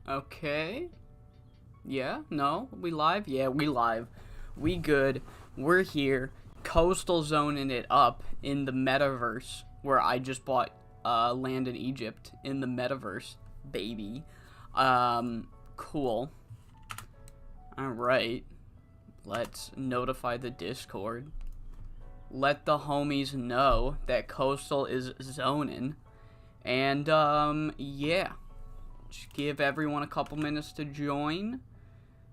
Okay. Yeah, no, we live? Yeah, we live. We good. We're here. Coastal zoning it up in the metaverse where I just bought land in Egypt in the metaverse, baby. Cool. Alright. Let's notify the Discord. Let the homies know that Coastal is zoning. And, yeah. Just give everyone a couple minutes to join.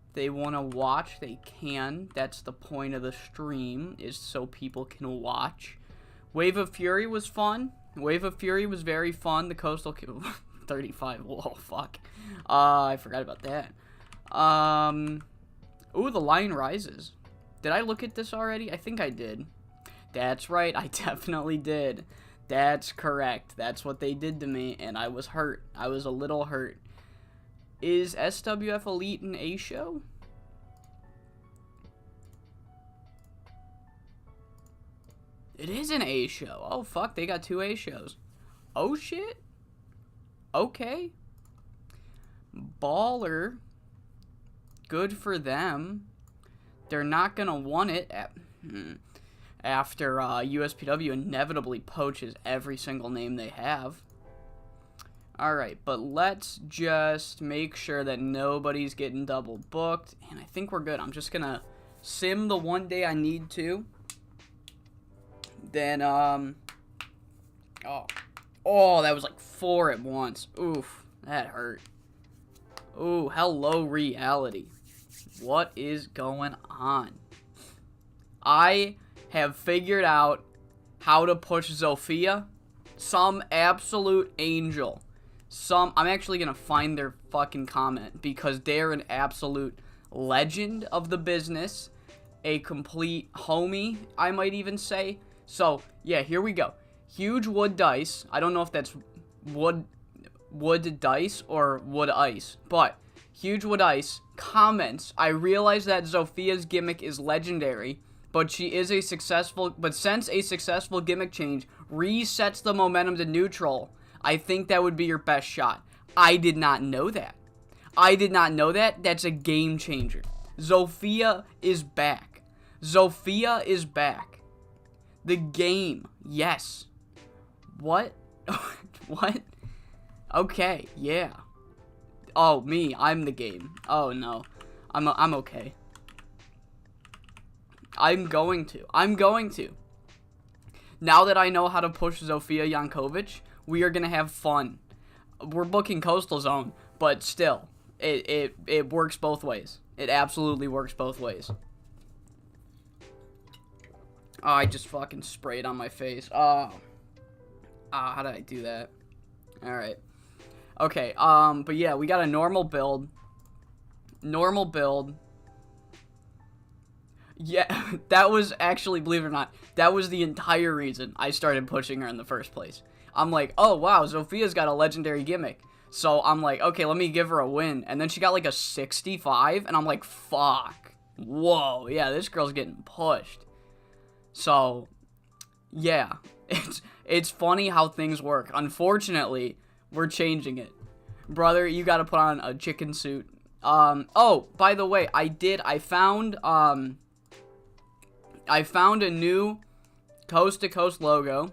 If they want to watch, they can. That's the point of the stream, is so people can watch. Wave of Fury was fun. Wave of Fury was very fun. The Coastal 35. Whoa, fuck. I forgot about that. Ooh, the line rises. Did I look at this already? I think I did. That's right, I definitely did. That's correct. That's what they did to me, and I was hurt. I was a little hurt. Is SWF Elite an A show? It is an A show. Oh, fuck, they got 2 A shows. Oh, shit. Okay. Baller. Good for them. They're not gonna want it after USPW inevitably poaches every single name they have. Alright, but let's just make sure that nobody's getting double booked. And I think we're good. I'm just gonna sim the one day I need to. Then, oh, that was like 4 at once. Oof, that hurt. Ooh, hello reality. What is going on? I have figured out how to push Zofia. Some absolute angel. I'm actually gonna find their fucking comment because they're an absolute legend of the business. A complete homie, I might even say. So, yeah, here we go. Huge wood dice. I don't know if that's wood dice or wood ice, but huge wood ice comments. I realize that Zofia's gimmick is legendary, but she is a successful, but since a successful gimmick change resets the momentum to neutral, I think that would be your best shot. I did not know that. I did not know that. That's a game changer. Zofia is back. Zofia is back. The game. Yes. What? What? Okay, yeah. Oh, me. I'm the game. Oh, no. I'm okay. I'm going to. Now that I know how to push Zofia Yankovic, we are going to have fun. We're booking Coastal Zone, but still, it works both ways. It absolutely works both ways. Oh, I just fucking sprayed on my face. Oh. How did I do that? Alright. Okay, but yeah, we got a normal build. Normal build. Yeah, that was actually, believe it or not, that was the entire reason I started pushing her in the first place. I'm like, oh wow, Zofia's got a legendary gimmick. So I'm like, okay, let me give her a win. And then she got like a 65, and I'm like, fuck. Whoa, yeah, this girl's getting pushed. So, yeah, it's funny how things work. Unfortunately, we're changing it. Brother, you gotta put on a chicken suit. Oh, by the way, I found a new Coast to Coast logo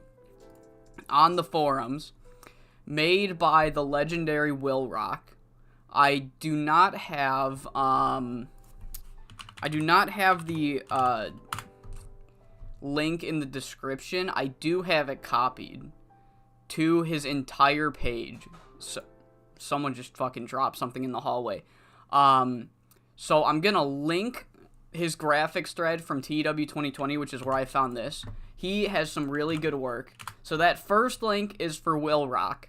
on the forums made by the legendary Will Rock. I do not have the link in the description. I do have it copied to his entire page. So someone just fucking dropped something in the hallway. So I'm gonna link his graphics thread from TEW 2020, which is where I found this. He has some really good work. So that first link is for Will Rock.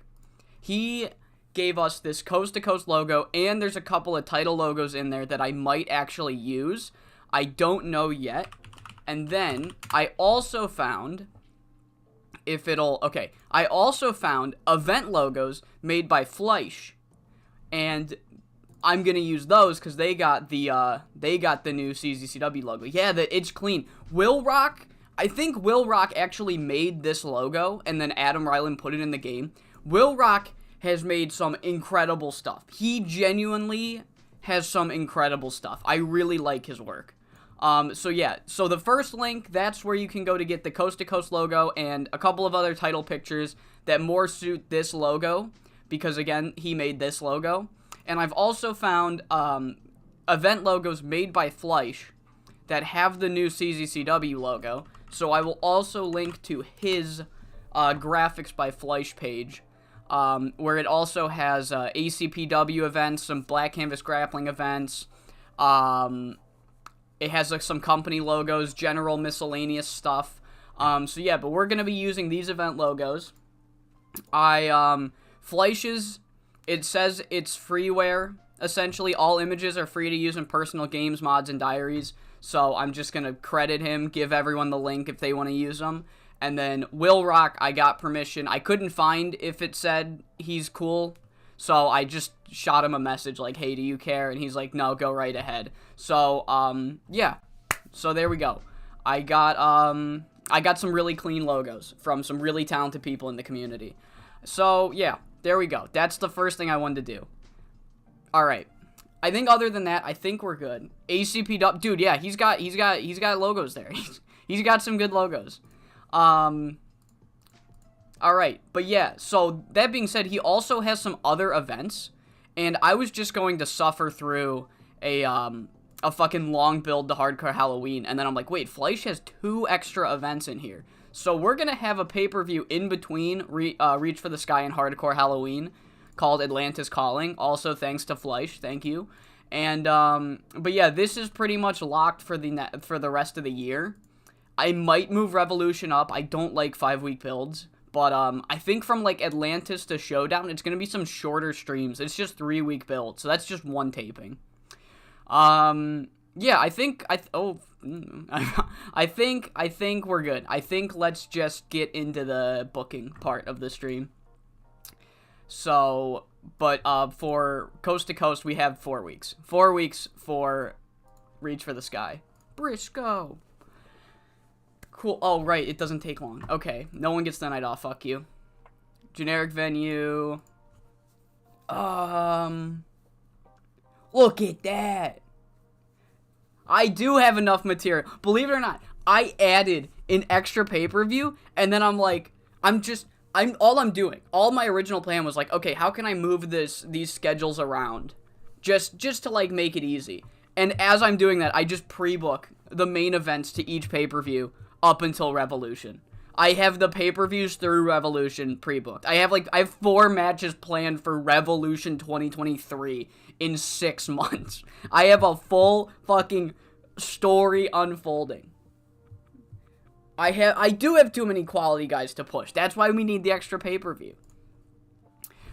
He gave us this Coast to Coast logo, and there's a couple of title logos in there that I might actually use. I don't know yet. And then I also found I also found event logos made by Fleisch, and I'm gonna use those because they got the new CZCW logo. Yeah, it's clean. Will Rock, I think Will Rock actually made this logo, and then Adam Ryland put it in the game. Will Rock has made some incredible stuff. He genuinely has some incredible stuff. I really like his work. So yeah, so the first link, that's where you can go to get the Coast to Coast logo and a couple of other title pictures that more suit this logo, because again, he made this logo. And I've also found event logos made by Fleisch that have the new CZCW logo. So I will also link to his graphics by Fleisch page, where it also has ACPW events, some Black Canvas grappling events. It has like some company logos, general miscellaneous stuff. So yeah, but we're gonna be using these event logos. Fleisch's, it says it's freeware. Essentially, all images are free to use in personal games, mods, and diaries. So I'm just gonna credit him, give everyone the link if they want to use them. And then Will Rock, I got permission. I couldn't find if it said he's cool, so I just shot him a message like, hey, do you care? And he's like, no, go right ahead. So, yeah. So there we go. I got some really clean logos from some really talented people in the community. So, yeah, there we go. That's the first thing I wanted to do. All right. I think other than that, I think we're good. ACPW, dude, yeah, he's got logos there. He's got some good logos. All right, but yeah, so that being said, he also has some other events, and I was just going to suffer through a fucking long build to Hardcore Halloween, and then I'm like, wait, Fleisch has 2 extra events in here. So we're gonna have a pay-per-view in between Reach for the Sky and Hardcore Halloween called Atlantis Calling, also thanks to Fleisch, thank you. And, but yeah, this is pretty much locked for the rest of the year. I might move Revolution up. I don't like 5-week builds. But, I think from, like, Atlantis to Showdown, it's going to be some shorter streams. It's just 3-week builds. So that's just one taping. Yeah, I think we're good. I think let's just get into the booking part of the stream. So, but, for Coast to Coast, we have 4 weeks. 4 weeks for Reach for the Sky. Briscoe. Cool. Oh, right. It doesn't take long. Okay. No one gets the night off. Fuck you. Generic venue. Look at that. I do have enough material. Believe it or not, I added an extra pay-per-view, and then I'm like, all my original plan was like, okay, how can I move these schedules around? Just to, like, make it easy. And as I'm doing that, I just pre-book the main events to each pay-per-view up until Revolution. I have the pay-per-views through Revolution pre-booked. I have 4 matches planned for Revolution 2023 in 6 months. I have a full fucking story unfolding. I do have too many quality guys to push. That's why we need the extra pay-per-view.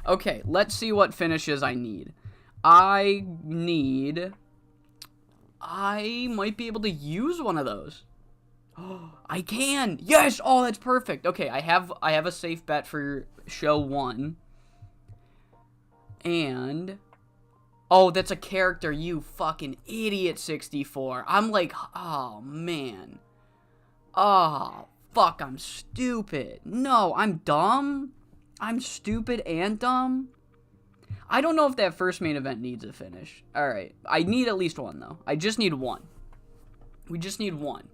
Okay, let's see what finishes I need. I might be able to use one of those. Oh, I can! Yes! Oh, that's perfect. Okay, I have a safe bet for show 1. And oh, that's a character, you fucking idiot, 64. I'm like, oh, man. Oh, fuck, I'm stupid. No, I'm dumb? I'm stupid and dumb? I don't know if that first main event needs a finish. Alright, I need at least one, though. I just need one. We just need one.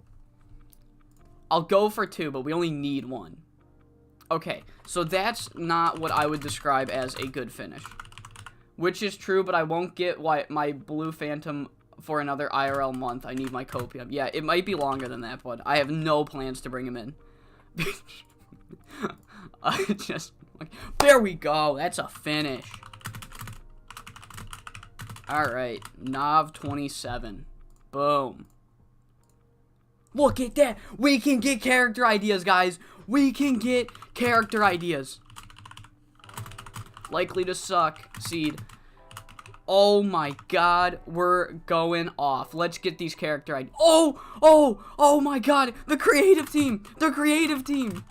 I'll go for 2, but we only need 1. Okay, so that's not what I would describe as a good finish. Which is true, but I won't get my Blue Phantom for another IRL month. I need my copium. Yeah, it might be longer than that, but I have no plans to bring him in. There we go. That's a finish. Alright, Nav 27. Boom. Look at that. We can get character ideas, guys. We can get character ideas. Likely to suck. Seed. Oh my god. We're going off. Let's get these character ideas. Oh my god. The creative team. The creative team.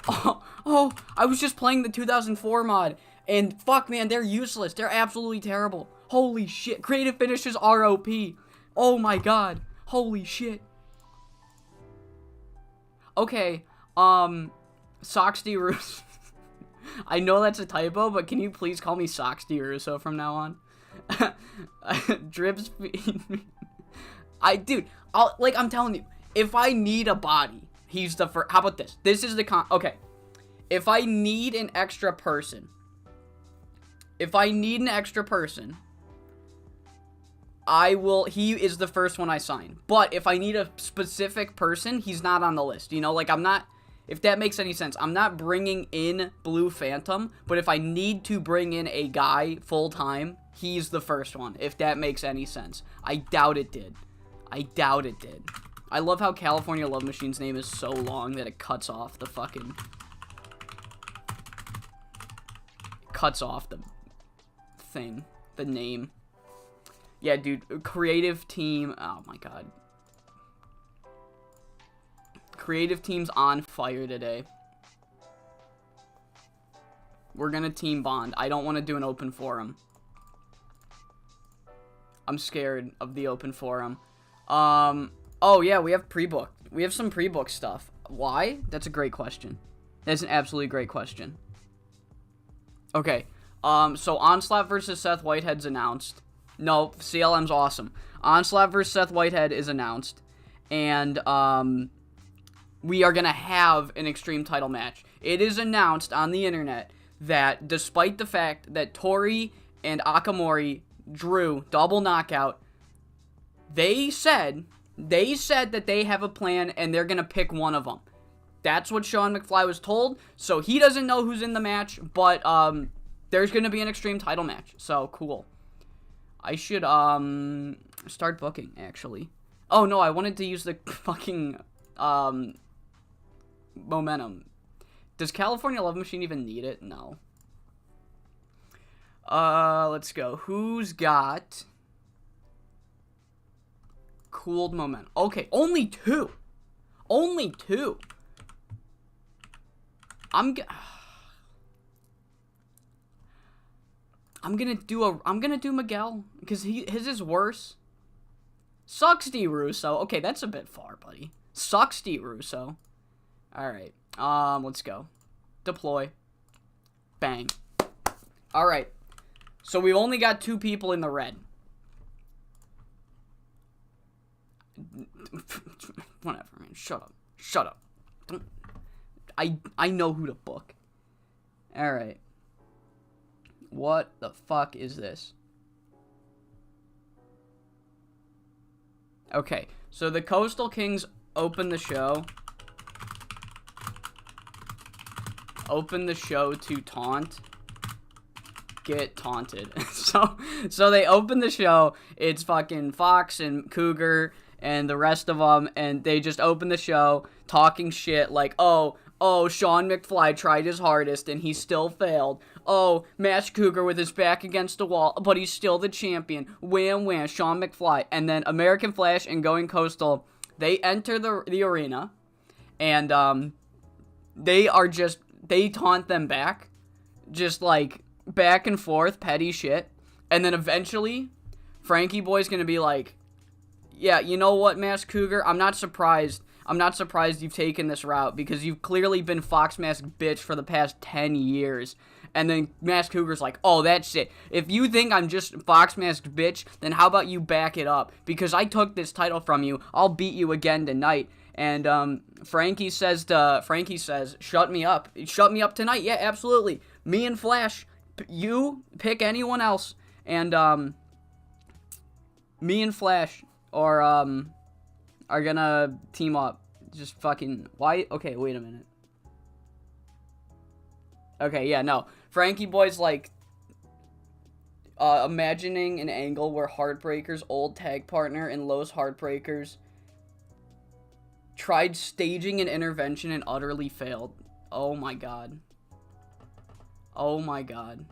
Oh, I was just playing the 2004 mod. And fuck, man, they're useless. They're absolutely terrible. Holy shit. Creative finishes are OP. Oh my god. Holy shit. Okay, Soxty Roos. I know that's a typo, but can you please call me Soxty Russo from now on? Drips. Dude, I'm telling you, if I need a body, he's the first. How about this? This is the okay. If I need an extra person, he is the first one I sign. But if I need a specific person, he's not on the list. You know, like I'm not, if that makes any sense, I'm not bringing in Blue Phantom, but if I need to bring in a guy full time, he's the first one, if that makes any sense. I doubt it did. I love how California Love Machine's name is so long that it cuts off the thing, the name. Yeah, dude, creative team, oh my god. Creative team's on fire today. We're gonna team bond. I don't want to do an open forum. I'm scared of the open forum. Oh yeah, we have pre-booked. We have some pre-booked stuff. Why? That's a great question. That's an absolutely great question. Okay, so Onslaught versus Seth Whitehead's announced. No, CLM's awesome. Onslaught versus Seth Whitehead is announced. And, we are going to have an Extreme title match. It is announced on the internet that despite the fact that Tori and Akamori drew double knockout, they said that they have a plan and they're going to pick one of them. That's what Sean McFly was told. So he doesn't know who's in the match, but there's going to be an Extreme title match. So cool. I should start booking, actually. Oh no, I wanted to use the fucking momentum. Does California Love Machine even need it? No. Let's go. Who's got cooled momentum? Okay, only two. I'm gonna do Miguel because his is worse. Suxty Russo. Okay, that's a bit far, buddy. Suxty Russo. Alright. Let's go. Deploy. Bang. Alright. So we've only got 2 people in the red. Whatever, man. Shut up. Don't... I know who to book. Alright. What the fuck is this? Okay, so the Coastal Kings open the show. Open the show to taunt. Get taunted. So they open the show. It's fucking Fox and Cougar and the rest of them, and they just open the show talking shit like, oh, Sean McFly tried his hardest and he still failed. Oh, Mash Cougar with his back against the wall, but he's still the champion. Wham, wham, Sean McFly. And then American Flash and Going Coastal, they enter the arena, and they taunt them back. Just like back and forth, petty shit. And then eventually, Frankie Boy's gonna be like, yeah, you know what, Mask Cougar? I'm not surprised you've taken this route because you've clearly been Fox Mask bitch for the past 10 years. And then Mask Cougar's like, oh, that's it. If you think I'm just Fox Mask bitch, then how about you back it up? Because I took this title from you. I'll beat you again tonight. And Frankie says, shut me up. Shut me up tonight. Yeah, absolutely. Me and Flash, you pick anyone else. And me and Flash are gonna team up. Just fucking, why? Okay, wait a minute. Okay, yeah, no. Frankie Boy's like, imagining an angle where Heartbreaker's old tag partner and Los Heartbreakers tried staging an intervention and utterly failed. Oh my god. Oh my god.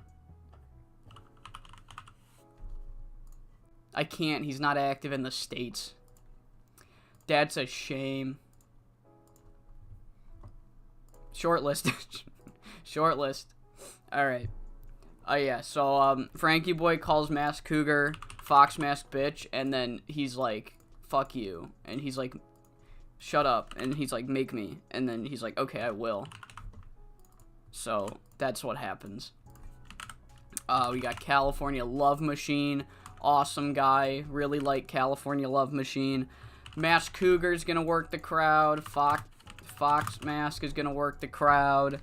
I can't, he's not active in the States. That's a shame. Shortlist. Shortlist. Alright. Yeah, so, Frankie Boy calls Mask Cougar Fox Mask bitch, and then he's like, fuck you. And he's like, shut up. And he's like, make me. And then he's like, okay, I will. So, That's what happens. We got California Love Machine. Awesome guy. Really like California Love Machine. Masked Cougar is going to work the crowd. Fox Mask is going to work the crowd.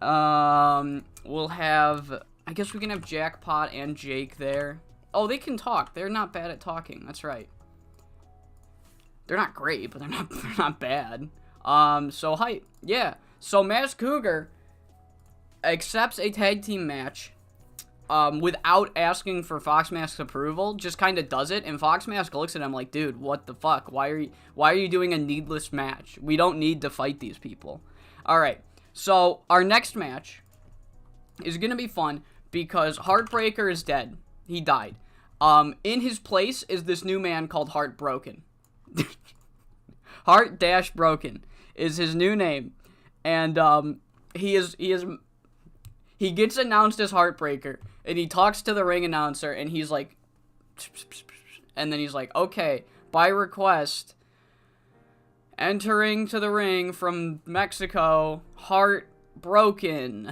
We'll have... I guess we can have Jackpot and Jake there. Oh, they can talk. They're not bad at talking. That's right. They're not great, but they're not bad. So hype. Yeah. So Masked Cougar accepts a tag team match without asking for Fox Mask's approval. Just kind of does it, and Fox Mask looks at him like, dude, what the fuck? Why are you doing a needless match? We don't need to fight these people. All right. So our next match is going to be fun because Heartbreaker is dead. He died. In his place is this new man called Heartbroken. Heart-Broken is his new name. And he gets announced as Heartbreaker, and he talks to the ring announcer, and he's like, and then he's like, okay, by request, entering to the ring from Mexico, Heartbroken.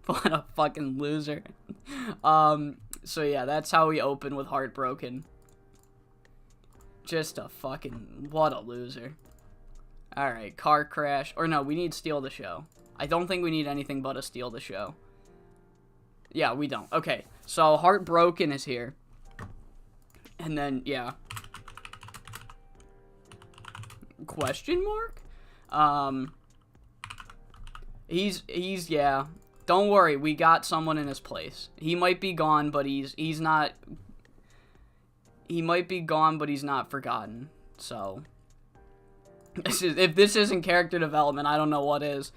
What a fucking loser. So yeah, that's how we open with Heartbroken. Just a fucking, what a loser. Alright, car crash. Or no, we need steal the show. I don't think we need anything but a steal the show. Yeah, we don't. Okay, so Heartbroken is here. And then, yeah. Question mark? He's, yeah. Don't worry, we got someone in his place. He might be gone, but he's not... He might be gone, but he's not forgotten. So... if this isn't character development, I don't know what is.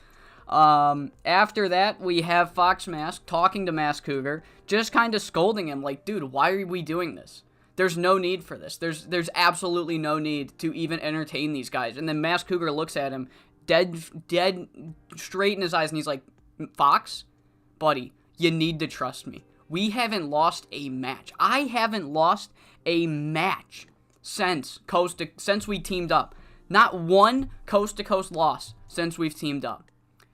After that, we have Fox Mask talking to Masked Cougar, just kind of scolding him, like, dude, why are we doing this? There's no need for this. There's absolutely no need to even entertain these guys. And then Masked Cougar looks at him, dead straight in his eyes, and he's like, Fox, buddy, you need to trust me. We haven't lost a match. I haven't lost a match since we teamed up. Not one coast-to-coast loss since we've teamed up.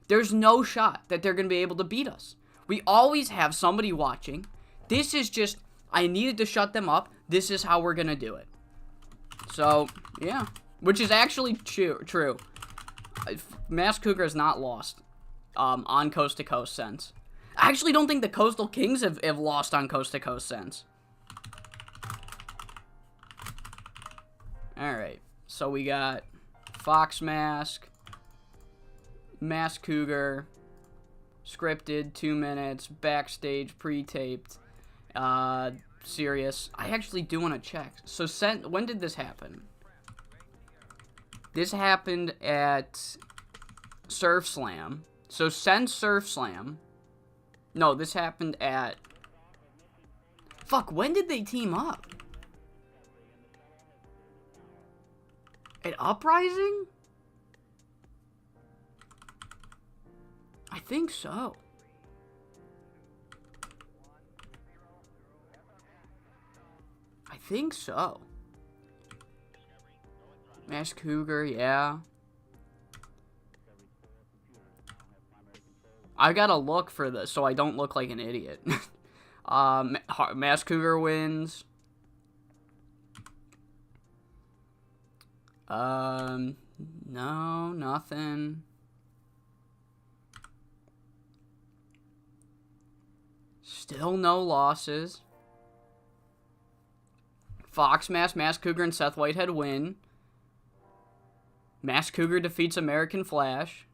There's no shot that they're going to be able to beat us. We always have somebody watching. This is just, I needed to shut them up. This is how we're going to do it. So, yeah. Which is actually true. Masked Cougar is not lost on coast-to-coast since. I actually don't think the Coastal Kings have lost on coast-to-coast since. Alright. So we got Fox Mask, Masked Cougar, scripted, 2 minutes, backstage, pre-taped, serious. I actually do want to check. So when did this happen? This happened at Surf Slam. So send Surf Slam. No, this happened at... Fuck, when did they team up? At Uprising? I think so. I think so. Masked Cougar, yeah. I gotta look for this so I don't look like an idiot. Masked Cougar wins. No, nothing. Still no losses. Fox Mask, Masked Cougar, and Seth Whitehead win. Masked Cougar defeats American Flash.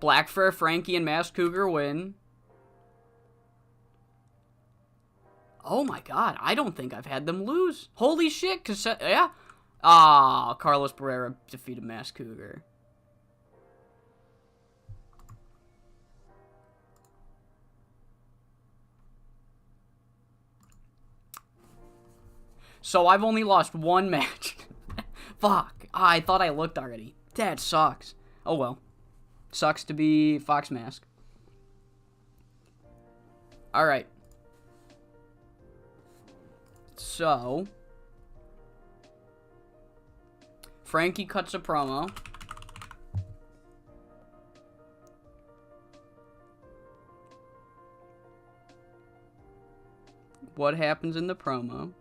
Black Fur Frankie and Masked Cougar win. Oh my god, I don't think I've had them lose. Holy shit, yeah. Ah, Carlos Barrera defeated Masked Cougar. So I've only lost one match. Fuck. I thought I looked already. That sucks. Oh well. Sucks to be Fox Mask. Alright. So, Frankie cuts a promo. what happens in the promo.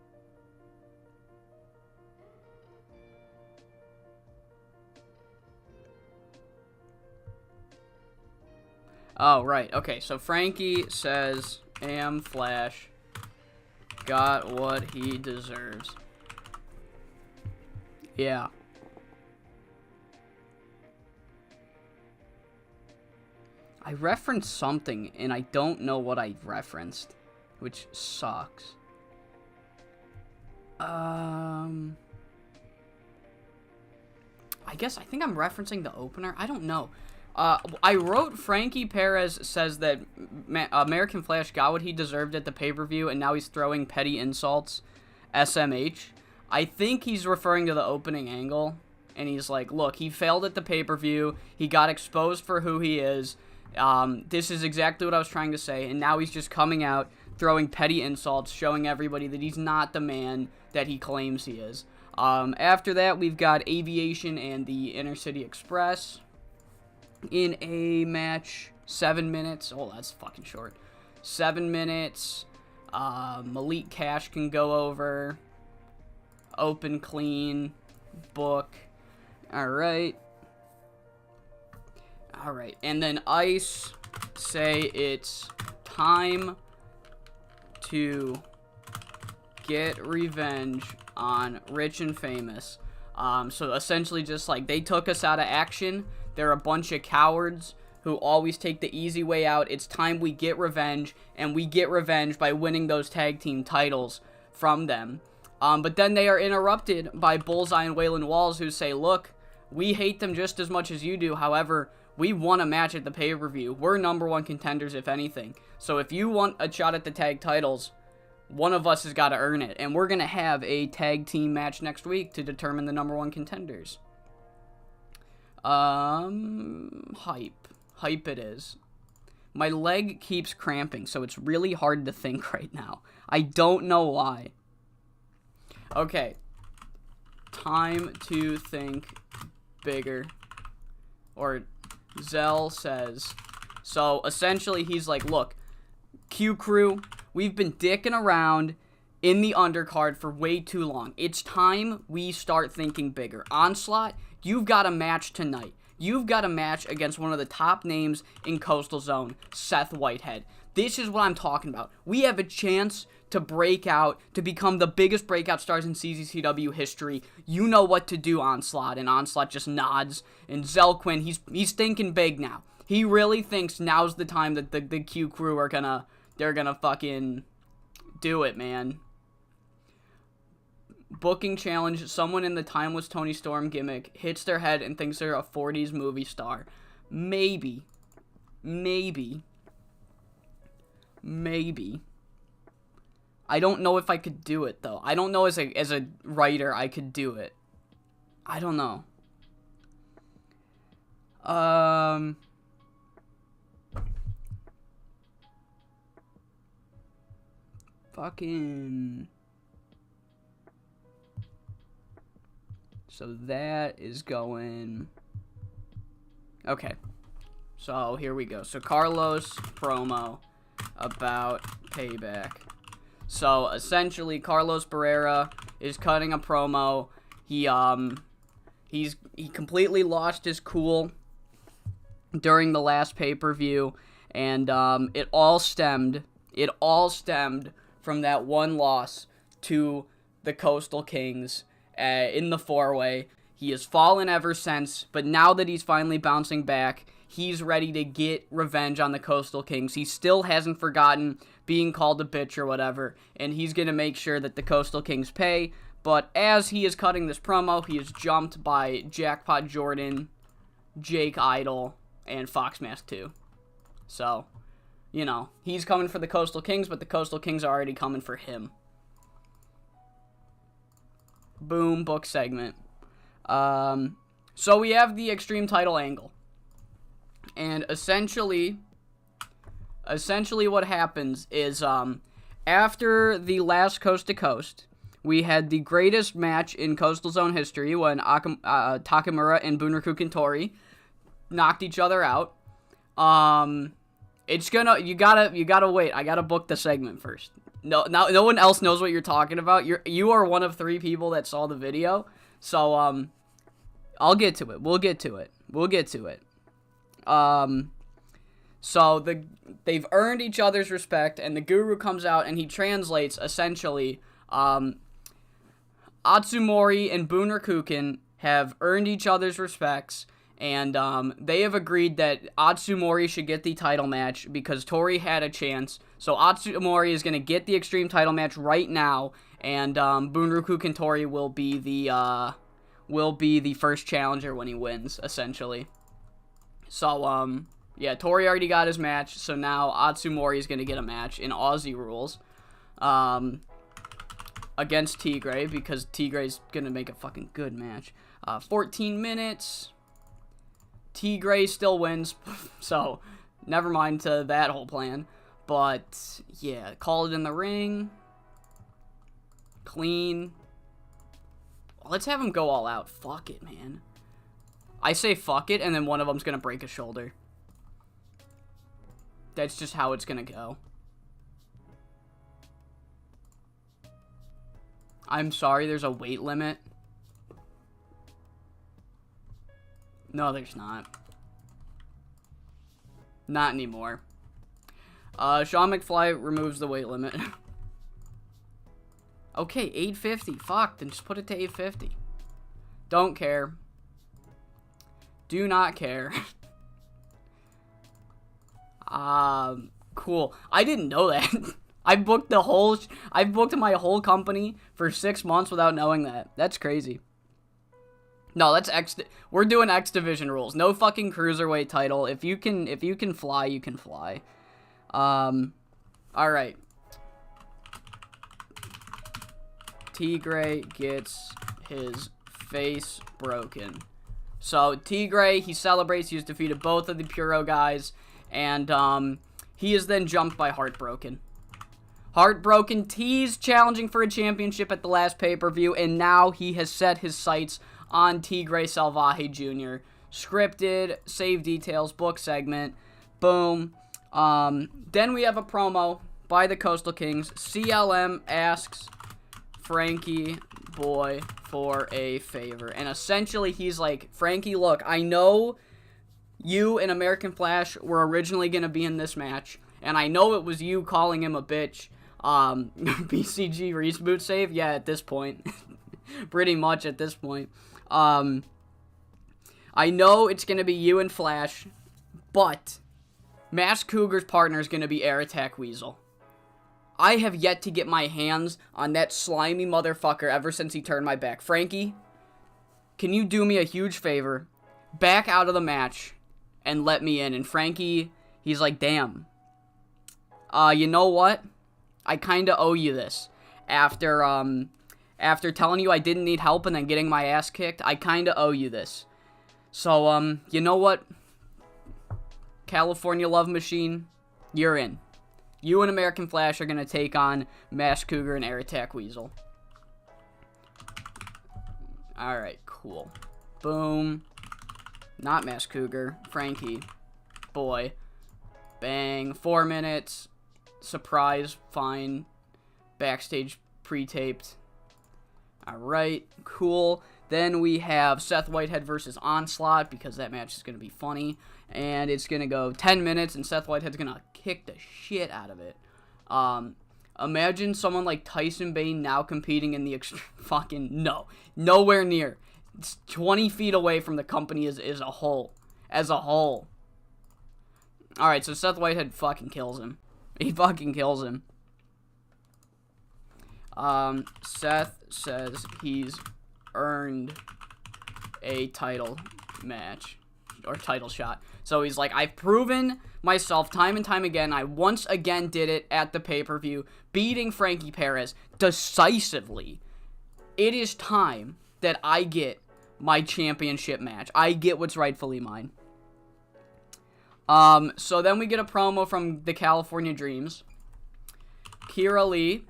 Oh, right. Okay, so Frankie says, Am Flash got what he deserves. Yeah. I referenced something, and I don't know what I referenced, which sucks. I think I'm referencing the opener. I don't know. I wrote Frankie Perez says that American Flash got what he deserved at the pay-per-view, and now he's throwing petty insults. SMH. I think he's referring to the opening angle, and he's like, look, he failed at the pay-per-view. He got exposed for who he is. This is exactly what I was trying to say, and now he's just coming out, throwing petty insults, showing everybody that he's not the man that he claims he is. After that, we've got Aviation and the Inner City Express in a match, 7 minutes. Oh, that's fucking short. 7 minutes. Malik Cash can go over. Open, clean, book. Alright. Alright, and then Ice say it's time to get revenge on Rich and Famous. So essentially just like they took us out of action. They're a bunch of cowards who always take the easy way out. It's time we get revenge, and we get revenge by winning those tag team titles from them. But then they are interrupted by Bullseye and Waylon Walls, who say, look, we hate them just as much as you do. However, we won a match at the pay-per-view. We're #1 contenders, if anything. So if you want a shot at the tag titles, one of us has got to earn it. And we're going to have a tag team match next week to determine the #1 contenders. Hype. Hype it is. My leg keeps cramping, so it's really hard to think right now. I don't know why. Okay. Time to think bigger. Or Zell says. So essentially he's like, look, Q Crew, we've been dicking around in the undercard for way too long. It's time we start thinking bigger. Onslaught, you've got a match tonight. You've got a match against one of the top names in Coastal Zone, Seth Whitehead. This is what I'm talking about. We have a chance to break out, to become the biggest breakout stars in CZCW history. You know what to do, Onslaught. And Onslaught just nods. And Zelquin, he's thinking big now. He really thinks now's the time that the Q Crew are they're gonna fucking do it, man. Booking challenge, someone in the Timeless Tony Storm gimmick hits their head and thinks they're a 40s movie star. Maybe. I don't know if I could do it, though. I don't know as a writer I could do it. I don't know. Fucking... So that is going... Okay. So here we go. So Carlos promo about Payback. So essentially Carlos Barrera is cutting a promo. He completely lost his cool during the last pay-per-view, and it all stemmed from that one loss to the Coastal Kings in the 4-way. He has fallen ever since, but now that he's finally bouncing back, he's ready to get revenge on the Coastal Kings. He still hasn't forgotten being called a bitch or whatever, and he's going to make sure that the Coastal Kings pay. But as he is cutting this promo, he is jumped by Jackpot Jordan, Jake Idol, and Foxmask 2. So, you know, he's coming for the Coastal Kings, but the Coastal Kings are already coming for him. Boom, book segment. So we have the Extreme title angle. And essentially what happens is, after the last Coast to Coast, we had the greatest match in Coastal Zone history when Takamura and Bunraku Kintori knocked each other out. You gotta wait. I gotta book the segment first. no one else knows what you're talking about. You are one of 3 people that saw the video. So, I'll get to it. We'll get to it. So they've earned each other's respect, and the Guru comes out and he translates essentially, Atsumori and Bunrakuken have earned each other's respects, and they have agreed that Atsumori should get the title match because Tori had a chance. So Atsumori is going to get the Extreme title match right now, and Bunrakuken Tori will be the first challenger when he wins, essentially. So yeah, Tori already got his match, so now Atsumori is going to get a match in Aussie rules against Tigray, because Tigray's going to make a fucking good match. 14 minutes. Tigray still wins, so never mind to that whole plan. But, yeah, call it in the ring. Clean. Let's have him go all out. Fuck it, man. I say fuck it, and then one of them's going to break a shoulder. That's just how it's going to go. I'm sorry, there's a weight limit. No, there's not. Not anymore. Sean McFly removes the weight limit. Okay, 850. Fuck, then just put it to 850. Don't care. Do not care. Cool. I didn't know that. I booked my whole company for 6 months without knowing that. That's crazy. No, that's we're doing X Division rules. No fucking cruiserweight title. If you can fly, you can fly. Alright. Tigray gets his face broken. So, Tigray, he celebrates. He's defeated both of the Puro guys. And, he is then jumped by Heartbroken. Heartbroken T's challenging for a championship at the last pay-per-view. And now he has set his sights on Tigray Salvaje Jr. Scripted, save details, book segment. Boom. Then we have a promo by the Coastal Kings. CLM asks Frankie Boy for a favor. And essentially he's like, Frankie, look, I know you and American Flash were originally going to be in this match. And I know it was you calling him a bitch. BCG reboot save? Yeah, at this point. Pretty much at this point. I know it's going to be you and Flash, but Masked Cougar's partner is going to be Air Attack Weasel. I have yet to get my hands on that slimy motherfucker ever since he turned my back. Frankie, can you do me a huge favor? Back out of the match and let me in. And Frankie, he's like, damn. You know what? I kind of owe you this. After telling you I didn't need help and then getting my ass kicked, I kind of owe you this. So, you know what? California Love Machine, you're in. You and American Flash are going to take on Masked Cougar and Air Attack Weasel. Alright, cool. Boom. Not Masked Cougar. Frankie. Boy. Bang. 4 minutes. Surprise. Fine. Backstage pre-taped. Alright, cool. Then we have Seth Whitehead versus Onslaught, because that match is going to be funny. And it's going to go 10 minutes, and Seth Whitehead's going to kick the shit out of it. Imagine someone like Tyson Bane now competing in the fucking... No. Nowhere near. It's 20 feet away from the company as a whole. As a whole. Alright, so Seth Whitehead fucking kills him. He fucking kills him. Seth says he's earned a title match. Or title shot. So he's like, I've proven myself time and time again. I once again did it at the pay-per-view, beating Frankie Perez decisively. It is time that I get my championship match. I get what's rightfully mine. So then we get a promo from the California Dreams. Kira Lee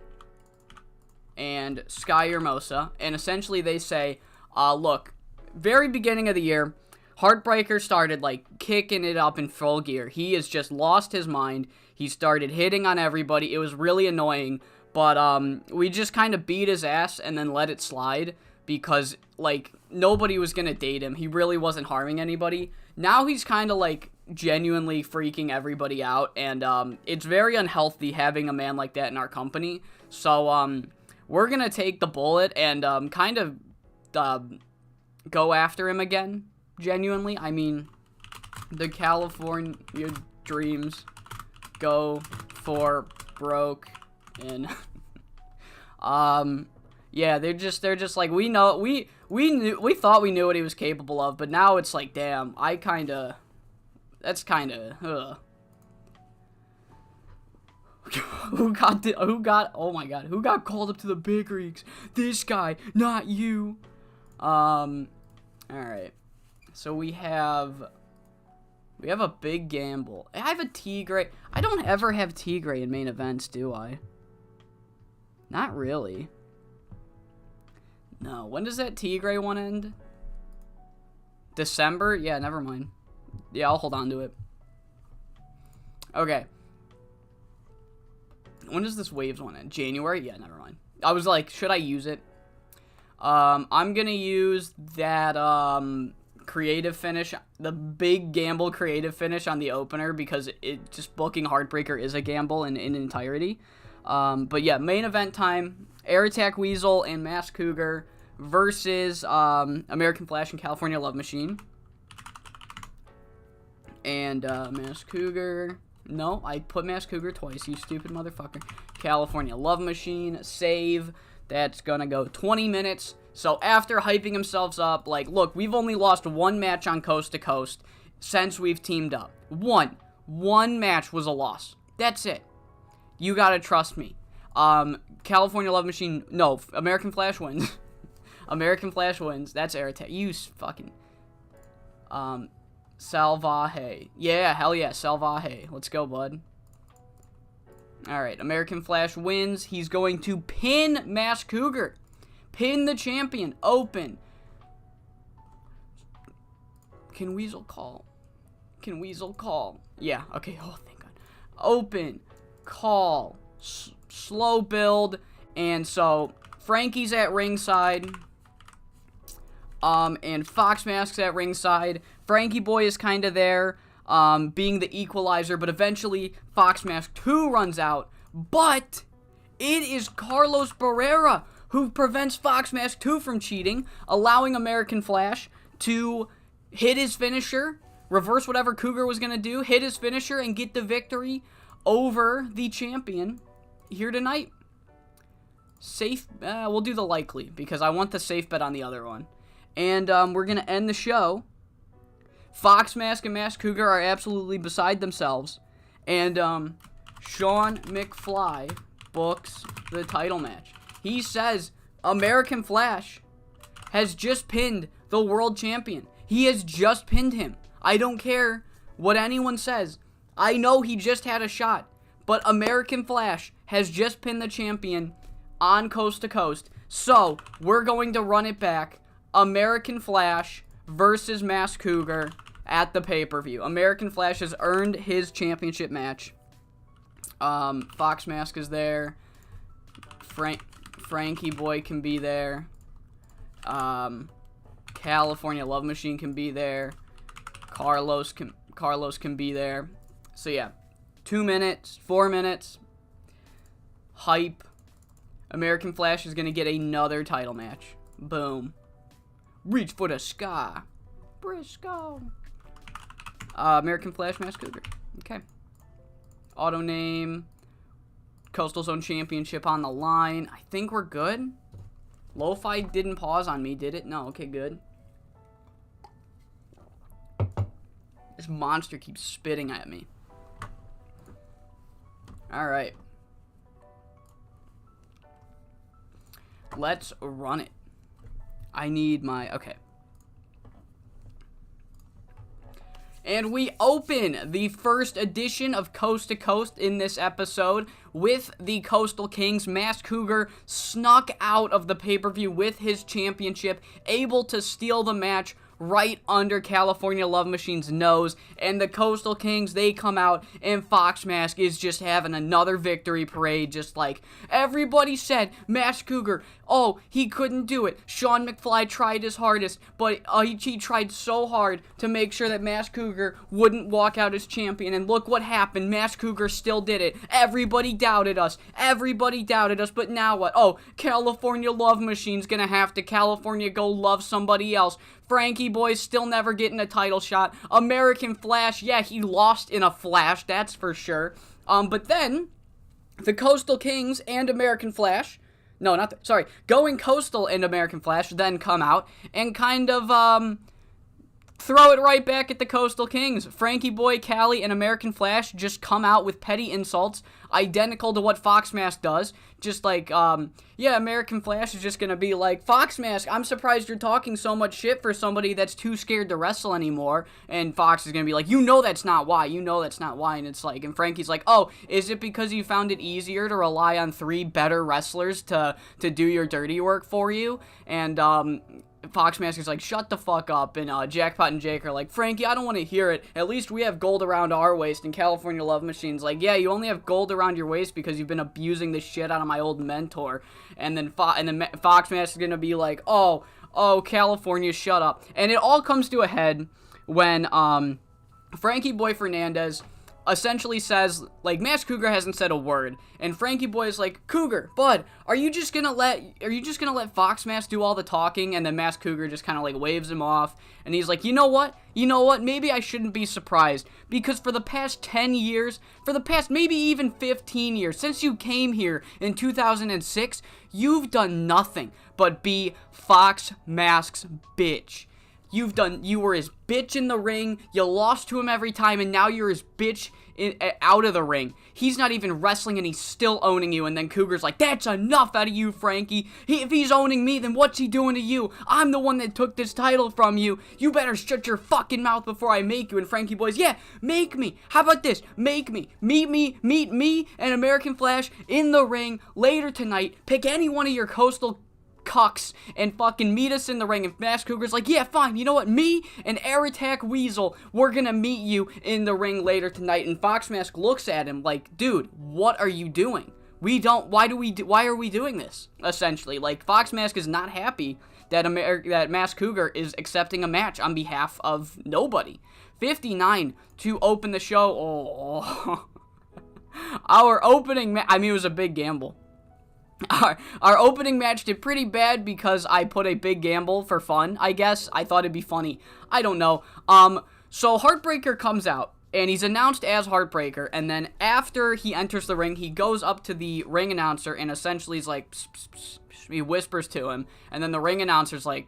and Sky Hermosa. And essentially they say, look, very beginning of the year, Heartbreaker started, like, kicking it up in full gear. He has just lost his mind. He started hitting on everybody. It was really annoying. But we just kind of beat his ass and then let it slide because, like, nobody was going to date him. He really wasn't harming anybody. Now he's kind of, like, genuinely freaking everybody out, and it's very unhealthy having a man like that in our company. So we're going to take the bullet and kind of go after him again, genuinely. I mean, the California dreams go for broke. And yeah, they're just like, we thought we knew what he was capable of, but now it's like, damn, that's kinda who got oh my god, who got called up to the big leagues? This guy, not you. Alright, so we have a big gamble. I have a Tigre. I don't ever have Tigre in main events, do I? Not really. No. When does that Tigre one end? December? Yeah, never mind. Yeah, I'll hold on to it. Okay. When does this Waves one end? January? Yeah, never mind. I was like, should I use it? I'm gonna use that, creative finish, the big gamble creative finish on the opener, because it just booking Heartbreaker is a gamble in entirety. But yeah, main event time, Air Attack Weasel and Mass Cougar versus American Flash and California Love Machine. And Mass Cougar, no, I put Mass Cougar twice, you stupid motherfucker. California Love Machine, save, that's gonna go 20 minutes. So after hyping themselves up, like, look, we've only lost one match on Coast to Coast since we've teamed up. One match was a loss. That's it. You gotta trust me. California Love Machine, no, American Flash wins. American Flash wins. That's Air Attack. You fucking, Salvaje. Yeah, hell yeah, Salvaje. Let's go, bud. Alright, American Flash wins. He's going to pin Mass Cougar. Pin the champion. Open. Can Weasel call? Can Weasel call? Yeah, okay. Oh, thank God. Open. Call. Slow build. And so, Frankie's at ringside. And Fox Mask's at ringside. Frankie Boy is kind of there, being the equalizer. But eventually, Fox Mask 2 runs out. But it is Carlos Barrera who prevents Fox Mask 2 from cheating, allowing American Flash to hit his finisher, reverse whatever Cougar was going to do, hit his finisher, and get the victory over the champion here tonight. Safe, we'll do the likely, because I want the safe bet on the other one. And we're going to end the show. Fox Mask and Mask Cougar are absolutely beside themselves. And Sean McFly books the title match. He says American Flash has just pinned the world champion. He has just pinned him. I don't care what anyone says. I know he just had a shot. But American Flash has just pinned the champion on Coast to Coast. So, we're going to run it back. American Flash versus Mass Cougar at the pay-per-view. American Flash has earned his championship match. Fox Mask is there. Frankie Boy can be there. California Love Machine can be there. Carlos can be there. So yeah, 2 minutes, 4 minutes. Hype. American Flash is gonna get another title match. Boom. Reach for the sky. Briscoe. American Flash, Mask Cougar. Okay. Auto name. Coastal Zone Championship on the line. I think we're good. Lo-Fi didn't pause on me, did it? No, okay, good. This monster keeps spitting at me. Alright. Let's run it. I need my... Okay. And we open the first edition of Coast to Coast in this episode with the Coastal Kings. Mass Cougar snuck out of the pay-per-view with his championship, able to steal the match right under California Love Machine's nose, and the Coastal Kings, they come out, and Fox Mask is just having another victory parade, just like everybody said. Mask Cougar, oh, he couldn't do it. Sean McFly tried his hardest, but he tried so hard to make sure that Mask Cougar wouldn't walk out as champion, and look what happened. Mask Cougar still did it. Everybody doubted us. But now what? Oh, California Love Machine's gonna have to California go love somebody else. Frankie Boy's still never getting a title shot. American Flash, yeah, he lost in a flash, that's for sure. But then, the Coastal Kings and American Flash, Going Coastal and American Flash then come out and kind of, throw it right back at the Coastal Kings. Frankie Boy, Cali, and American Flash just come out with petty insults, identical to what Fox Mask does. Just like, American Flash is just gonna be like, Fox Mask, I'm surprised you're talking so much shit for somebody that's too scared to wrestle anymore. And Fox is gonna be like, you know that's not why. And it's like, and Frankie's like, oh, is it because you found it easier to rely on 3 better wrestlers to do your dirty work for you? And, Fox Mask is like, shut the fuck up, and Jackpot and Jake are like, Frankie, I don't want to hear it. At least we have gold around our waist, and California Love Machine's like, yeah, you only have gold around your waist because you've been abusing the shit out of my old mentor. And then Fox Mask is gonna be like, oh, California, shut up. And it all comes to a head when Frankie Boy Fernandez essentially says, like, Mask Cougar hasn't said a word, and Frankie Boy is like, Cougar, bud, are you just gonna let Fox Mask do all the talking? And then Mask Cougar just kind of like waves him off, and he's like, you know what, maybe I shouldn't be surprised, because for the past 10 years, for the past maybe even 15 years, since you came here in 2006, you've done nothing but be Fox Mask's bitch. You were his bitch in the ring, you lost to him every time, and now you're his bitch out of the ring. He's not even wrestling and he's still owning you, and then Cougar's like, that's enough out of you, Frankie. If he's owning me, then what's he doing to you? I'm the one that took this title from you. You better shut your fucking mouth before I make you. And Frankie Boy's, yeah, make me. How about this? Make me. Meet me and American Flash in the ring later tonight. Pick any one of your Coastal cucks and fucking meet us in the ring. And Mask Cougar's like, yeah, fine, you know what, me and Air Attack Weasel, we're gonna meet you in the ring later tonight. And Fox Mask looks at him like, dude, what are you doing? Why are we doing this? Essentially, like, Fox Mask is not happy that Mask Cougar is accepting a match on behalf of nobody. 59 to open the show. Oh. Our opening it was a big gamble. Our opening match did pretty bad because I put a big gamble for fun, I guess. I thought it'd be funny. I don't know. So Heartbreaker comes out, and he's announced as Heartbreaker, and then after he enters the ring, he goes up to the ring announcer and essentially is like, pss, pss, pss, pss. He whispers to him, and then the ring announcer's like,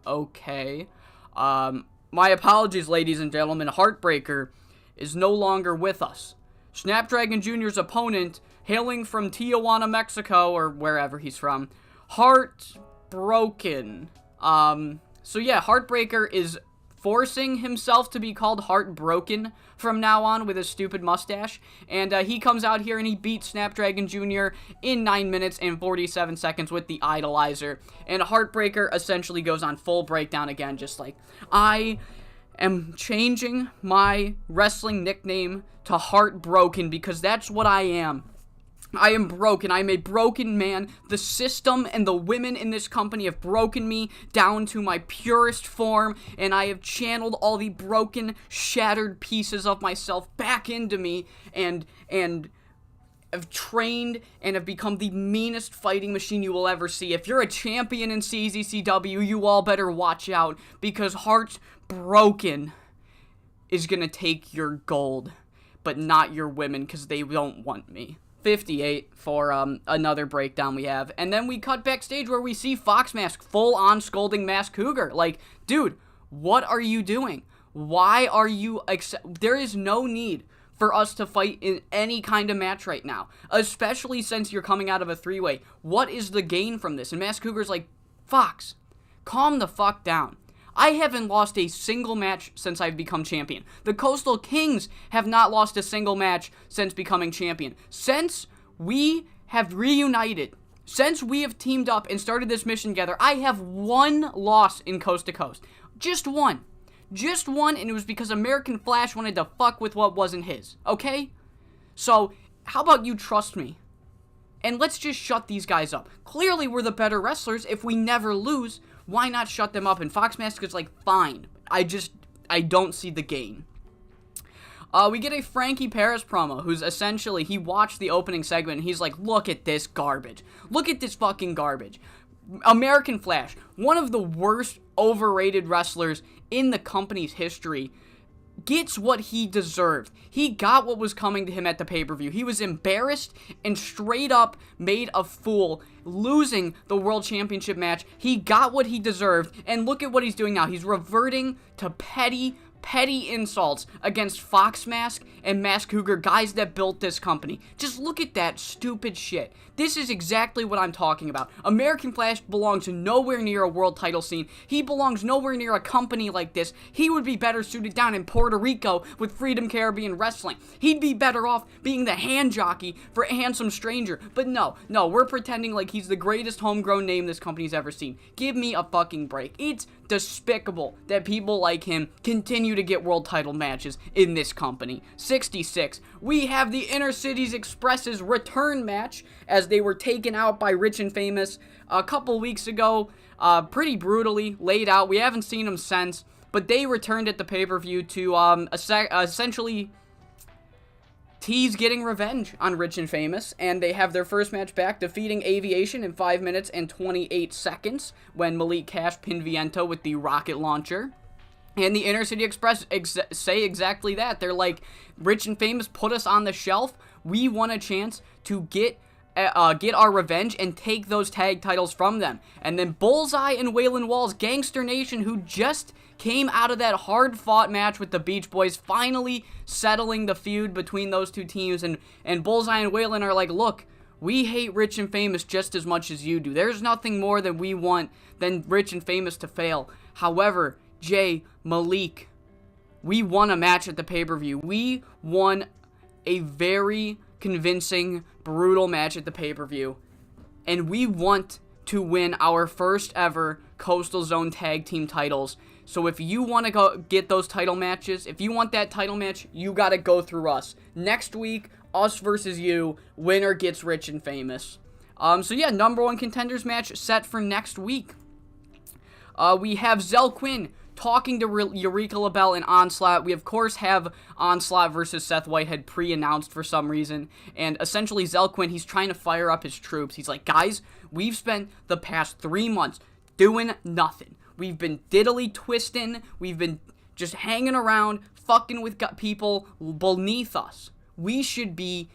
okay. My apologies, ladies and gentlemen. Heartbreaker is no longer with us. Snapdragon Jr.'s opponent, hailing from Tijuana, Mexico, or wherever he's from, Heartbroken. So yeah, Heartbreaker is forcing himself to be called Heartbroken from now on with his stupid mustache, and he comes out here and he beats Snapdragon Jr. in 9 minutes and 47 seconds with the Idolizer, and Heartbreaker essentially goes on full breakdown again, just like, I am changing my wrestling nickname to Heartbroken because that's what I am. I am broken. I am a broken man. The system and the women in this company have broken me down to my purest form, and I have channeled all the broken, shattered pieces of myself back into me, and have trained and have become the meanest fighting machine you will ever see. If you're a champion in CZCW, you all better watch out, because Heartbroken is gonna take your gold, but not your women, because they don't want me. 58 for another breakdown we have, and then we cut backstage where we see Fox Mask full on scolding Mask Cougar. Like, dude, what are you doing? Why are you there is no need for us to fight in any kind of match right now, especially since you're coming out of a 3-way. What is the gain from this? And Mask Cougar's like, Fox, calm the fuck down. I haven't lost a single match since I've become champion. The Coastal Kings have not lost a single match since becoming champion. Since we have reunited, since we have teamed up and started this mission together, I have one loss in Coast to Coast. Just one. Just one, and it was because American Flash wanted to fuck with what wasn't his, okay? So, how about you trust me? And let's just shut these guys up. Clearly, we're the better wrestlers. If we never lose, why not shut them up? And Fox Mask is like, fine. I don't see the gain. We get a Frankie Paris promo, who's essentially, he watched the opening segment, and he's like, look at this garbage. Look at this fucking garbage. American Flash, one of the worst overrated wrestlers in the company's history, gets what he deserved. He got what was coming to him at the pay-per-view. He was embarrassed and straight up made a fool, losing the World Championship match. He got what he deserved, and look at what he's doing now. He's reverting to petty insults against Fox Mask and Mask Cougar, guys that built this company. Just look at that stupid shit. This is exactly what I'm talking about. American Flash belongs nowhere near a world title scene. He belongs nowhere near a company like this. He would be better suited down in Puerto Rico with Freedom Caribbean Wrestling. He'd be better off being the hand jockey for Handsome Stranger. But no, we're pretending like he's the greatest homegrown name this company's ever seen. Give me a fucking break. It's despicable that people like him continue to get world title matches in this company. 66. We have the Inner Cities Express's return match as they were taken out by Rich and Famous a couple weeks ago, pretty brutally laid out. We haven't seen them since, but they returned at the pay-per-view to essentially tease getting revenge on Rich and Famous, and they have their first match back, defeating Aviation in 5 minutes and 28 seconds when Malik Cash pinned Viento with the rocket launcher. And the Inner City Express say exactly that. They're like, Rich and Famous put us on the shelf. We want a chance to get our revenge and take those tag titles from them. And then Bullseye and Waylon Walls, Gangster Nation, who just came out of that hard-fought match with the Beach Boys, finally settling the feud between those two teams. And Bullseye and Waylon are like, look, we hate Rich and Famous just as much as you do. There's nothing more that we want than Rich and Famous to fail. However, Jay, Malik, we won a match at the pay-per-view. We won a very convincing, brutal match at the pay-per-view. And we want to win our first ever Coastal Zone Tag Team titles. So if you want to go get those title matches, if you want that title match, you got to go through us. Next week, us versus you. Winner gets Rich and Famous. So yeah, number one contenders match set for next week. We have Zell Quinn talking to Eureka LaBelle and Onslaught. We, of course, have Onslaught versus Seth Whitehead pre-announced for some reason. And essentially, Zell Quinn, he's trying to fire up his troops. He's like, guys, we've spent the past 3 months doing nothing. We've been diddly twisting. We've been just hanging around, fucking with people beneath us. We should be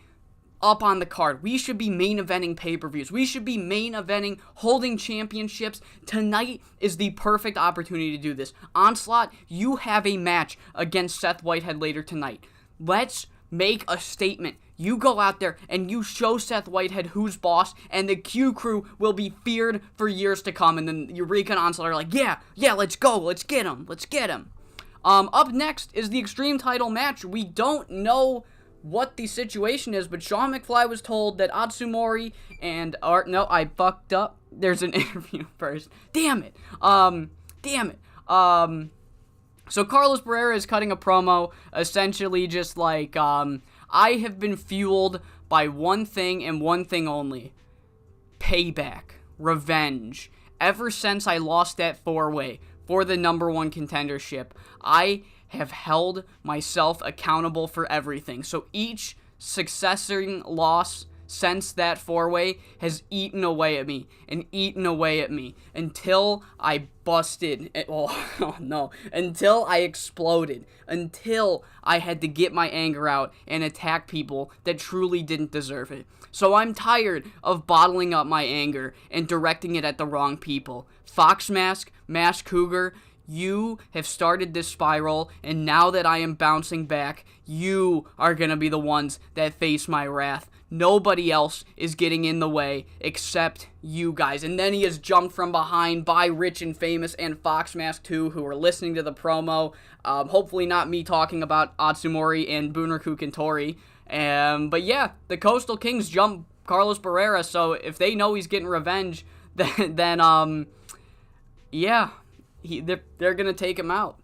up on the card. We should be main eventing pay-per-views. We should be main eventing, holding championships. Tonight is the perfect opportunity to do this. Onslaught, you have a match against Seth Whitehead later tonight. Let's make a statement. You go out there and you show Seth Whitehead who's boss, and the Q crew will be feared for years to come. And then Eureka and Onslaught are like, yeah, let's go. Let's get him. Up next is the Extreme title match. We don't know what the situation is, but Sean McFly was told that Atsumori and no, I fucked up. There's an interview first. Damn it. So Carlos Barrera is cutting a promo, essentially just like, I have been fueled by one thing and one thing only. Payback. Revenge. Ever since I lost that 4-way for the number one contendership, I have held myself accountable for everything. So each successing loss since that 4-way has eaten away at me until I busted. Until I exploded. Until I had to get my anger out and attack people that truly didn't deserve it. So I'm tired of bottling up my anger and directing it at the wrong people. Fox Mask, Mask Cougar, you have started this spiral, and now that I am bouncing back, you are going to be the ones that face my wrath. Nobody else is getting in the way except you guys. And then he is jumped from behind by Rich and Famous and Fox Mask 2, who are listening to the promo. Hopefully not me talking about Atsumori and Bunraku Kentori. But yeah, the Coastal Kings jump Carlos Barrera, so if they know he's getting revenge, then yeah. they're going to take him out.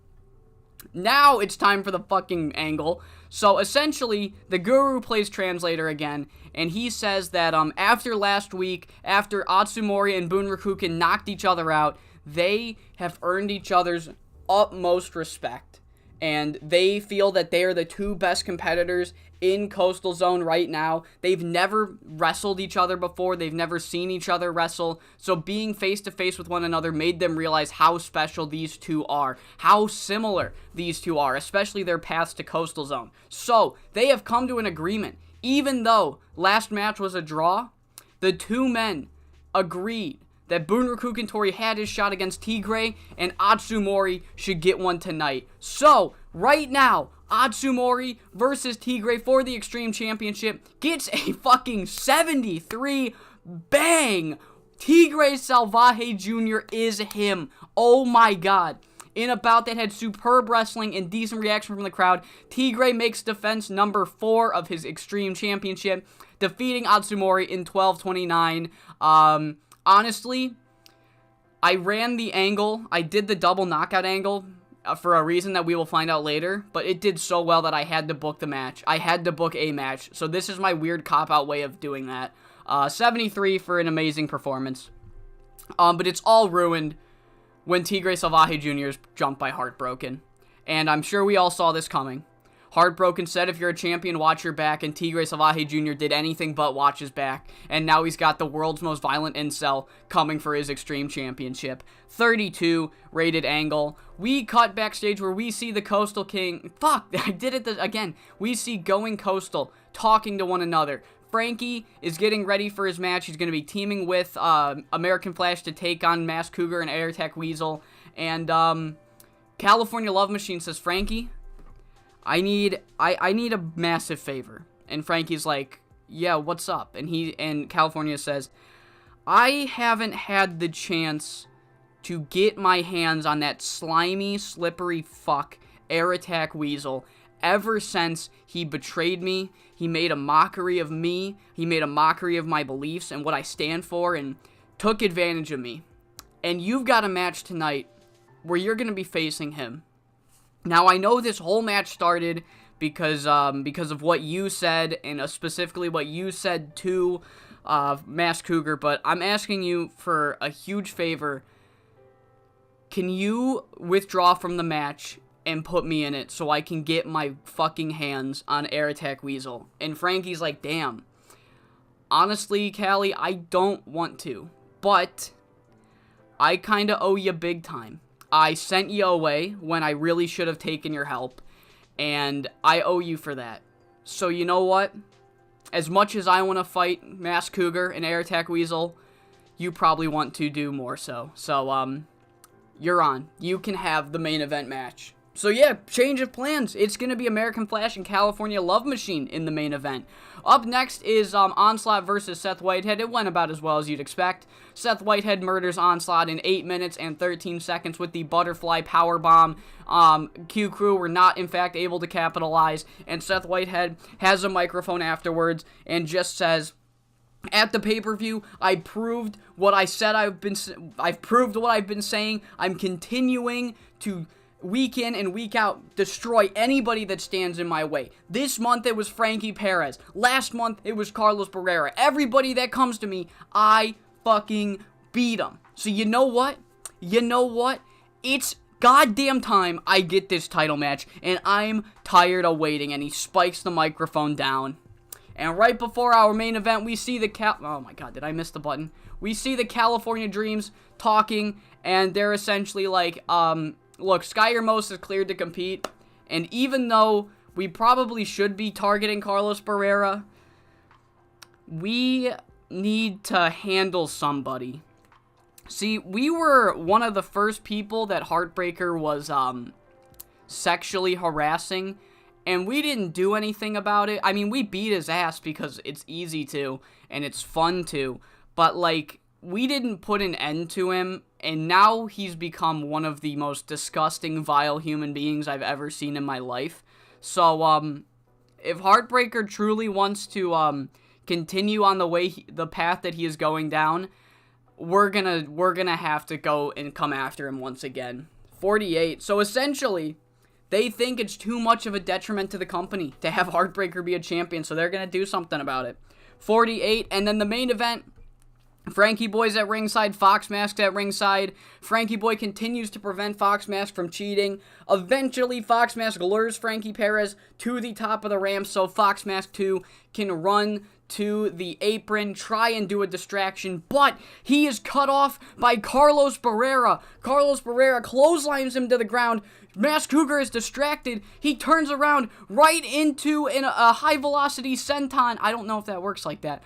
Now it's time for the fucking angle. So essentially, the Guru plays translator again, and he says that after last week, after Atsumori and Bunrakuken knocked each other out, they have earned each other's utmost respect. And they feel that they are the two best competitors in Coastal Zone right now. They've never wrestled each other before. They've never seen each other wrestle. So being face-to-face with one another made them realize how special these two are. How similar these two are, especially their paths to Coastal Zone. So they have come to an agreement. Even though last match was a draw, the two men agreed that Bunrakuken Tori had his shot against Tigre, and Atsumori should get one tonight. So, right now, Atsumori versus Tigre for the Extreme Championship gets a fucking 73 bang. Tigre Salvaje Jr. is him. Oh my god. In a bout that had superb wrestling and decent reaction from the crowd, Tigre makes defense number 4 of his Extreme Championship, defeating Atsumori in 12:29. Honestly, I ran the angle. I did the double knockout angle for a reason that we will find out later, but it did so well that I had to book the match. I had to book a match, so this is my weird cop-out way of doing that. 73 for an amazing performance. But it's all ruined when Tigre Salvaje Jr. is jumped by Heartbroken. And I'm sure we all saw this coming. Heartbroken said, if you're a champion, watch your back, and Tigre Salvaje Jr. did anything but watch his back, and now he's got the world's most violent incel coming for his Extreme Championship. 32 rated angle. We cut backstage where we see the Coastal King, fuck, I did it again. We see Going Coastal talking to one another. Frankie is getting ready for his match. He's going to be teaming with American Flash to take on Masked Cougar and Air Attack Weasel, and California Love Machine says, Frankie, I need a massive favor. And Frankie's like, yeah, what's up? And California says, I haven't had the chance to get my hands on that slimy, slippery fuck, Air Attack Weasel, ever since he betrayed me. He made a mockery of me. He made a mockery of my beliefs and what I stand for, and took advantage of me. And you've got a match tonight where you're going to be facing him. Now, I know this whole match started because of what you said, and specifically what you said to Masked Cougar, but I'm asking you for a huge favor. Can you withdraw from the match and put me in it so I can get my fucking hands on Air Attack Weasel? And Frankie's like, damn. Honestly, Callie, I don't want to, but I kinda owe you big time. I sent you away when I really should have taken your help, and I owe you for that. So you know what? As much as I want to fight Masked Cougar and Air Attack Weasel, you probably want to do more so. So, you're on. You can have the main event match. So yeah, change of plans. It's going to be American Flash and California Love Machine in the main event. Up next is Onslaught versus Seth Whitehead. It went about as well as you'd expect. Seth Whitehead murders Onslaught in 8 minutes and 13 seconds with the butterfly powerbomb. Q Crew were not, in fact, able to capitalize. And Seth Whitehead has a microphone afterwards and just says, at the pay-per-view, I proved what I said I've proved what I've been saying. I'm continuing to week in and week out destroy anybody that stands in my way. This month it was Frankie Perez. Last month it was Carlos Barrera. Everybody that comes to me, I fucking beat them. So you know what? It's goddamn time I get this title match, and I'm tired of waiting. And he spikes the microphone down. And right before our main event, we see oh my god, did I miss the button? We see the California Dreams talking, and they're essentially like, look, Sky Hermosa is cleared to compete, and even though we probably should be targeting Carlos Barrera, we need to handle somebody. See, we were one of the first people that Heartbreaker was sexually harassing, and we didn't do anything about it. I mean, we beat his ass because it's easy to, and it's fun to, but like, we didn't put an end to him, and now he's become one of the most disgusting, vile human beings I've ever seen in my life. So, if Heartbreaker truly wants to, continue on the path that he is going down, we're gonna have to go and come after him once again. 48. So essentially, they think it's too much of a detriment to the company to have Heartbreaker be a champion, so they're gonna do something about it. 48, and then the main event, Frankie Boy's at ringside, Fox Mask's at ringside. Frankie Boy continues to prevent Fox Mask from cheating. Eventually, Fox Mask lures Frankie Perez to the top of the ramp so Fox Mask 2 can run to the apron, try and do a distraction, but he is cut off by Carlos Barrera. Carlos Barrera clotheslines him to the ground. Mask Cougar is distracted. He turns around right into a high-velocity senton. I don't know if that works like that.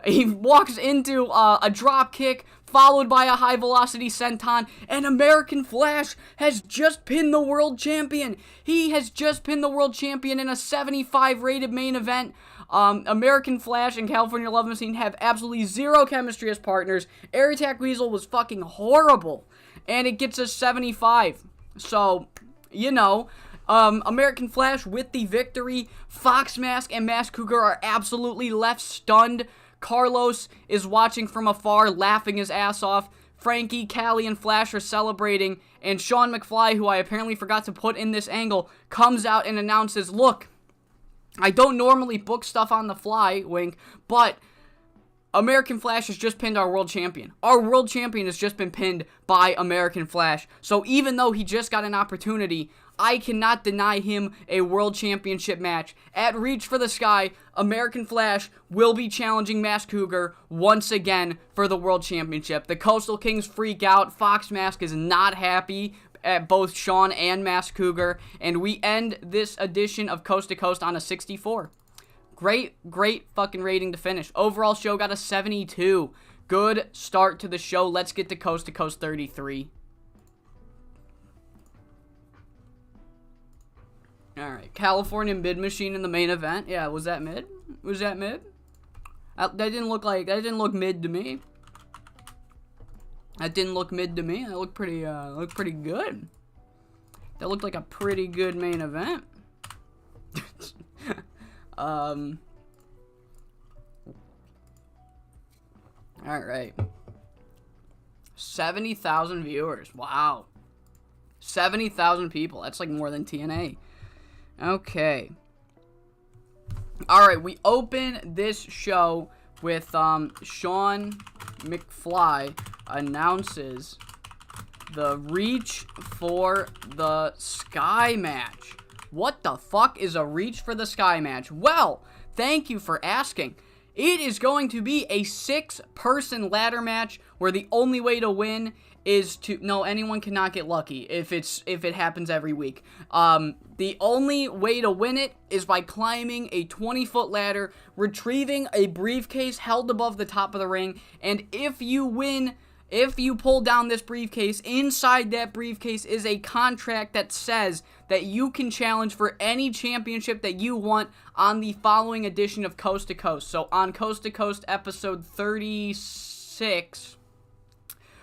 He walks into a drop kick, followed by a high-velocity senton, and American Flash has just pinned the world champion. He has just pinned the world champion in a 75-rated main event. American Flash and California Love Machine have absolutely zero chemistry as partners. Air Attack Weasel was fucking horrible, and it gets us 75. So, you know, American Flash with the victory. Fox Mask and Mask Cougar are absolutely left stunned. Carlos is watching from afar, laughing his ass off. Frankie, Callie, and Flash are celebrating, and Sean McFly, who I apparently forgot to put in this angle, comes out and announces, look, I don't normally book stuff on the fly, wink, but American Flash has just pinned our world champion. Our world champion has just been pinned by American Flash. So even though he just got an opportunity, I cannot deny him a world championship match. At Reach for the Sky, American Flash will be challenging Mask Cougar once again for the world championship. The Coastal Kings freak out. Fox Mask is not happy at both Sean and Mask Cougar. And we end this edition of Coast to Coast on a 64. Great fucking rating to finish. Overall show got a 72. Good start to the show. Let's get to Coast 33. Alright, California Mid Machine in the main event. Yeah, was that mid? Was that mid? That didn't look mid to me. That didn't look mid to me. That looked pretty good. That looked like a pretty good main event. Alright. 70,000 viewers. Wow. 70,000 people. That's like more than TNA. Okay. Alright, we open this show with Sean McFly announces the Reach for the Sky match. What the fuck is a Reach for the Sky match? Well, thank you for asking. It is going to be a 6-person ladder match where the only way to win is to... No, anyone cannot get lucky if it happens every week. The only way to win it is by climbing a 20-foot ladder, retrieving a briefcase held above the top of the ring, and if you win... If you pull down this briefcase, inside that briefcase is a contract that says that you can challenge for any championship that you want on the following edition of Coast to Coast. So on Coast to Coast episode 36,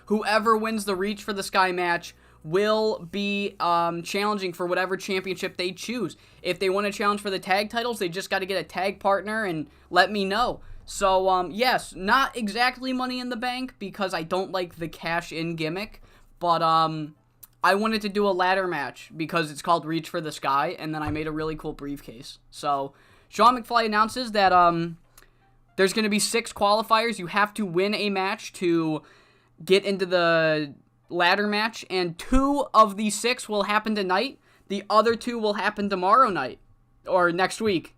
whoever wins the Reach for the Sky match will be challenging for whatever championship they choose. If they want to challenge for the tag titles, they just got to get a tag partner and let me know. So, yes, not exactly Money in the Bank, because I don't like the cash-in gimmick, but, I wanted to do a ladder match, because it's called Reach for the Sky, and then I made a really cool briefcase. So, Sean McFly announces that, there's going to be 6 qualifiers. You have to win a match to get into the ladder match, and 2 of the 6 will happen tonight. The other 2 will happen tomorrow night, or next week.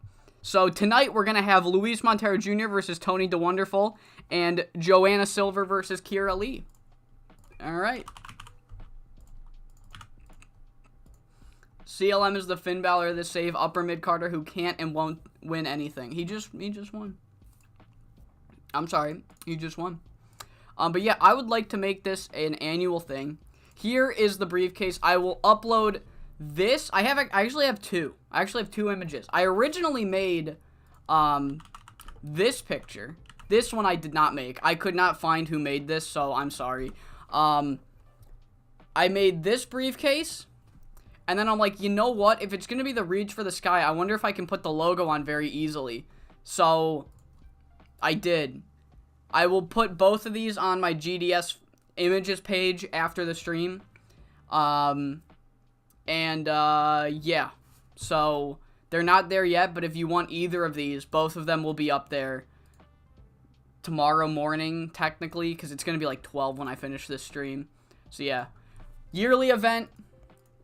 So tonight we're going to have Luis Montero Jr. versus Tony DeWonderful and Joanna Silver versus Kira Lee. Alright. CLM is the Finn Balor of the save upper mid-carder who can't and won't win anything. He just won. I'm sorry. He just won. But yeah, I would like to make this an annual thing. Here is the briefcase. I will upload this. I actually have 2. I actually have 2 images. I originally made this picture. This one I did not make. I could not find who made this, so I'm sorry. I made this briefcase, and then I'm like, you know what? If it's going to be the Reach for the Sky, I wonder if I can put the logo on very easily. So I did. I will put both of these on my GDS images page after the stream. Yeah. So, they're not there yet, but if you want either of these, both of them will be up there tomorrow morning, technically, because it's going to be like 12 when I finish this stream. So, yeah. Yearly event.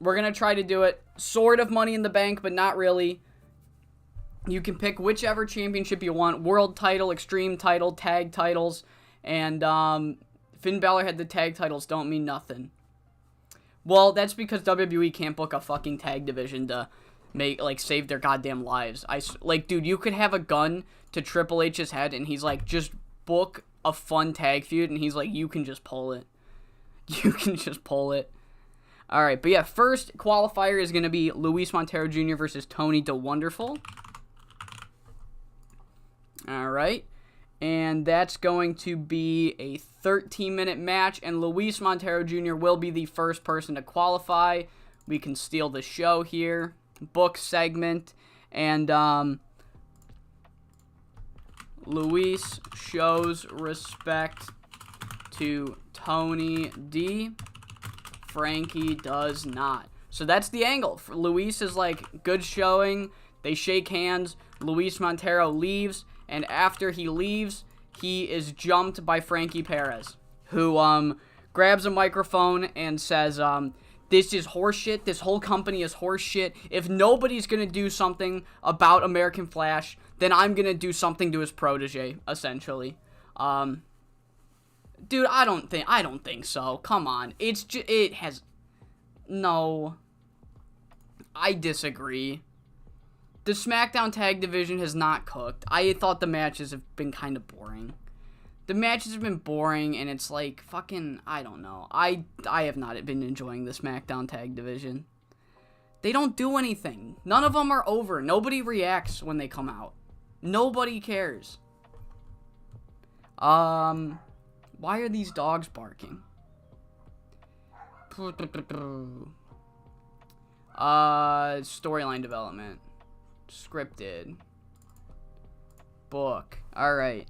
We're going to try to do it. Sort of Money in the Bank, but not really. You can pick whichever championship you want. World title, extreme title, tag titles. And, Finn Balor had the tag titles don't mean nothing. Well, that's because WWE can't book a fucking tag division to save their goddamn lives. Dude, you could have a gun to Triple H's head, and he's like, just book a fun tag feud, and he's like, you can just pull it. You can just pull it. Alright, but yeah, first qualifier is going to be Luis Montero Jr. versus Tony the Wonderful. Alright. And that's going to be a 13-minute match, and Luis Montero Jr. will be the first person to qualify. We can steal the show here. Book segment. And, Luis shows respect to Tony D. Frankie does not. So that's the angle. Luis is like, good showing. They shake hands. Luis Montero leaves. And after he leaves, he is jumped by Frankie Perez, who grabs a microphone and says, this is horseshit. This whole company is horseshit. If nobody's going to do something about American Flash, then I'm going to do something to his protege, essentially. Dude, I don't think so. Come on. No. I disagree. The SmackDown Tag Division has not cooked. I thought the matches have been kind of boring. The matches have been boring, and it's like, fucking, I don't know. I have not been enjoying the SmackDown Tag Division. They don't do anything. None of them are over. Nobody reacts when they come out. Nobody cares. Why are these dogs barking? Storyline development. Scripted. Book. Alright.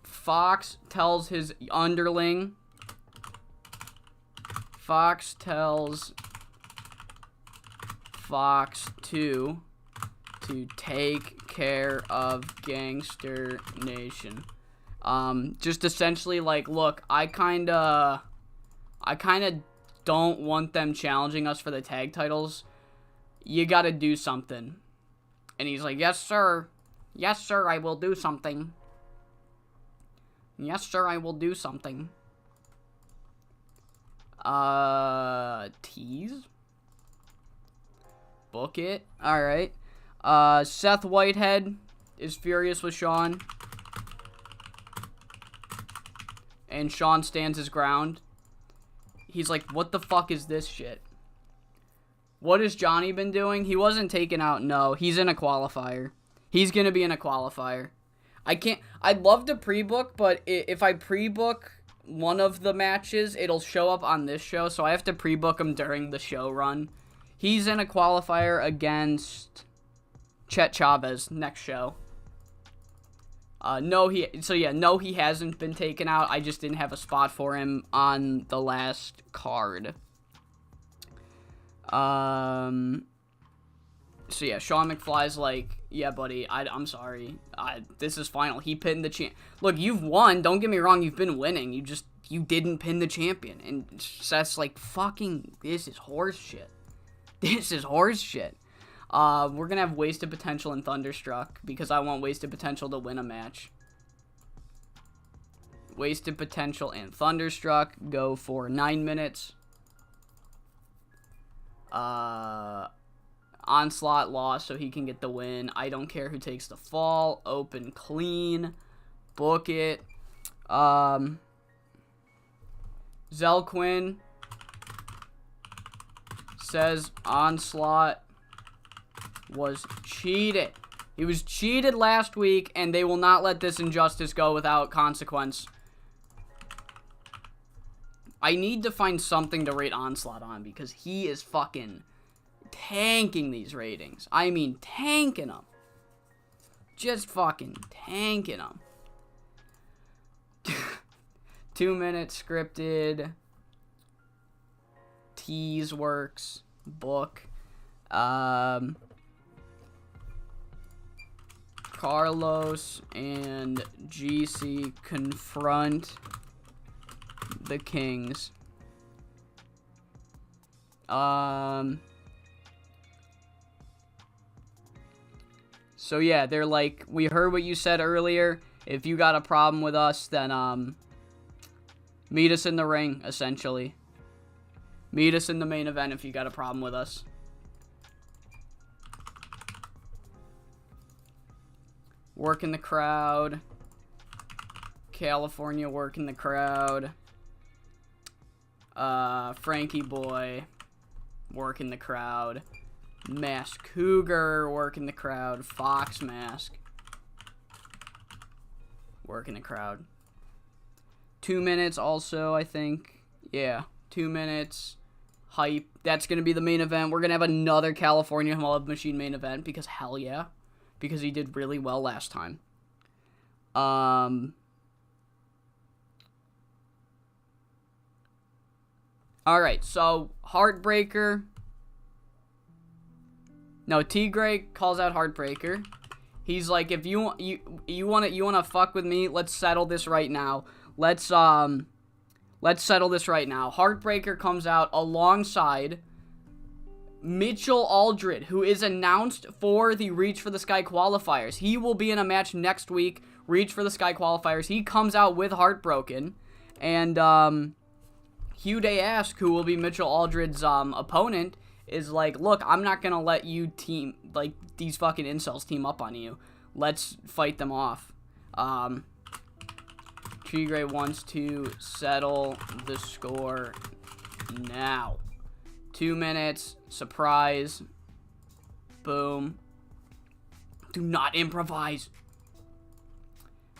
Fox tells his underling. Fox tells Fox 2 to take care of Gangster Nation. Just essentially like, look, I kinda don't want them challenging us for the tag titles. You gotta do something. And he's like, yes, sir. Yes, sir, I will do something. Yes, sir, I will do something. Tease? Book it. Alright. Seth Whitehead is furious with Sean. And Sean stands his ground. He's like, what the fuck is this shit? What has Johnny been doing? He wasn't taken out. No, he's in a qualifier. He's going to be in a qualifier. I'd love to pre-book, but if I pre-book one of the matches, it'll show up on this show, so I have to pre-book him during the show run. He's in a qualifier against Chet Chavez next show. No, he hasn't been taken out. I just didn't have a spot for him on the last card. So yeah, Sean McFly's like, yeah, buddy, I'm sorry. This is final. He pinned the champ. Look, you've won. Don't get me wrong. You've been winning. You didn't pin the champion. And Seth's like, fucking, this is horse shit. This is horse shit. We're gonna have Wasted Potential and Thunderstruck because I want Wasted Potential to win a match. Wasted Potential and Thunderstruck go for 9 minutes. Onslaught lost, so he can get the win. I don't care who takes the fall. Open clean. Book it. Zell Quinn says Onslaught was cheated. He was cheated last week, and they will not let this injustice go without consequence. I need to find something to rate Onslaught on, because he is fucking tanking these ratings. I mean, tanking them. Just fucking tanking them. 2 minutes scripted. Tease works. Book. Carlos and GC confront the Kings. So yeah, they're like, we heard what you said earlier. If you got a problem with us, then meet us in the ring, essentially. Meet us in the main event if you got a problem with us. Work in the crowd. California work in the crowd. Frankie Boy work in the crowd. Mask Cougar work in the crowd. Fox Mask work in the crowd. 2 minutes also, I think. Yeah, 2 minutes. Hype. That's going to be the main event. We're going to have another California Love Machine main event because hell yeah. Because he did really well last time. Alright, so Heartbreaker. No, Tigray calls out Heartbreaker. He's like, if you wanna fuck with me, let's settle this right now. Let's settle this right now. Heartbreaker comes out alongside Mitchell Aldred, who is announced for the Reach for the Sky qualifiers. He will be in a match next week, Reach for the Sky qualifiers. He comes out with Heartbroken, and Hugh Day Ask, who will be Mitchell Aldred's opponent, is like, look, I'm not gonna let you team, like, these fucking incels team up on you. Let's fight them off. Tigray wants to settle the score now. 2 minutes, surprise, boom. Do not improvise.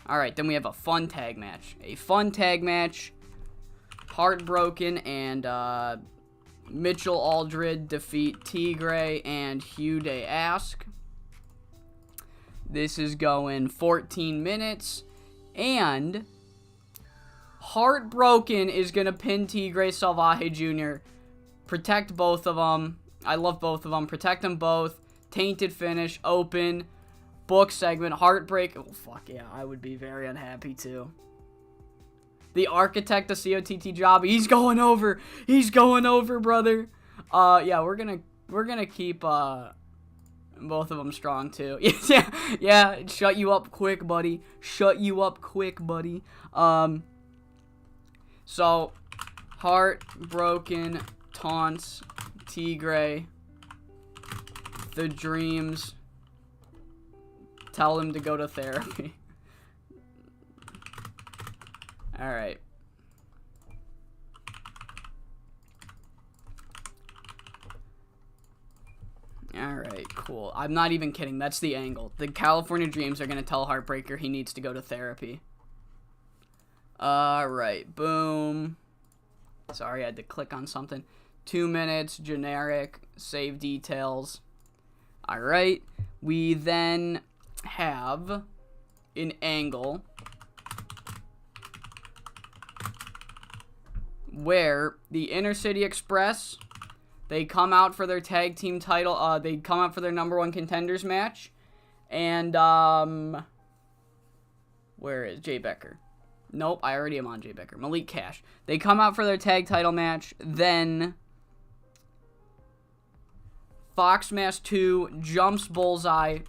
Alright, then we have a fun tag match. A fun tag match. Heartbroken and Mitchell Aldred defeat Tigray and Hugh Day Ask. This is going 14 minutes. And Heartbroken is going to pin Tigray Salvaje Jr. Protect both of them. I love both of them. Protect them both. Tainted finish. Open. Book segment. Heartbreak. Oh, fuck yeah. I would be very unhappy too. The Architect, the COTT job. He's going over. He's going over, brother. Yeah, we're gonna keep both of them strong too. yeah. Shut you up quick, buddy. Shut you up quick, buddy. So Heartbroken taunts Tigray. The Dreams tell him to go to therapy. Alright. Alright, cool. I'm not even kidding. That's the angle. The California Dreams are going to tell Heartbreaker he needs to go to therapy. Alright, boom. Sorry, I had to click on something. 2 minutes, generic, save details. Alright, we then have an angle where the Inner City Express, they come out for their tag team title, they come out for their #1 contenders match, and, where is Jay Becker? Nope, I already am on Jay Becker. Malik Cash. They come out for their tag title match, then Foxmass 2 jumps Bullseye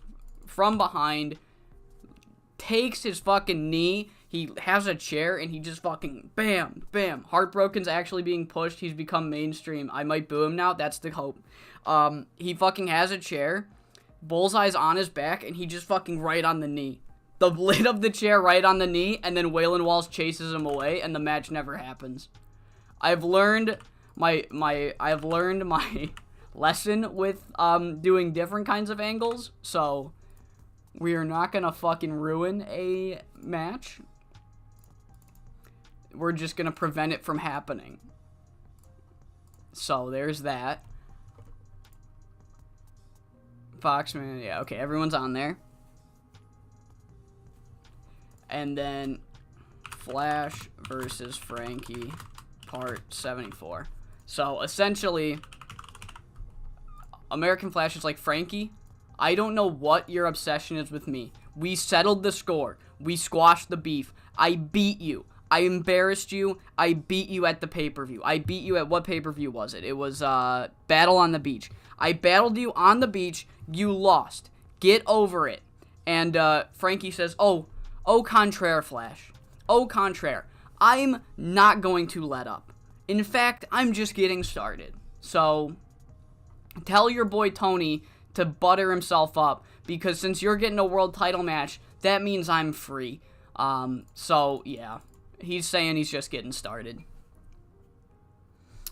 from behind, takes his fucking knee, he has a chair, and he just fucking bam, bam. Heartbroken's actually being pushed. He's become mainstream. I might boo him now. That's the hope. He fucking has a chair. Bullseye's on his back, and he just fucking right on the knee. The lid of the chair right on the knee, and then Waylon Walls chases him away, and the match never happens. I've learned my lesson with doing different kinds of angles, so we are not gonna fucking ruin a match. We're just gonna prevent it from happening. So there's that. Foxman, yeah, okay, everyone's on there. And then Flash versus Frankie, part 74. So, essentially, American Flash is like, Frankie, I don't know what your obsession is with me. We settled the score. We squashed the beef. I beat you. I embarrassed you. I beat you at the pay-per-view. I beat you at what pay-per-view was it? It was Battle on the Beach. I battled you on the beach. You lost. Get over it. And Frankie says, oh, contraire, Flash. Au contraire. I'm not going to let up. In fact, I'm just getting started. So, tell your boy Tony to butter himself up, because since you're getting a world title match, that means I'm free. So, yeah. He's saying he's just getting started.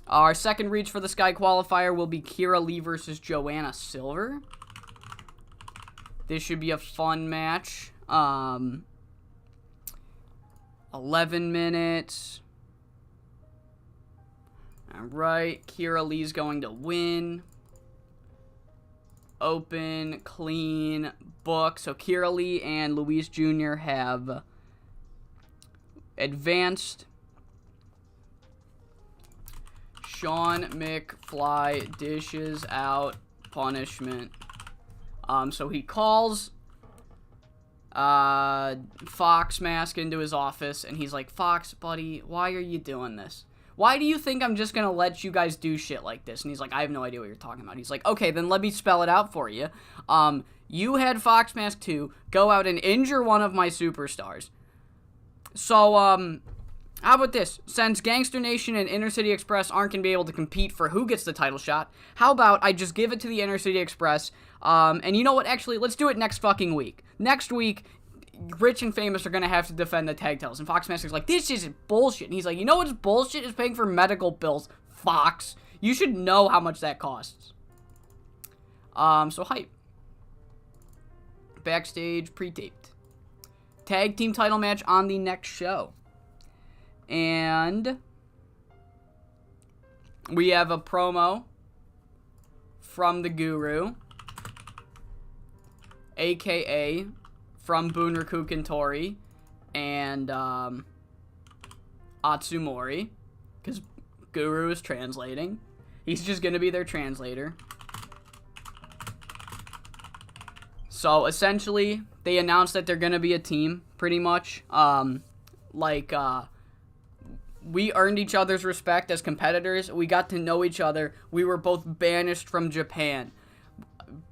Our second reach for the Sky qualifier will be Kira Lee versus Joanna Silver. This should be a fun match. 11 minutes. Alright, Kira Lee's going to win. Open, clean, book. So Kira Lee and Luis Jr. have advanced. Sean McFly dishes out punishment. So he calls Fox Mask into his office, and he's like, Fox, buddy, why are you doing this? Why do you think I'm just gonna let you guys do shit like this? And he's like, I have no idea what you're talking about. He's like, okay, then let me spell it out for you. You had Fox Mask 2 go out and injure one of my superstars. So, how about this? Since Gangster Nation and Inner City Express aren't going to be able to compete for who gets the title shot, how about I just give it to the Inner City Express, and you know what, actually, let's do it next fucking week. Next week, Rich and Famous are going to have to defend the tag titles, and Fox Master's like, this isn't bullshit, and he's like, you know what's bullshit? Is paying for medical bills, Fox. You should know how much that costs. So hype. Backstage, pre-taped. Tag team title match on the next show. And we have a promo from the Guru, a.k.a. from Bunraku Kentori and Atsumori, because Guru is translating. He's just going to be their translator. So, essentially, they announced that they're going to be a team, pretty much. We earned each other's respect as competitors. We got to know each other. We were both banished from Japan.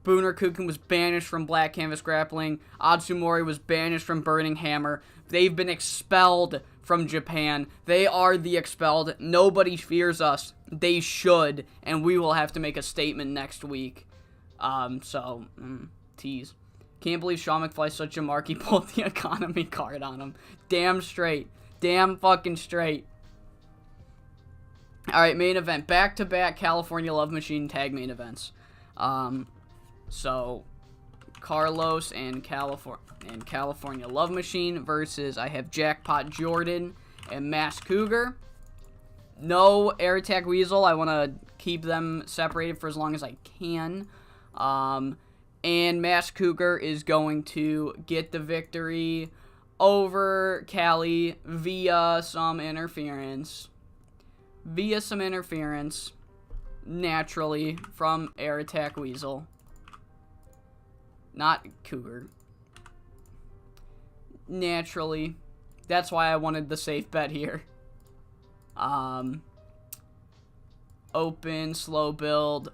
Bunraku was banished from Black Canvas Grappling. Atsumori was banished from Burning Hammer. They've been expelled from Japan. They are the expelled. Nobody fears us. They should. And we will have to make a statement next week. Tease. Can't believe Sean McFly's such a mark. He pulled the economy card on him. Damn straight. Damn fucking straight. Alright, main event. Back-to-back California Love Machine tag main events. So, Carlos and California Love Machine versus, I have Jackpot Jordan and Mass Cougar. No Air Attack Weasel. I want to keep them separated for as long as I can. And Mass Cougar is going to get the victory over Cali via some interference. Naturally, from Air Attack Weasel. Not Cougar. Naturally. That's why I wanted the safe bet here. Open, slow build.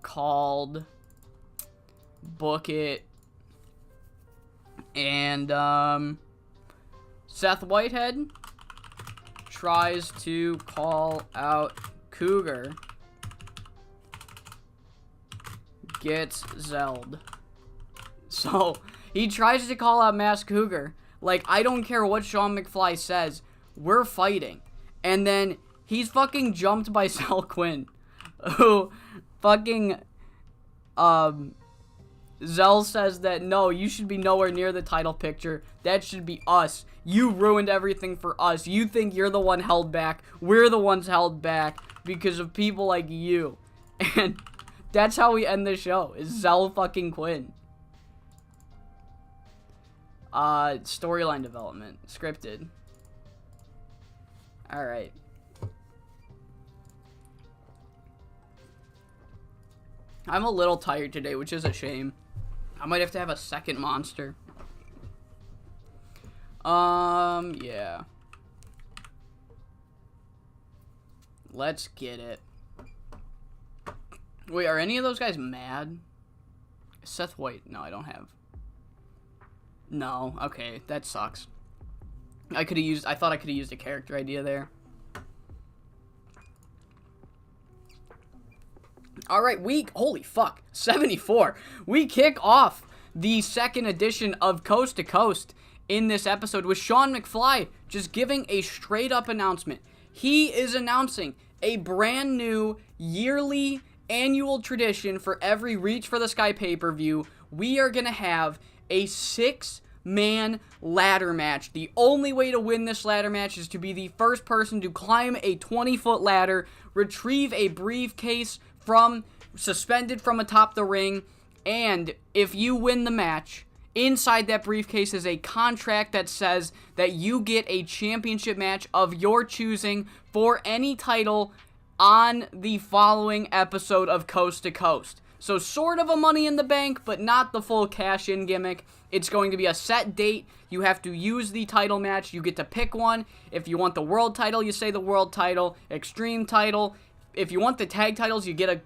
Called. Book it. And, Seth Whitehead tries to call out Cougar. Gets Zelled. So, he tries to call out Mass Cougar. Like, I don't care what Sean McFly says. We're fighting. And then, he's fucking jumped by Sal Quinn. Who fucking, Zell says that, no, you should be nowhere near the title picture. That should be us. You ruined everything for us. You think you're the one held back. We're the ones held back because of people like you. And that's how we end the show, is Zell fucking Quinn. Storyline development. Scripted. Alright. I'm a little tired today, which is a shame. I might have to have a second monster. Yeah. Let's get it. Wait, are any of those guys mad? Seth White? No, I don't have. No, okay, that sucks. I thought I could have used a character idea there. Alright, holy fuck, 74. We kick off the second edition of Coast to Coast in this episode with Sean McFly just giving a straight up announcement. He is announcing a brand new yearly annual tradition for every Reach for the Sky pay-per-view. We are going to have a 6-man ladder match. The only way to win this ladder match is to be the first person to climb a 20-foot ladder, retrieve a briefcase suspended from atop the ring, and if you win the match, inside that briefcase is a contract that says that you get a championship match of your choosing for any title on the following episode of Coast to Coast. So sort of a Money in the Bank, but not the full cash-in gimmick. It's going to be a set date. You have to use the title match. You get to pick one. If you want the world title, you say the world title, extreme title. If you want the tag titles, you get a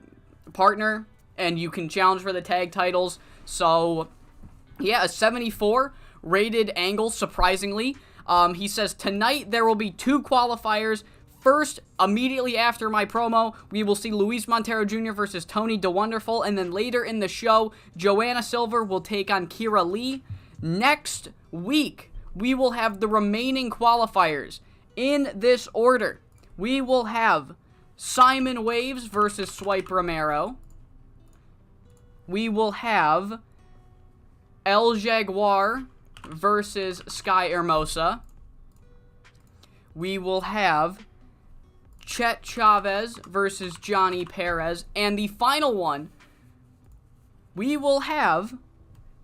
partner, and you can challenge for the tag titles. So, yeah, a 74 rated Angle, surprisingly. He says, tonight there will be 2 qualifiers. First, immediately after my promo, we will see Luis Montero Jr. versus Tony DeWonderful, and then later in the show, Joanna Silver will take on Kira Lee. Next week, we will have the remaining qualifiers in this order. We will have Simon Waves versus Swipe Romero. We will have El Jaguar versus Sky Hermosa. We will have Chet Chavez versus Johnny Perez. And the final one, we will have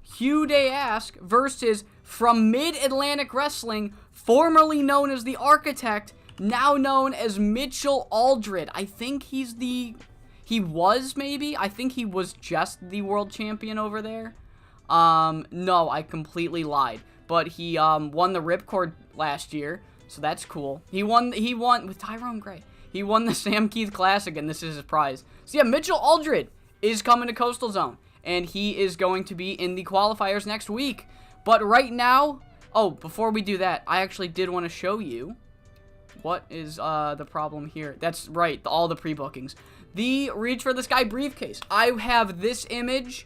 Hugh Day-Ask versus, from Mid-Atlantic Wrestling, formerly known as the Architect, now known as Mitchell Aldred. I think he was just the world champion over there. No, I completely lied. But he won the Ripcord last year, so that's cool. He won with Tyrone Gray. He won the Sam Keith Classic, and this is his prize. So yeah, Mitchell Aldred is coming to Coastal Zone, and he is going to be in the qualifiers next week. But right now, before we do that, I actually did want to show you what is the problem here. That's right, all the pre-bookings. The Reach for the Sky briefcase. I have this image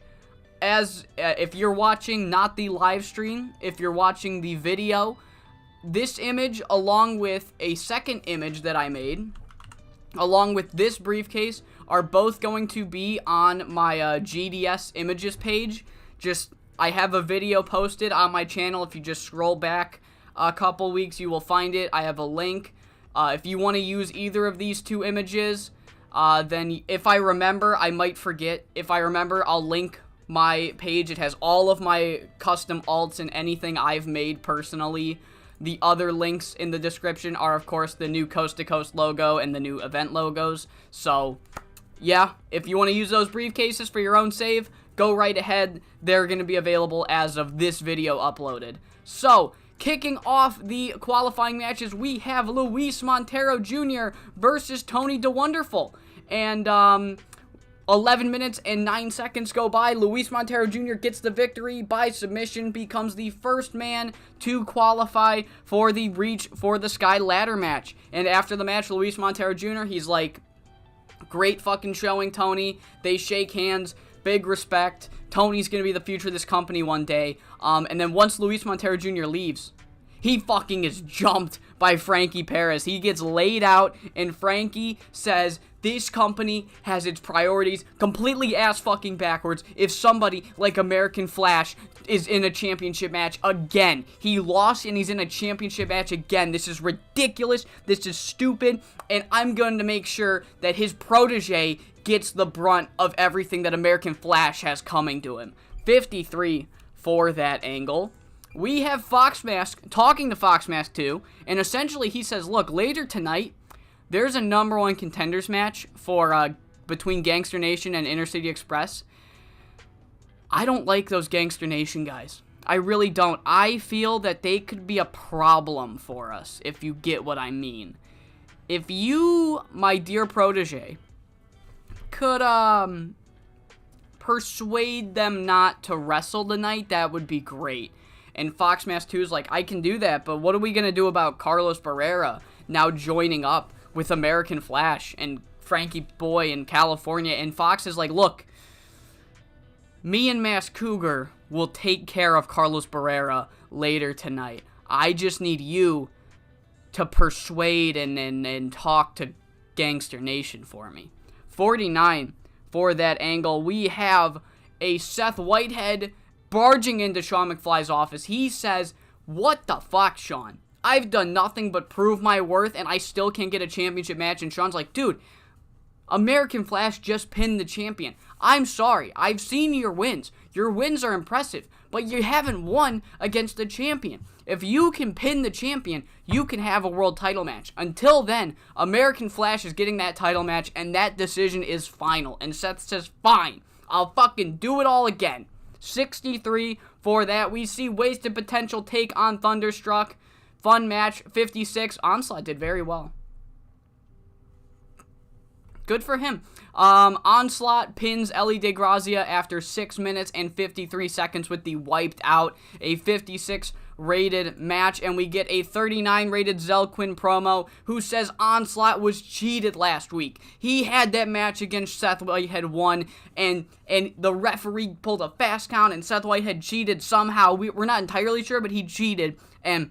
as, if you're watching not the live stream, if you're watching the video, this image along with a second image that I made, along with this briefcase, are both going to be on my GDS images page. I have a video posted on my channel. If you just scroll back a couple weeks, you will find it. I have a link. If you want to use either of these 2 images, then if I remember, I might forget. If I remember, I'll link my page. It has all of my custom alts and anything I've made personally. The other links in the description are, of course, the new Coast to Coast logo and the new event logos. So, yeah, if you want to use those briefcases for your own save, go right ahead. They're going to be available as of this video uploaded. So, kicking off the qualifying matches, we have Luis Montero Jr. versus Tony DeWonderful. And 11 minutes and 9 seconds go by. Luis Montero Jr. gets the victory by submission, becomes the first man to qualify for the Reach for the Sky ladder match. And after the match, Luis Montero Jr., he's like, great fucking showing, Tony. They shake hands. Big respect. Tony's going to be the future of this company one day. And then once Luis Montero Jr. leaves, he fucking is jumped by Frankie Perez. He gets laid out, and Frankie says this company has its priorities completely ass fucking backwards. If somebody like American Flash is in a championship match again, he lost and he's in a championship match again. This is ridiculous. This is stupid, and I'm going to make sure that his protege gets the brunt of everything that American Flash has coming to him. 53 for that Angle. we have Fox Mask talking to Fox Mask 2, and essentially he says, look, later tonight, there's a number 1 contenders match for between Gangster Nation and Inner City Express. I don't like those Gangster Nation guys. I really don't. I feel that they could be a problem for us, if you get what I mean. If you, my dear protege, could persuade them not to wrestle tonight, that would be great. And Fox Mask 2 is like, I can do that, but what are we going to do about Carlos Barrera now joining up with American Flash and Frankie Boy in California? And Fox is like, look, me and Mask Cougar will take care of Carlos Barrera later tonight. I just need you to persuade and talk to Gangster Nation for me. 49 for that angle. We have a Seth Whitehead barging into Sean McFly's office. He says, what the fuck, Sean? I've done nothing but prove my worth, and I still can't get a championship match. And Sean's like, dude, American Flash just pinned the champion. I'm sorry. I've seen your wins. Your wins are impressive, but you haven't won against the champion. If you can pin the champion, you can have a world title match. Until then, American Flash is getting that title match, and that decision is final. And Seth says, fine, I'll fucking do it all again. 63 for that. We see Wasted Potential take on Thunderstruck. Fun match. 56. Onslaught did very well. Good for him. Onslaught pins Ellie DeGrazia after 6 minutes and 53 seconds with the wiped out. A 56 rated match, and we get a 39 rated Zelquin promo who says Onslaught was cheated last week. He had that match against Seth Whitehead won, and the referee pulled a fast count, and Seth Whitehead cheated somehow. We're not entirely sure, but he cheated, and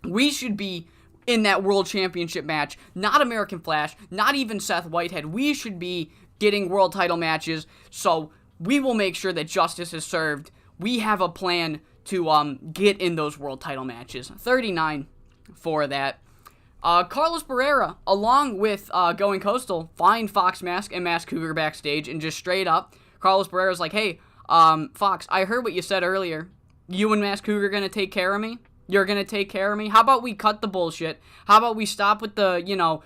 we should be in that World Championship match. Not American Flash, not even Seth Whitehead. We should be getting world title matches, so we will make sure that justice is served. We have a plan to get in those world title matches. 39 for that. Carlos Barrera, along with Going Coastal, find Fox Mask and Mask Cougar backstage, and just straight up, Carlos Barrera's like, hey, Fox, I heard what you said earlier. You and Mask Cougar are going to take care of me? You're going to take care of me? How about we cut the bullshit? How about we stop with the,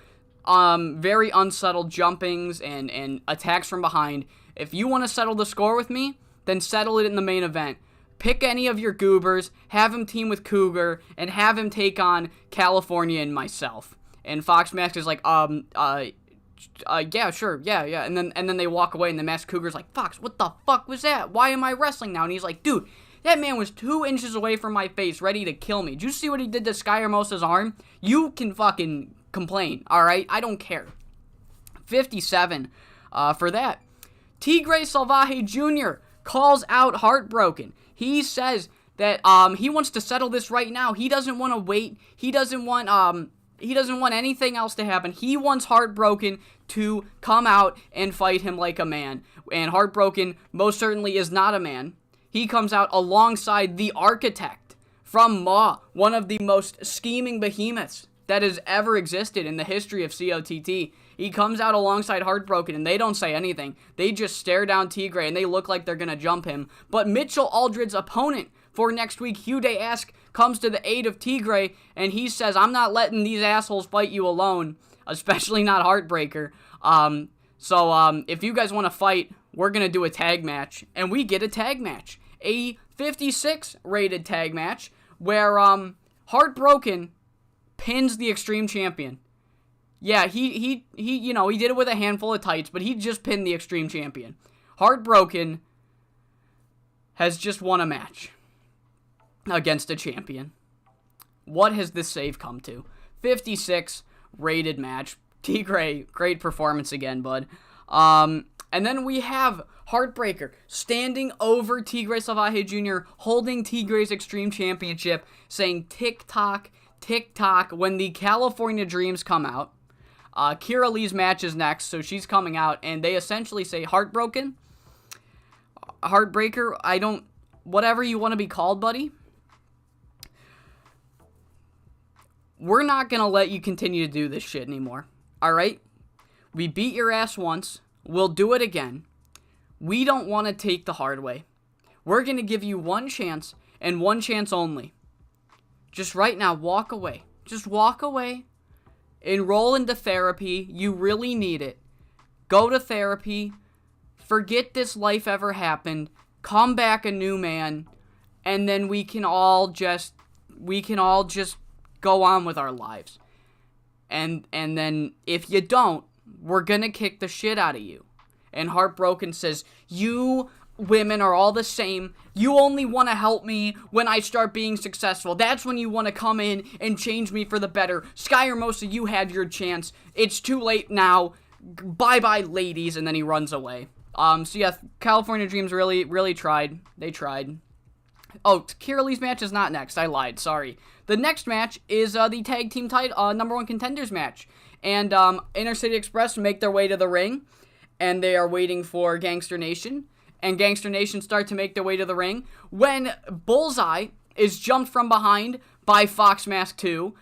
very unsettled jumpings and attacks from behind? If you want to settle the score with me, then settle it in the main event. Pick any of your goobers, have him team with Cougar, and have him take on California and myself. And Fox Mask is like, yeah, sure, yeah. And then they walk away, and the Mask Cougar's like, Fox, what the fuck was that? Why am I wrestling now? And he's like, dude, that man was 2 inches away from my face, ready to kill me. Did you see what he did to Sky Hermosa's arm? You can fucking complain, alright? I don't care. 57 for that. Tigre Salvaje Jr. calls out Heartbroken. He says that he wants to settle this right now. He doesn't want to wait. He doesn't want anything else to happen. He wants Heartbroken to come out and fight him like a man. And Heartbroken most certainly is not a man. He comes out alongside the Architect from Maw, one of the most scheming behemoths that has ever existed in the history of COTT. He comes out alongside Heartbroken, and they don't say anything. They just stare down Tigre, and they look like they're going to jump him. But Mitchell Aldred's opponent for next week, Hugh Ask, comes to the aid of Tigre, and he says, I'm not letting these assholes fight you alone, especially not Heartbreaker. So if you guys want to fight, we're going to do a tag match, and we get a tag match. A 56 rated tag match where Heartbroken pins the Extreme Champion. Yeah, he did it with a handful of tights, but he just pinned the Extreme Champion. Heartbroken has just won a match against a champion. What has this save come to? 56 rated match. Tigre, great performance again, bud. And then we have Heartbreaker standing over Tigre Salvaje Jr., holding Tigre's Extreme Championship, saying tick-tock, tick-tock, when the California Dreams come out. Kira Lee's match is next, so she's coming out, and they essentially say, Heartbreaker, whatever you want to be called, buddy, we're not going to let you continue to do this shit anymore, alright? We beat your ass once, we'll do it again. We don't want to take the hard way. We're going to give you one chance, and one chance only. Just right now, walk away. Just walk away. Enroll into therapy. You really need it. Go to therapy. Forget this life ever happened. Come back a new man. And then we can all just go on with our lives. And then if you don't, we're gonna kick the shit out of you. And Heartbroken says, you women are all the same. You only want to help me when I start being successful. That's when you want to come in and change me for the better. Sky Hermosa, you had your chance. It's too late now. Bye-bye, ladies. And then he runs away. So yeah, California Dreams really tried. They tried. Oh, Kira Lee's match is not next. I lied. Sorry. The next match is the tag team title, number one contenders match. And Inner City Express make their way to the ring. And they are waiting for Gangster Nation. And Gangster Nation start to make their way to the ring when Bullseye is jumped from behind by Fox Mask 2.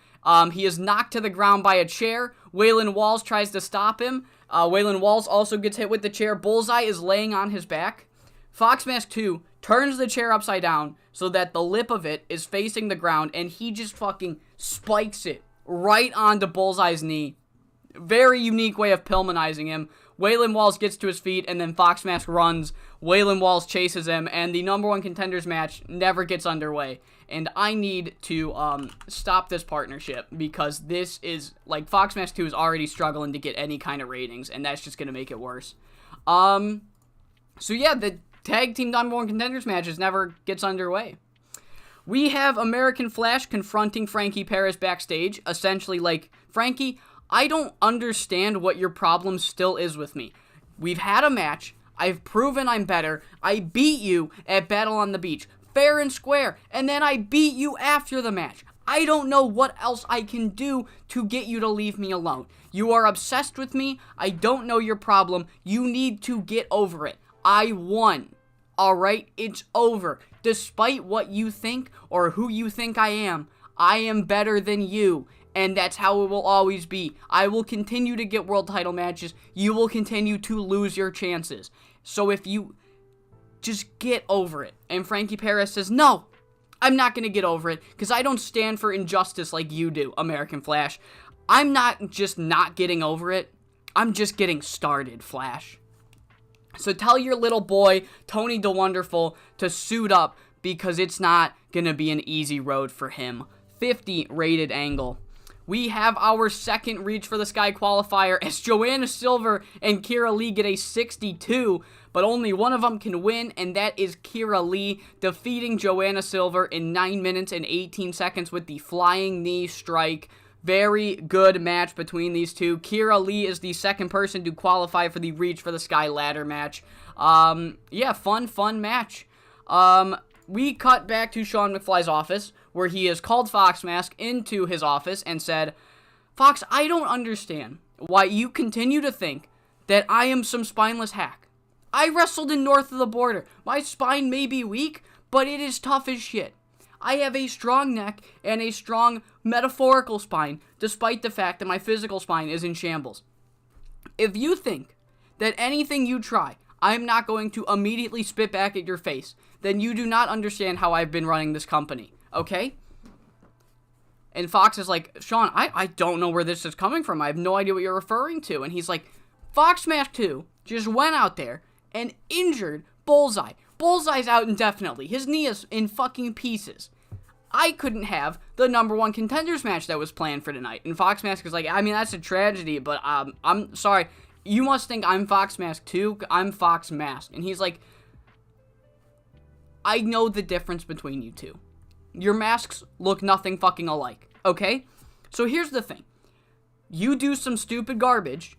He is knocked to the ground by a chair. Waylon Walls tries to stop him. Waylon Walls also gets hit with the chair. Bullseye is laying on his back. Fox Mask 2 turns the chair upside down so that the lip of it is facing the ground, and he just fucking spikes it right onto Bullseye's knee. Very unique way of Pillmanizing him. Waylon Walls gets to his feet, and then Fox Mask runs. Waylon Walls chases him, and the number one contenders match never gets underway. And I need to stop this partnership, because this is, like, Fox Mask 2 is already struggling to get any kind of ratings, and that's just going to make it worse. So yeah, the tag team number one contenders matches never gets underway. We have American Flash confronting Frankie Perez backstage, essentially like, Frankie, I don't understand what your problem still is with me. We've had a match. I've proven I'm better. I beat you at Battle on the Beach, fair and square, and then I beat you after the match. I don't know what else I can do to get you to leave me alone. You are obsessed with me. I don't know your problem. You need to get over it. I won. Alright? It's over. Despite what you think or who you think I am better than you. And that's how it will always be. I will continue to get world title matches. You will continue to lose your chances. So if you just get over it. And Frankie Perez says, no, I'm not going to get over it, because I don't stand for injustice like you do, American Flash. I'm not just not getting over it. I'm just getting started, Flash. So tell your little boy, Tony the Wonderful, to suit up, because it's not going to be an easy road for him. 50 rated angle. We have our second Reach for the Sky qualifier as Joanna Silver and Kira Lee get a 62, but only one of them can win, and that is Kira Lee defeating Joanna Silver in 9 minutes and 18 seconds with the flying knee strike. Very good match between these two. Kira Lee is the second person to qualify for the Reach for the Sky ladder match. Yeah, fun match. We cut back to Sean McFly's office, where he has called Fox Mask into his office and said, Fox, I don't understand why you continue to think that I am some spineless hack. I wrestled in North of the Border. My spine may be weak, but it is tough as shit. I have a strong neck and a strong metaphorical spine, despite the fact that my physical spine is in shambles. If you think that anything you try, I'm not going to immediately spit back at your face, then you do not understand how I've been running this company, okay? And Fox is like, Sean, I don't know where this is coming from. I have no idea what you're referring to. And he's like, Fox Mask 2 just went out there and injured Bullseye. Bullseye's out indefinitely. His knee is in fucking pieces. I couldn't have the number one contenders match that was planned for tonight. And Fox Mask is like, I mean, that's a tragedy, but I'm sorry. You must think I'm Fox Mask too. I'm Fox Mask. And he's like, I know the difference between you two. Your masks look nothing fucking alike, okay? So here's the thing. You do some stupid garbage,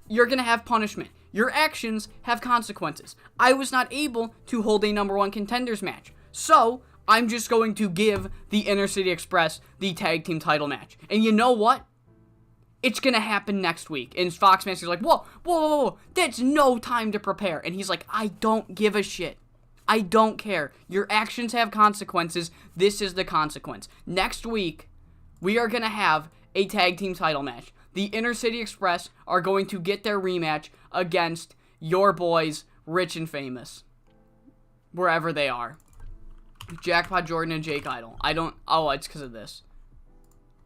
you're gonna have punishment. Your actions have consequences. I was not able to hold a number one contenders match. So, I'm just going to give the Inner City Express the tag team title match. And you know what? It's gonna happen next week. And Fox Mask is like, whoa, that's no time to prepare. And he's like, I don't give a shit. I don't care. Your actions have consequences. This is the consequence. Next week, we are gonna have a tag team title match. The Inner City Express are going to get their rematch against your boys, Rich and Famous. Wherever they are. Jackpot Jordan and Jake Idol. I don't... Oh, it's because of this.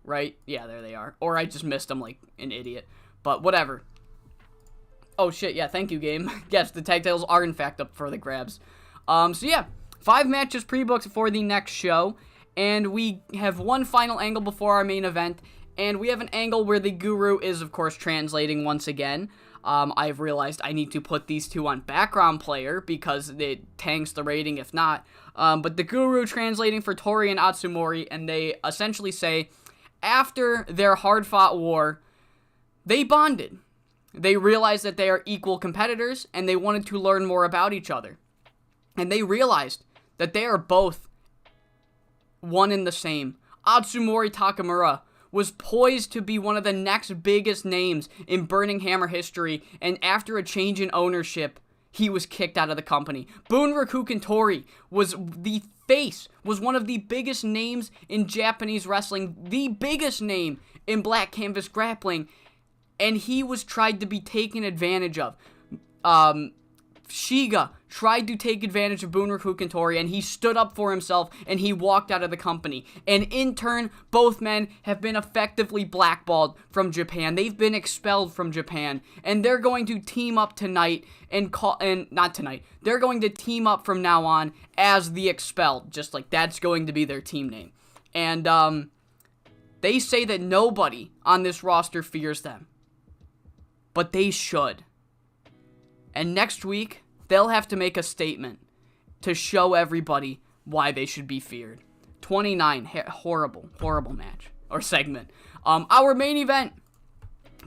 Right? Yeah, there they are. Or I just missed them like an idiot. But whatever. Oh, shit. Yeah, thank you, game. Yes, the tag titles are, in fact, up for the grabs. So, yeah. 5 matches pre-booked for the next show. And we have one final angle before our main event. And we have an angle where the Guru is, of course, translating once again. I've realized I need to put these two on background player because it tanks the rating if not. But the Guru translating for Tori and Atsumori, and they essentially say, after their hard-fought war, they bonded. They realized that they are equal competitors, and they wanted to learn more about each other. And they realized that they are both one and the same. Atsumori Takamura was poised to be one of the next biggest names in Burning Hammer history, and after a change in ownership, he was kicked out of the company. Bunraku Tori was the face, was one of the biggest names in Japanese wrestling, the biggest name in Black Canvas Grappling, and he was tried to be taken advantage of. Shiga tried to take advantage of Bunraku Tori, and he stood up for himself, and he walked out of the company. And in turn, both men have been effectively blackballed from Japan. They've been expelled from Japan, and they're going to team up tonight they're going to team up from now on as the Expelled, just like that's going to be their team name. And they say that nobody on this roster fears them, but they should. And next week, they'll have to make a statement to show everybody why they should be feared. 29, horrible match, or segment. Our main event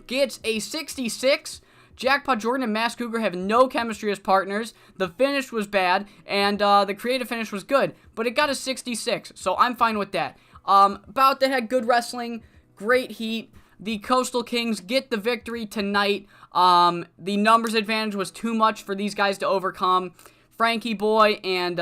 gets a 66. Jackpot Jordan and Mask Cougar have no chemistry as partners. The finish was bad, and the creative finish was good, but it got a 66, so I'm fine with that. Bout that had good wrestling, great heat. The Coastal Kings get the victory tonight. The numbers advantage was too much for these guys to overcome. Frankie Boy and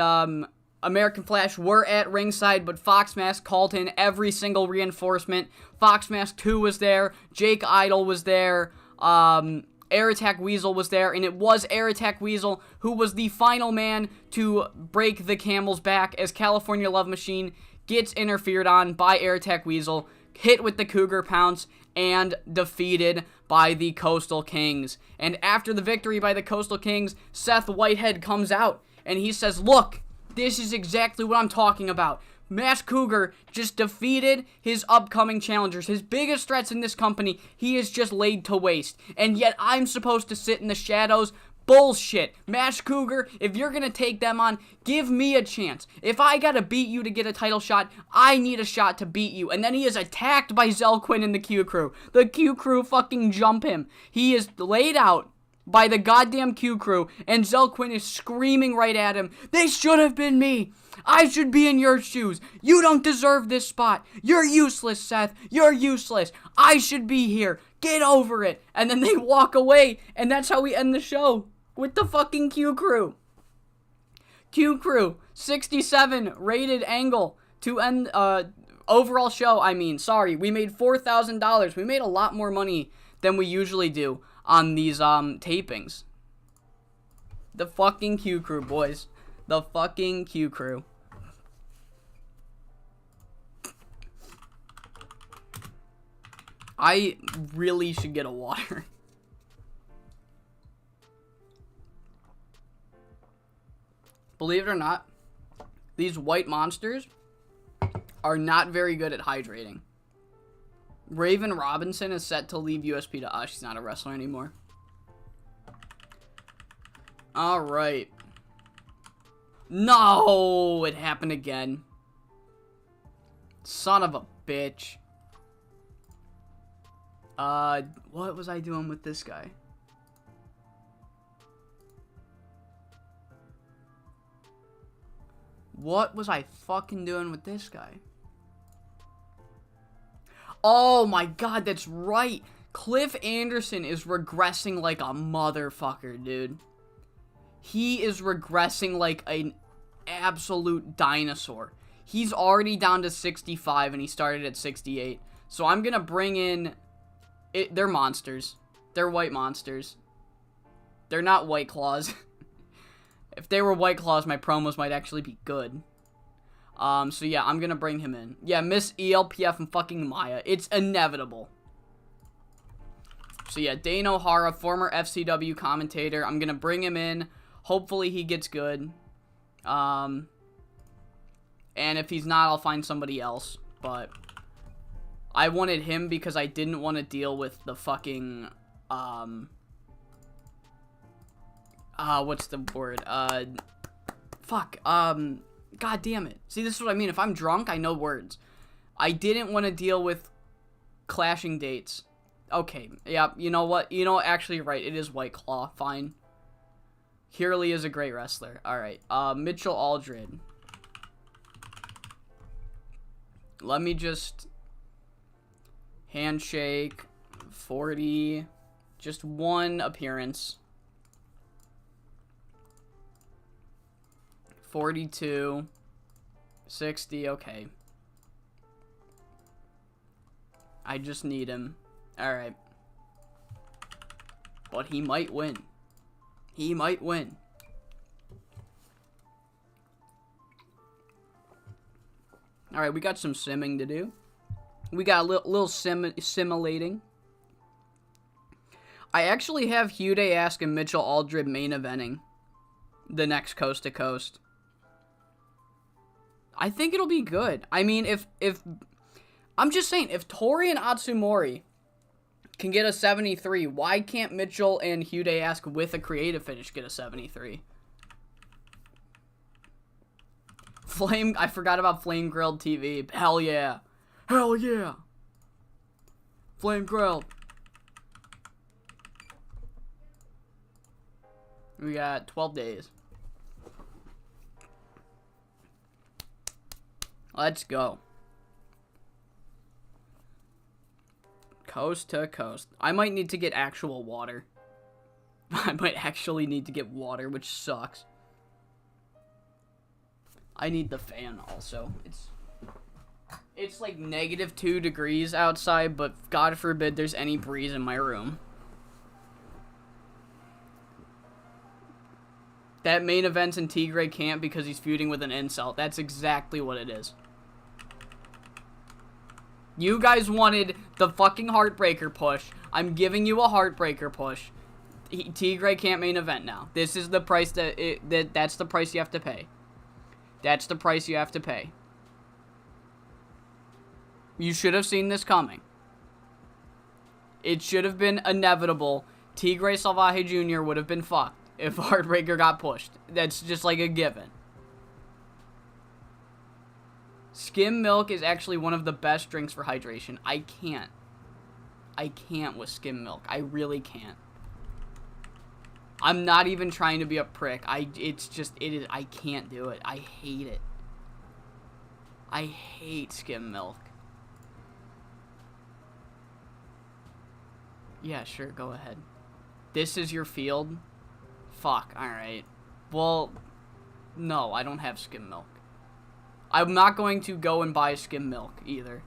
American Flash were at ringside, but Fox Mask called in every single reinforcement. Fox Mask 2 was there. Jake Idol was there. Air Attack Weasel was there, and it was Air Attack Weasel who was the final man to break the camel's back as California Love Machine gets interfered on by Air Attack Weasel, hit with the Cougar Pounce, and defeated by the Coastal Kings. And after the victory by the Coastal Kings, Seth Whitehead comes out, and he says, look, this is exactly what I'm talking about. Mask Cougar just defeated his upcoming challengers, his biggest threats in this company. He is just laid to waste, and yet I'm supposed to sit in the shadows. Bullshit. Mask Cougar, if you're gonna take them on, give me a chance. If I gotta beat you to get a title shot, I need a shot to beat you. And then he is attacked by Zell Quinn and the Q Crew. The Q Crew fucking jump him. He is laid out by the goddamn Q Crew, and Zell Quinn is screaming right at him. This should have been me. I should be in your shoes. You don't deserve this spot. You're useless, Seth. You're useless. I should be here. Get over it. And then they walk away, and that's how we end the show. With the fucking Q Crew. Q Crew, 67 rated angle to end, overall show, sorry. We made $4,000. We made a lot more money than we usually do on these, tapings. The fucking Q Crew, boys. The fucking Q Crew. I really should get a water. Believe it or not, these white monsters are not very good at hydrating. Raven Robinson is set to leave USP to us. She's not a wrestler anymore. Alright. No! It happened again. Son of a bitch. What was I doing with this guy? What was I fucking doing with this guy? Oh my god, that's right. Cliff Anderson is regressing like a motherfucker, dude. He is regressing like an absolute dinosaur. He's already down to 65 and he started at 68. So I'm gonna bring in... They're monsters. They're white monsters. They're not White Claws. If they were White Claws, my promos might actually be good. So yeah, I'm gonna bring him in. Yeah, Miss ELPF and fucking Maya. It's inevitable. So yeah, Dane O'Hara, former FCW commentator. I'm gonna bring him in. Hopefully he gets good. And if he's not, I'll find somebody else. But I wanted him because I didn't want to deal with the fucking, what's the word? God damn it. See, this is what I mean. If I'm drunk, I know words. I didn't want to deal with clashing dates. Okay, yeah, you know what? You know, actually, right, it is White Claw. Fine. Hurley is a great wrestler. Alright, Mitchell Aldred. Let me just... handshake. 40. Just one appearance. 42. 60, okay. I just need him. Alright. But he might win. He might win. Alright, we got some simming to do. We got a little simulating. I actually have Huday Ask and Mitchell Aldred main eventing the next Coast to Coast. I think it'll be good. I mean, if I'm just saying, if Tori and Atsumori can get a 73, why can't Mitchell and Huday Ask with a creative finish get a 73? I forgot about Flame Grilled TV. Hell yeah. Hell yeah. Flame Grilled. We got 12 days. Let's go. Coast to Coast. I might need to get actual water. I might actually need to get water, which sucks. I need the fan also. It's like -2 degrees outside, but God forbid there's any breeze in my room. That main event's in Tigray camp because he's feuding with an insult. That's exactly what it is. You guys wanted the fucking Heartbreaker push. I'm giving you a Heartbreaker push. Tigray camp main event now. This is the price that's the price you have to pay. That's the price you have to pay. You should have seen this coming. It should have been inevitable. Tigray Salvaje Jr. would have been fucked if Heartbreaker got pushed. That's just like a given. Skim milk is actually one of the best drinks for hydration. I can't with skim milk. I really can't. I'm not even trying to be a prick. I can't do it. I hate it. I hate skim milk. Yeah, sure, go ahead. This is your field? Fuck, alright. Well, no, I don't have skim milk. I'm not going to go and buy skim milk, either.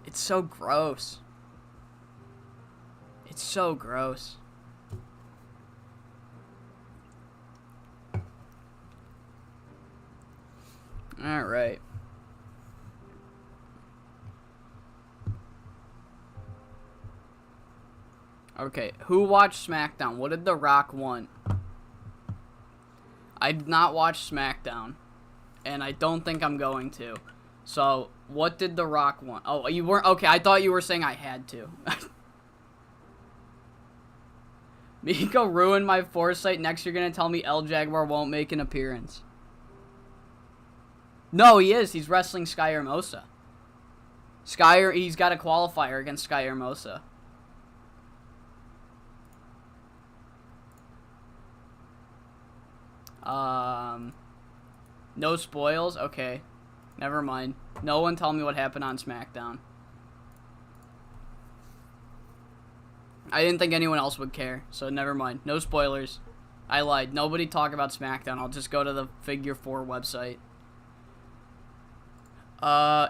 It's so gross. It's so gross. Alright. Okay, who watched SmackDown? What did The Rock want? I did not watch SmackDown, and I don't think I'm going to. So, what did The Rock want? Oh, you weren't? Okay, I thought you were saying I had to. Miko ruined my foresight. Next, you're going to tell me El Jaguar won't make an appearance. No, he is. He's wrestling Sky Hermosa. He's got a qualifier against Sky Hermosa. No spoils? Okay. Never mind. No one tell me what happened on SmackDown. I didn't think anyone else would care, so never mind. No spoilers. I lied. Nobody talk about SmackDown. I'll just go to the Figure 4 website.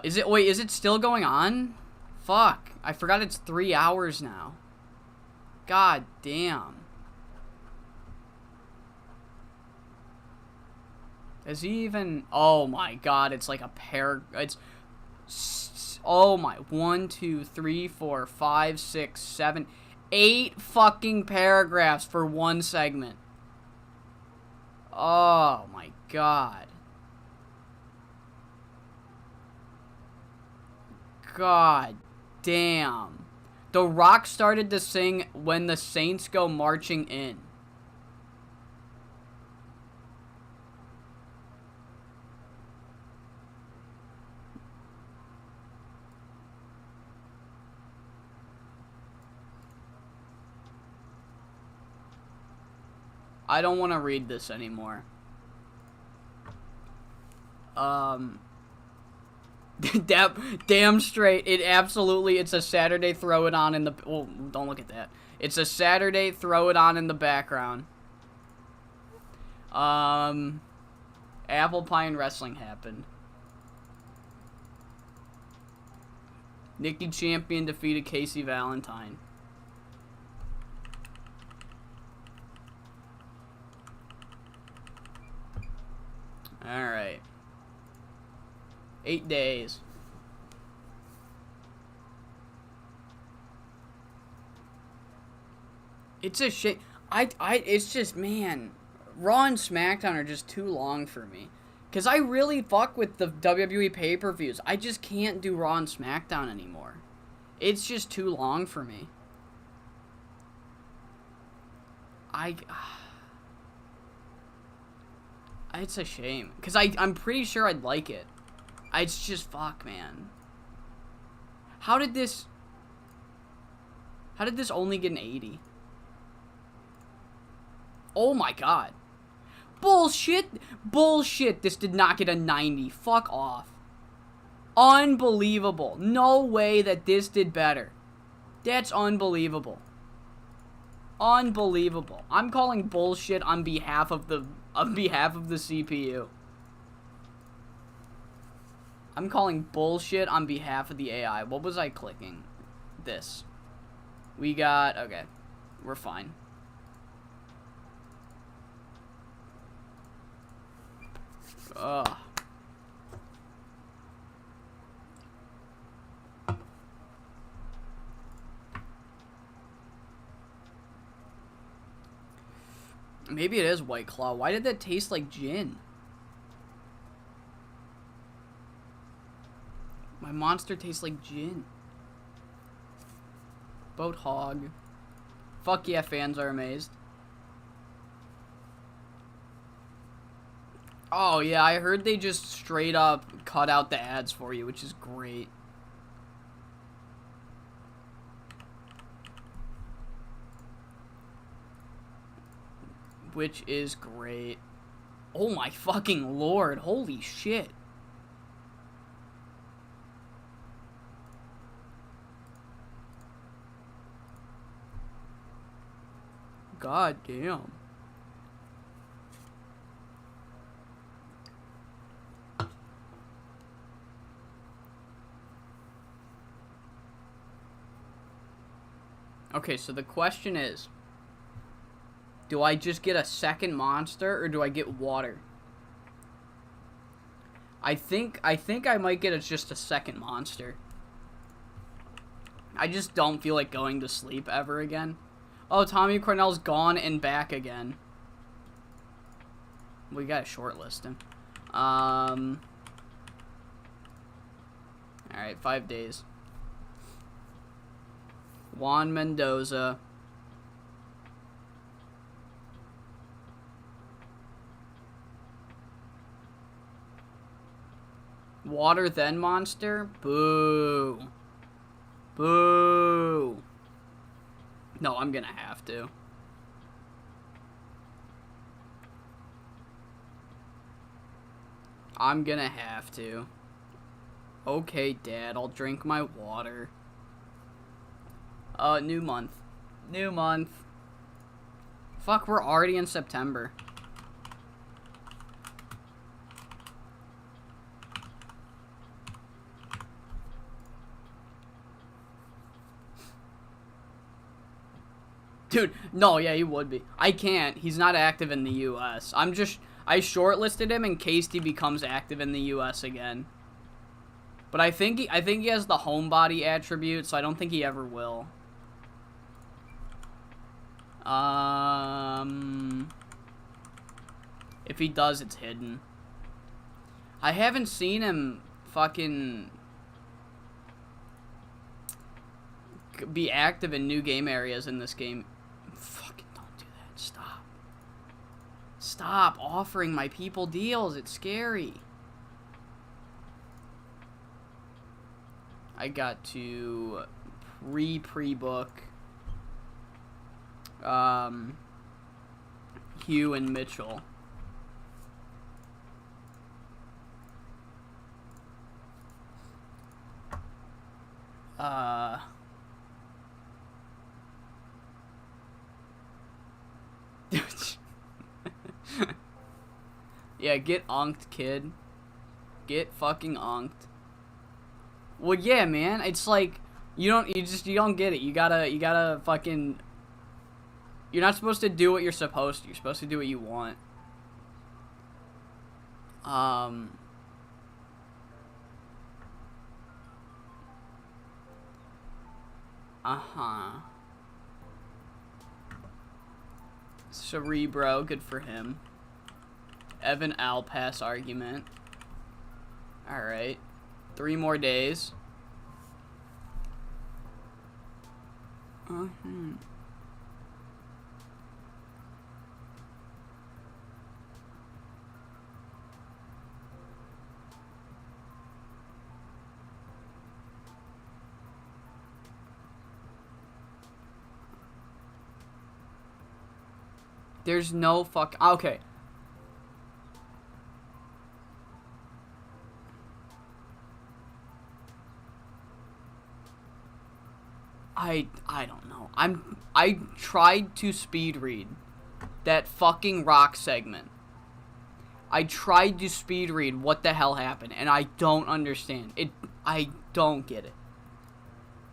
Is it still going on? Fuck. I forgot it's 3 hours now. God damn. Is he even... Oh my god, it's like a pair... It's... Oh my... 1, 2, 3, 4, 5, 6, 7, 8 fucking paragraphs for one segment. Oh my god. God damn. The Rock started to sing When the Saints Go Marching In. I don't want to read this anymore. Damn straight. It absolutely, it's a Saturday, throw it on in the, well, don't look at that. It's a Saturday, throw it on in the background. Apple Pine Wrestling happened. Nikki Champion defeated Casey Valentine. Alright. 8 days. It's a shit. It's just, man, Raw and SmackDown are just too long for me. Because I really fuck with the WWE pay-per-views. I just can't do Raw and SmackDown anymore. It's just too long for me. It's a shame. Because I'm pretty sure I'd like it. It's just, fuck, man. How did this only get an 80? Oh my god. Bullshit. Bullshit. This did not get a 90. Fuck off. Unbelievable. No way that this did better. That's unbelievable. Unbelievable. I'm calling bullshit on behalf of the CPU. I'm calling bullshit on behalf of the AI. What was I clicking? This. We got... Okay. We're fine. Ugh. Maybe it is White Claw. Why did that taste like gin? My Monster tastes like gin. Boat Hog. Fuck yeah, fans are amazed. Oh yeah, I heard they just straight up cut out the ads for you, which is great. Which is great. Oh my fucking lord, holy shit. God damn. Okay, so the question is, do I just get a second monster or do I get water? I think I might get just a second monster. I just don't feel like going to sleep ever again. Oh, Tommy Cornell's gone and back again. We gotta shortlist him. Alright, 5 days. Juan Mendoza. Water then monster? Boo. Boo. No, I'm gonna have to. I'm gonna have to. Okay, Dad, I'll drink my water. New month. New month. Fuck, we're already in September. Dude, no, yeah, he would be. I can't. He's not active in the U.S. I'm just I shortlisted him in case he becomes active in the U.S. again. But I think he has the homebody attribute, so I don't think he ever will. If he does, it's hidden. I haven't seen him fucking be active in new game areas in this game. Fucking don't do that. Stop. Stop offering my people deals. It's scary. I got to pre-book Hugh and Mitchell. Yeah, get unked, kid. Get fucking unked. Well, yeah, man. It's like you don't get it. You gotta fucking. You're not supposed to do what you're supposed to. You're supposed to do what you want. Cerebro, good for him. Evan Alpass argument. Alright. 3 more days. There's no fuck. Okay. I don't know. I tried to speed read that fucking rock segment. I tried to speed read what the hell happened, and I don't understand it. I don't get it.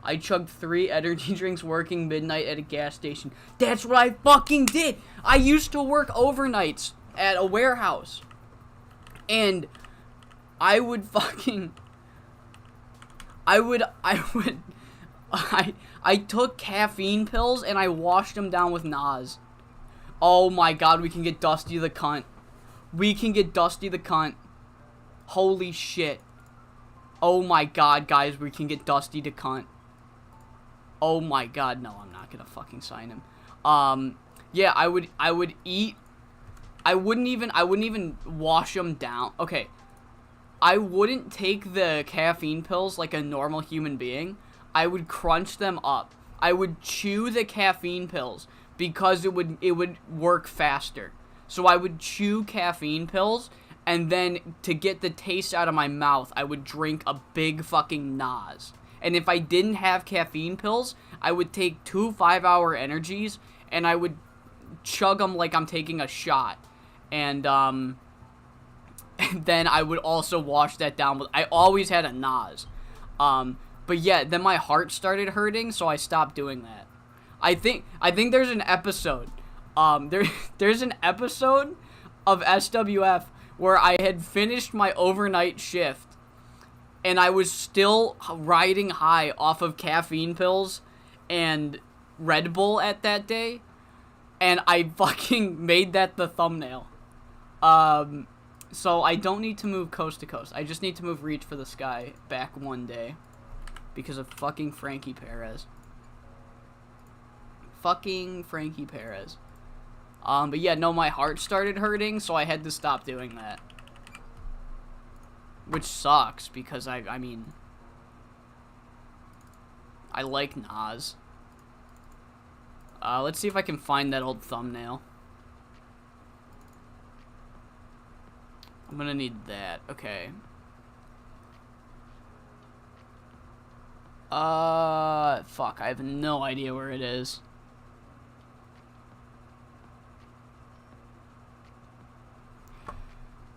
I chugged 3 energy drinks working midnight at a gas station. That's what I fucking did. I used to work overnights at a warehouse, and I would fucking I took caffeine pills and I washed them down with Nas. Oh my god, we can get Dusty the cunt. We can get Dusty the cunt. Holy shit. Oh my god, guys, we can get Dusty the cunt. Oh my god, no, I'm not gonna fucking sign him. Yeah, I would eat. I wouldn't even wash them down. Okay. I wouldn't take the caffeine pills like a normal human being. I would crunch them up. I would chew the caffeine pills because it would work faster. So I would chew caffeine pills, and then to get the taste out of my mouth, I would drink a big fucking Nas. And if I didn't have caffeine pills, I would take 2 5-hour energies, and I would chug them like I'm taking a shot. And then I would also wash that down with. I always had a Nas. But yeah, then my heart started hurting, so I stopped doing that. I think there's an episode. There's an episode of SWF where I had finished my overnight shift, and I was still riding high off of caffeine pills and Red Bull at that day, and I fucking made that the thumbnail. So I don't need to move coast to coast. I just need to move Reach for the Sky back 1 day. Because of fucking Frankie Perez. Fucking Frankie Perez. But yeah, no, my heart started hurting, so I had to stop doing that. Which sucks, because I mean... I like Nas. Let's see if I can find that old thumbnail. I'm gonna need that. Okay. Fuck, I have no idea where it is.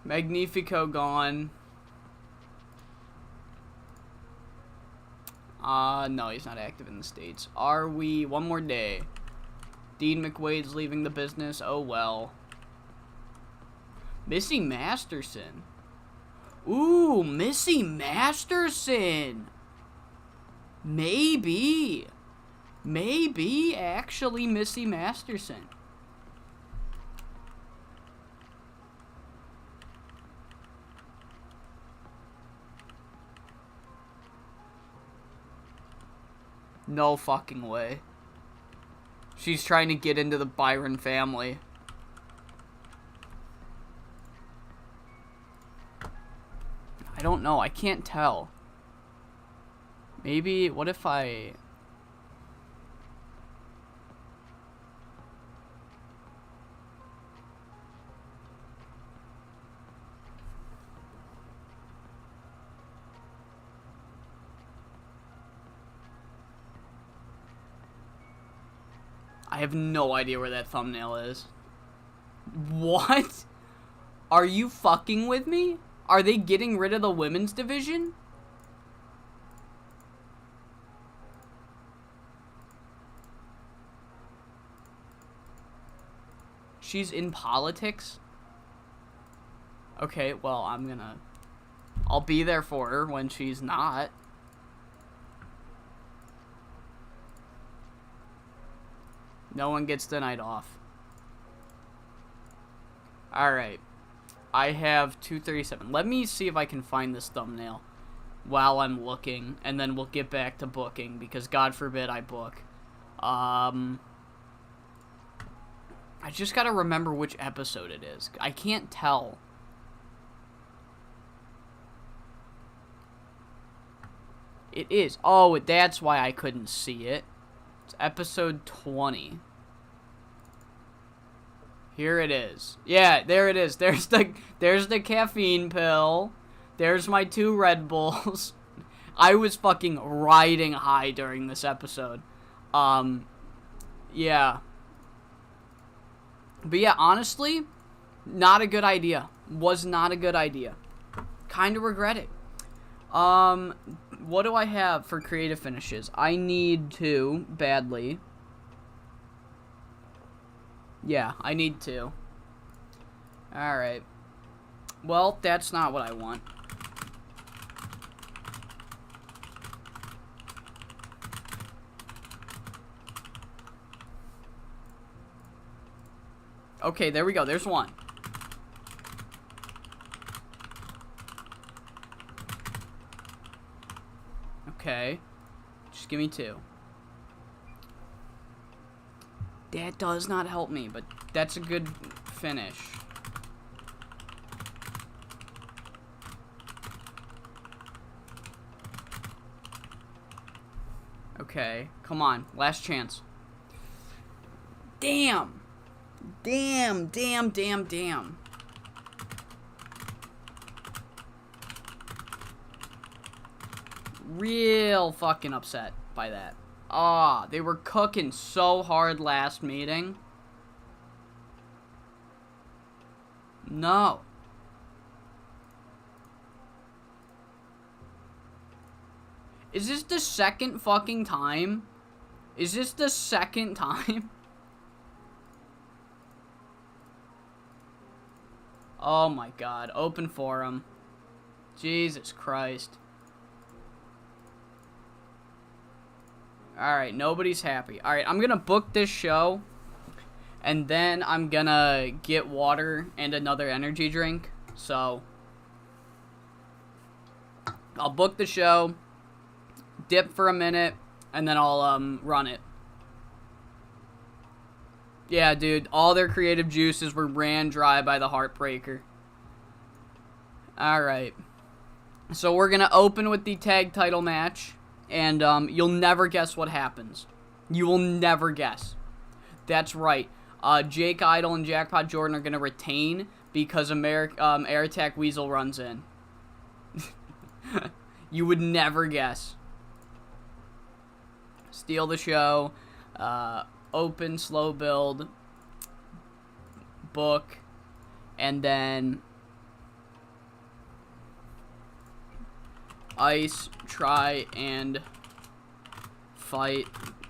Magnifico gone. No, he's not active in the States. Are we? 1 more day. Dean McWade's leaving the business. Oh, well. Missy Masterson. Ooh, Missy Masterson. Maybe. Maybe, actually, Missy Masterson. No fucking way. She's trying to get into the Byron family. I don't know. I can't tell. Maybe, what if I... I have no idea where that thumbnail is. What? Are you fucking with me? Are they getting rid of the women's division? She's in politics? Okay, well, I'll be there for her when she's not. No one gets the night off. Alright. I have 237. Let me see if I can find this thumbnail while I'm looking, and then we'll get back to booking, because God forbid I book. I just gotta remember which episode it is. I can't tell. It is. Oh, that's why I couldn't see it. It's episode 20. Here it is. Yeah, there it is. There's the caffeine pill. There's my 2 Red Bulls. I was fucking riding high during this episode. Yeah. But yeah, honestly, not a good idea. Was not a good idea. Kind of regret it. What do I have for creative finishes? I need 2 badly. Yeah, I need 2. Alright. Well, that's not what I want. Okay, there we go. There's 1. Okay. Just give me 2. That does not help me, but that's a good finish. Okay, come on. Last chance. Damn. Damn. Real fucking upset by that. Ah, they were cooking so hard last meeting. No. Is this the second fucking time? Is this the second time? Oh my god. Open forum. Jesus Christ. Alright, nobody's happy. Alright, I'm gonna book this show. And then I'm gonna get water and another energy drink. So, I'll book the show, dip for a minute, and then I'll run it. Yeah, dude, all their creative juices were ran dry by the Heartbreaker. Alright. So we're gonna open with the tag title match. And you'll never guess what happens. You will never guess. That's right. Jake Idle and Jackpot Jordan are going to retain because Air Attack Weasel runs in. You would never guess. Steal the show. Open, slow build. Book. And then Ice, try and fight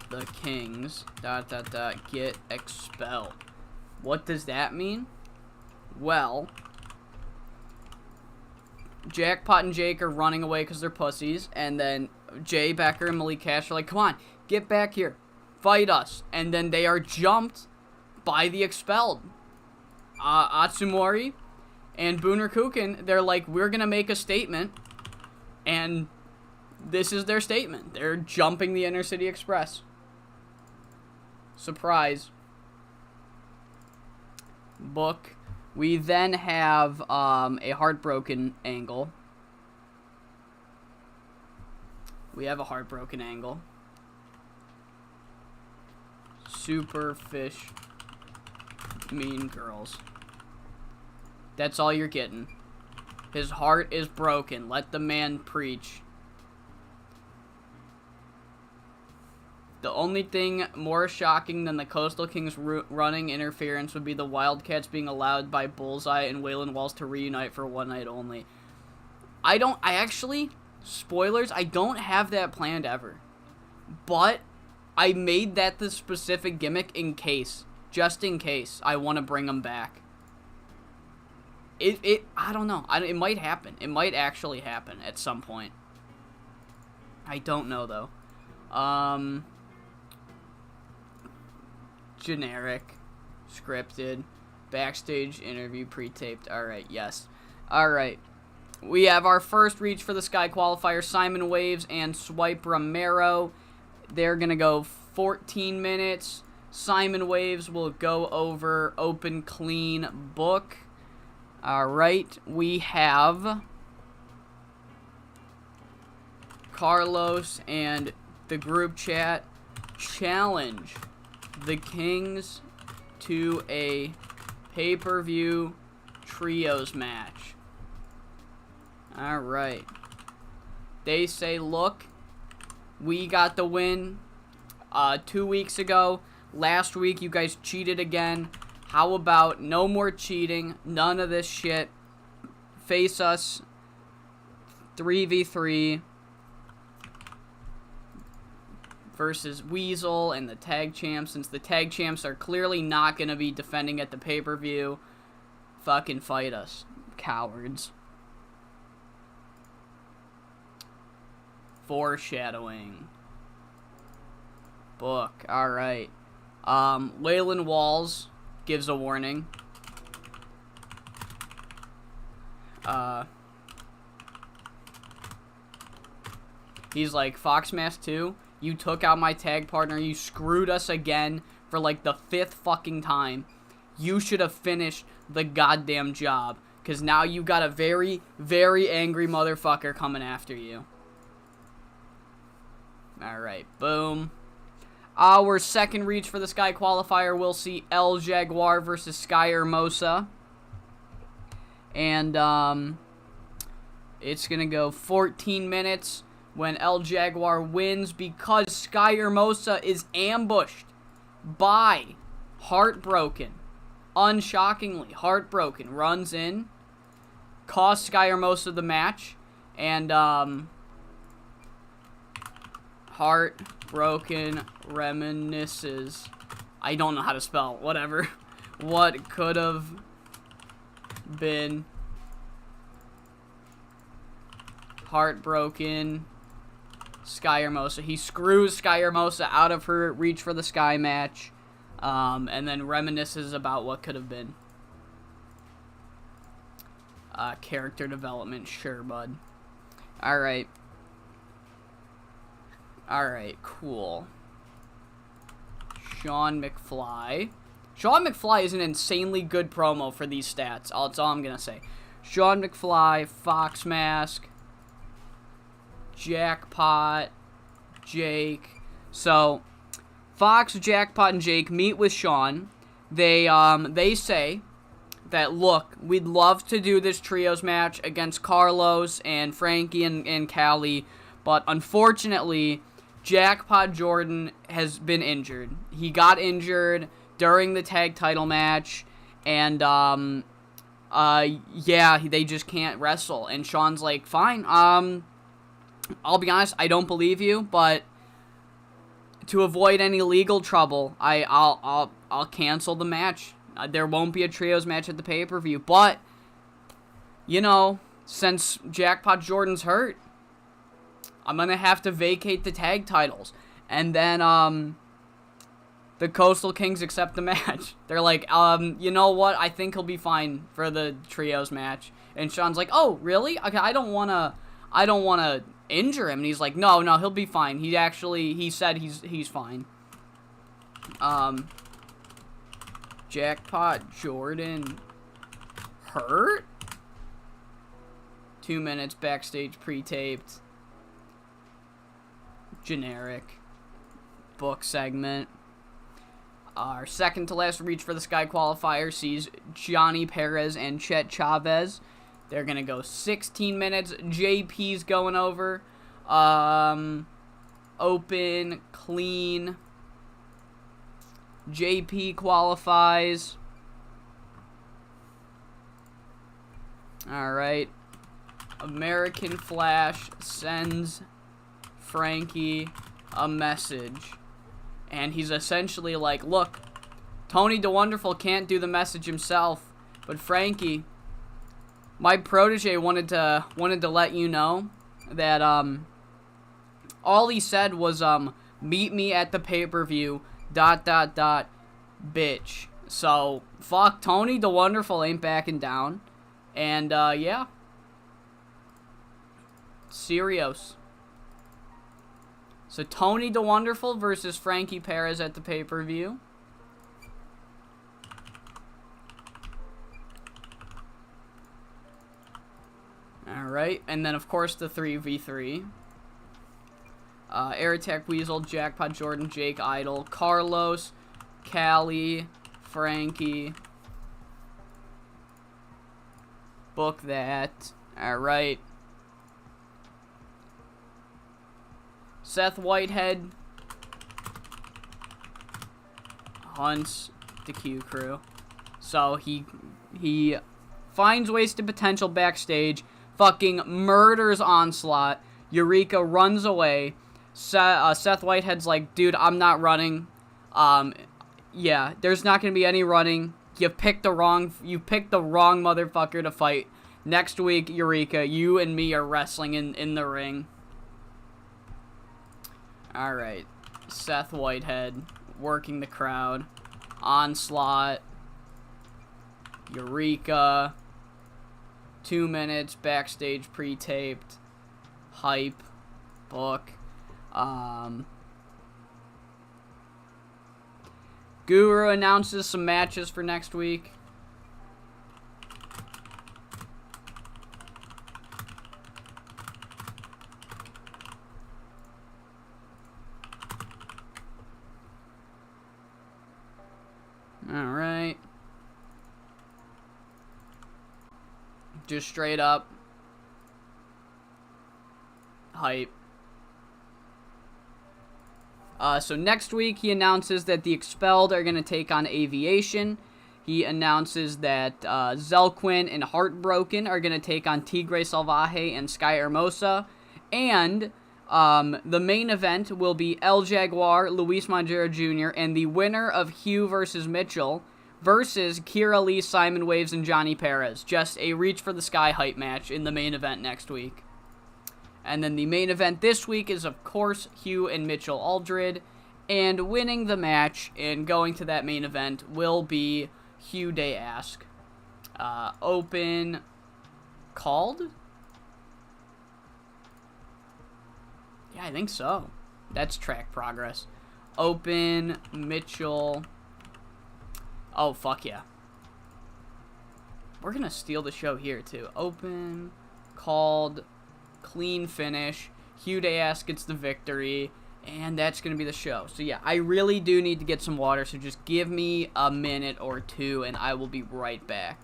the Kings. ... Get expelled. What does that mean? Well, Jackpot and Jake are running away because they're pussies, and then Jay Becker and Malik Cash are like, come on, get back here, fight us, and then they are jumped by the expelled. Atsumori and Booner Kukin, they're like, we're gonna make a statement, and this is their statement. They're jumping the Inner City Express. Surprise. Book. We then have a Heartbroken angle. Superfish Mean Girls. That's all you're getting. His heart is broken. Let the man preach. The only thing more shocking than the Coastal Kings running interference would be the Wildcats being allowed by Bullseye and Waylon Walls to reunite for one night only. Spoilers, I don't have that planned ever. But I made that the specific gimmick just in case I want to bring them back. I don't know. It might happen. It might actually happen at some point. I don't know, though. Generic, scripted, backstage interview, pre-taped. Alright, yes. Alright. We have our first reach for the Sky Qualifier, Simon Waves and Swipe Romero. They're going to go 14 minutes. Simon Waves will go over Open Clean Book. Alright, we have Carlos and the group chat challenge the Kings to a pay-per-view trios match. Alright. They say, look, we got the win 2 weeks ago. Last week, you guys cheated again. How about no more cheating? None of this shit. Face us 3v3 versus Weasel and the tag champs, since the tag champs are clearly not going to be defending at the pay-per-view. Fucking fight us, cowards. Foreshadowing. Book, alright. Waylon Walls gives a warning. He's like, Foxmask 2, you took out my tag partner, you screwed us again for like the 5th fucking time. You should have finished the goddamn job, because now you got a very, very angry motherfucker coming after you. Alright, boom. Our second reach for the Sky Qualifier, we'll see El Jaguar versus Sky Hermosa. And, it's gonna go 14 minutes when El Jaguar wins because Sky Hermosa is ambushed by Heartbroken. Unshockingly, Heartbroken runs in, costs Sky Hermosa the match, and, Heartbroken reminisces. I don't know how to spell, whatever. What could have been. Heartbroken Sky Hermosa. He screws Sky Hermosa out of her reach for the Sky match. And then reminisces about what could have been. Character development, sure, bud. Alright. Alright, cool. Sean McFly. Sean McFly is an insanely good promo for these stats. That's all I'm gonna say. Sean McFly, Foxmask, Jackpot, Jake. So, Fox, Jackpot, and Jake meet with Sean. They say that, look, we'd love to do this trios match against Carlos and Frankie and Callie, but unfortunately, Jackpot Jordan has been injured. He got injured during the tag title match, and, yeah, they just can't wrestle. And Sean's like, fine, I'll be honest, I don't believe you, but to avoid any legal trouble, I'll cancel the match. There won't be a trios match at the pay-per-view, but, you know, since Jackpot Jordan's hurt. I'm going to have to vacate the tag titles. And then, the Coastal Kings accept the match. They're like, you know what? I think he'll be fine for the trios match. And Sean's like, oh, really? Okay, I don't want to injure him. And he's like, no, he'll be fine. He said he's fine. Jackpot Jordan hurt? 2 minutes backstage pre-taped. Generic book segment. Our second to last Reach for the Sky qualifier sees Johnny Perez and Chet Chavez. They're going to go 16 minutes. JP's going over. Open, clean. JP qualifies. Alright. American Flash sends Frankie a message. And he's essentially like, look, Tony the Wonderful can't do the message himself, but Frankie, my protege wanted to let you know that all he said was meet me at the pay-per-view ... bitch. So fuck, Tony the Wonderful ain't backing down. And yeah. Serios. So Tony the Wonderful versus Frankie Perez at the pay-per-view. Alright, and then of course the 3v3. Air Attack Weasel, Jackpot Jordan, Jake Idol, Carlos, Callie, Frankie. Book that. Alright. Seth Whitehead hunts the Q Crew. So he finds wasted potential backstage, fucking murders Onslaught. Eureka runs away. Seth Whitehead's like, dude, I'm not running. Yeah, there's not gonna be any running. You picked the wrong motherfucker to fight. Next week, Eureka, you and me are wrestling in the ring. Alright, Seth Whitehead working the crowd. Onslaught. Eureka. 2 minutes, backstage pre-taped. Hype. Book. Guru announces some matches for next week. Alright. Just straight up hype. So next week he announces that the Expelled are going to take on Aviation. He announces that Zelquin and Heartbroken are going to take on Tigre Salvaje and Sky Hermosa. And the main event will be El Jaguar, Luis Montero Jr., and the winner of Hugh versus Mitchell versus Kira Lee, Simon Waves, and Johnny Perez. Just a Reach for the Sky hype match in the main event next week. And then the main event this week is, of course, Hugh and Mitchell Aldred. And winning the match and going to that main event will be Hugh Day Ask. Open called? Yeah, I think so. That's track progress. Open Mitchell. Oh, fuck yeah. We're going to steal the show here, too. Open, called, clean finish. Hugh Day Ask gets the victory. And that's going to be the show. So, yeah, I really do need to get some water. So, just give me a minute or two, and I will be right back.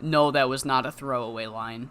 No, that was not a throwaway line.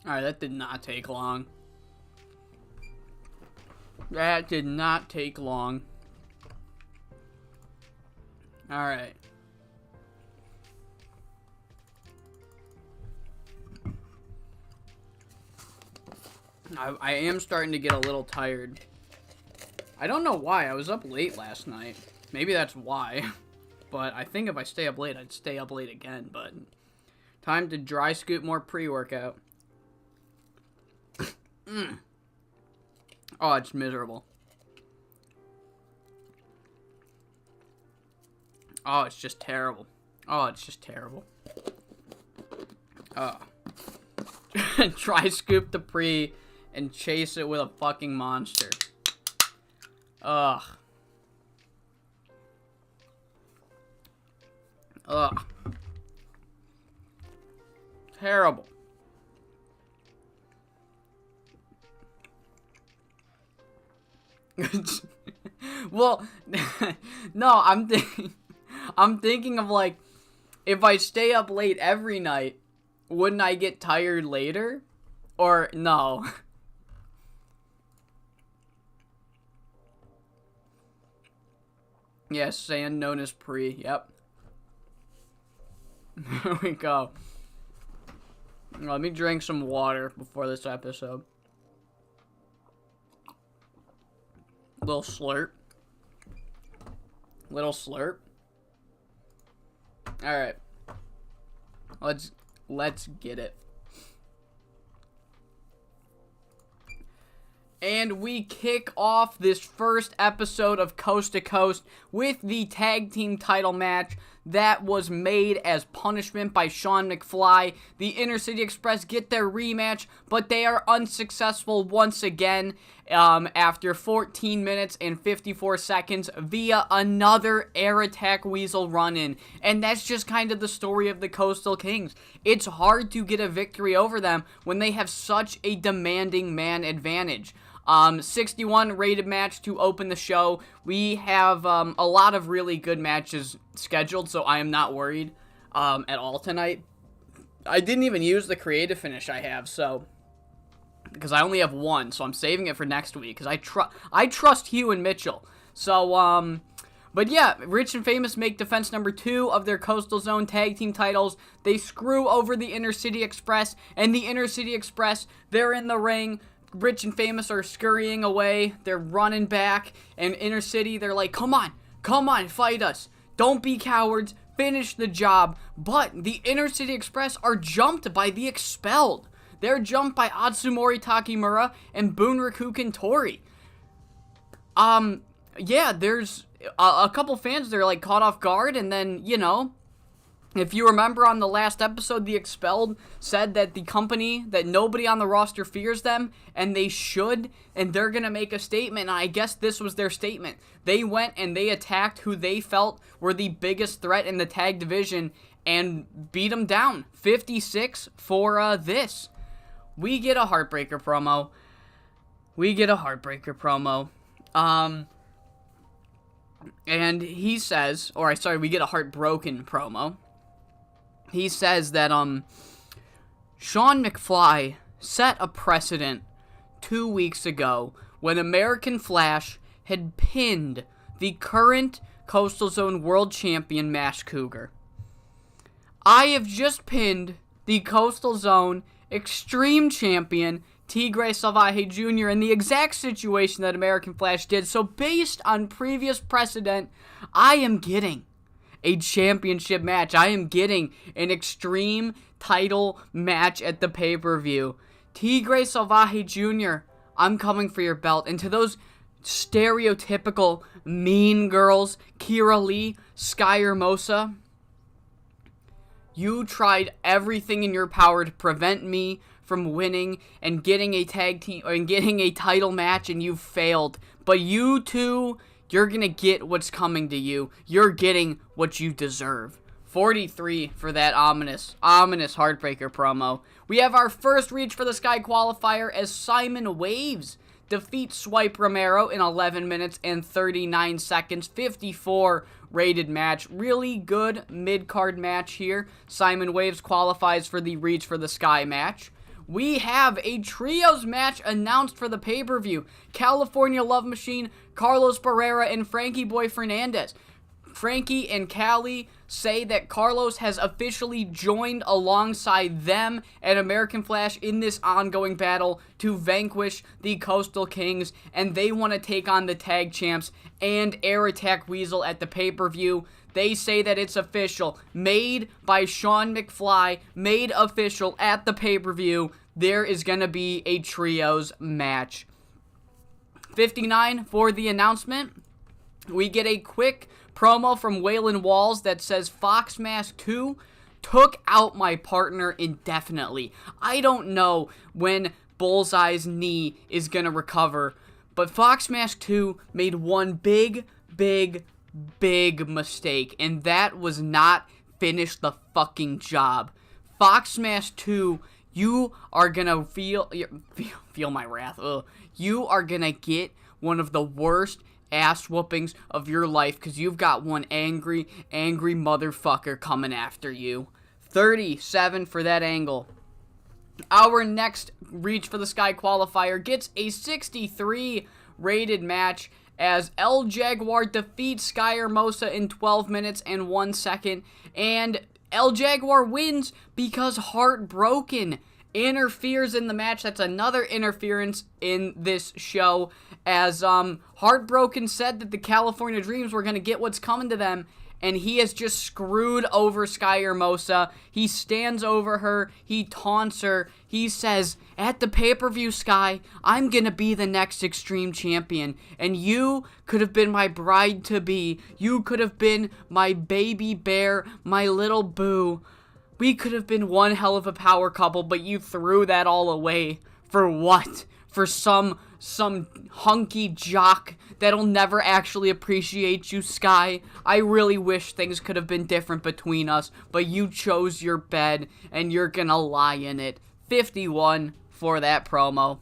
Alright, that did not take long. That did not take long. Alright. I am starting to get a little tired. I don't know why. I was up late last night. Maybe that's why. But I think if I stay up late, I'd stay up late again. But time to dry scoop more pre-workout. Oh, it's miserable. Oh, it's just terrible. Oh, it's just terrible. Oh. Dry scoop the pre and chase it with a fucking monster. Ugh. Ugh. Terrible. Well, no, I'm thinking of, like, if I stay up late every night, wouldn't I get tired later? Or no? Yes, sand known as pre. Yep. There we go. Let me drink some water before this episode. Little slurp. Little slurp. Alright. Let's get it. And we kick off this first episode of Coast to Coast with the tag team title match that was made as punishment by Sean McFly. The Inner City Express get their rematch, but they are unsuccessful once again after 14 minutes and 54 seconds via another Air Attack Weasel run-in. And that's just kind of the story of the Coastal Kings. It's hard to get a victory over them when they have such a demanding man advantage. 61 rated match to open the show. We have a lot of really good matches scheduled, so I am not worried at all tonight. I didn't even use the creative finish I have, so because I only have one, so I'm saving it for next week because I trust Hugh and Mitchell. So but yeah, Rich and Famous make defense number 2 of their Coastal Zone tag team titles. They screw over the Inner City Express, and the Inner City Express, they're in the ring. Rich and Famous are scurrying away. They're running back. And Inner City, they're like, come on, fight us. Don't be cowards. Finish the job. But the Inner City Express are jumped by the Expelled. They're jumped by Atsumori Takemura and Bunraku Tori. Yeah, there's a couple fans that are like caught off guard, and then, you know, if you remember on the last episode, the Expelled said that the company, that nobody on the roster fears them, and they should, and they're going to make a statement, and I guess this was their statement. They went and they attacked who they felt were the biggest threat in the tag division, and beat them down. 56 for this. We get a Heartbreaker promo. And he says, we get a Heartbroken promo. He says that, Sean McFly set a precedent 2 weeks ago when American Flash had pinned the current Coastal Zone World Champion, Mash Cougar. I have just pinned the Coastal Zone Extreme Champion, Tigre Salvaje Jr. in the exact situation that American Flash did. So based on previous precedent, I am getting a championship match. I am getting an extreme title match at the pay-per-view. Tigre Salvaje Jr., I'm coming for your belt. And to those stereotypical mean girls, Kira Lee, Sky Hermosa, you tried everything in your power to prevent me from winning and getting a tag team and getting a title match, and you failed. But you two, you're gonna get what's coming to you. You're getting what you deserve. 43 for that ominous Heartbreaker promo. We have our first Reach for the Sky qualifier as Simon Waves defeats Swipe Romero in 11 minutes and 39 seconds. 54 rated match. Really good mid-card match here. Simon Waves qualifies for the Reach for the Sky match. we have a trios match announced for the pay-per-view. California Love Machine, Carlos Barrera, and Frankie Boy Fernandez. Frankie and Cali say that Carlos has officially joined alongside them and American Flash in this ongoing battle to vanquish the Coastal Kings, and they want to take on the tag champs and Air Attack Weasel at the pay-per-view. They say that it's official, made by Sean McFly, made official at the pay-per-view. There is going to be a trios match. 59 for the announcement. We get a quick promo from Waylon Walls that says Fox Mask 2 took out my partner indefinitely. I don't know when Bullseye's knee is going to recover, but Fox Mask 2 made one big mistake, and that was not finish the fucking job. Fox Mask 2, you are going to feel my wrath. Ugh. You are going to get one of the worst ass whoopings of your life because you've got one angry motherfucker coming after you. 37 for that angle. Our next Reach for the Sky qualifier gets a 63 rated match as El Jaguar defeats Sky Hermosa in 12 minutes and 1 second, and El Jaguar wins because Heartbroken interferes in the match. That's another interference in this show, as Heartbroken said that the California Dreams were going to get what's coming to them, and he has just screwed over Sky Hermosa. He stands over her, he taunts her, he says, at the pay-per-view, Sky, I'm going to be the next Extreme Champion, and you could have been my bride-to-be, you could have been my baby bear, my little boo. We could have been one hell of a power couple, but you threw that all away. For what? For some hunky jock that'll never actually appreciate you, Sky. I really wish things could have been different between us, but you chose your bed, and you're gonna lie in it. 51 for that promo.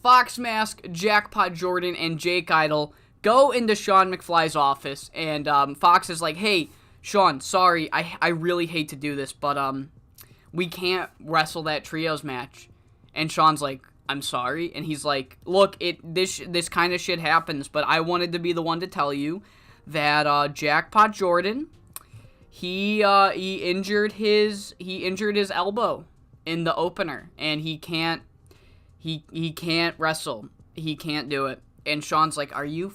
Fox Mask, Jackpot Jordan, and Jake Idol go into Sean McFly's office, and Fox is like, hey, Sean, sorry, I really hate to do this, but we can't wrestle that trios match. And Sean's like, I'm sorry. And he's like, look, this kind of shit happens, but I wanted to be the one to tell you that Jackpot Jordan, he injured his elbow in the opener, and he can't wrestle. He can't do it. And Sean's like, are you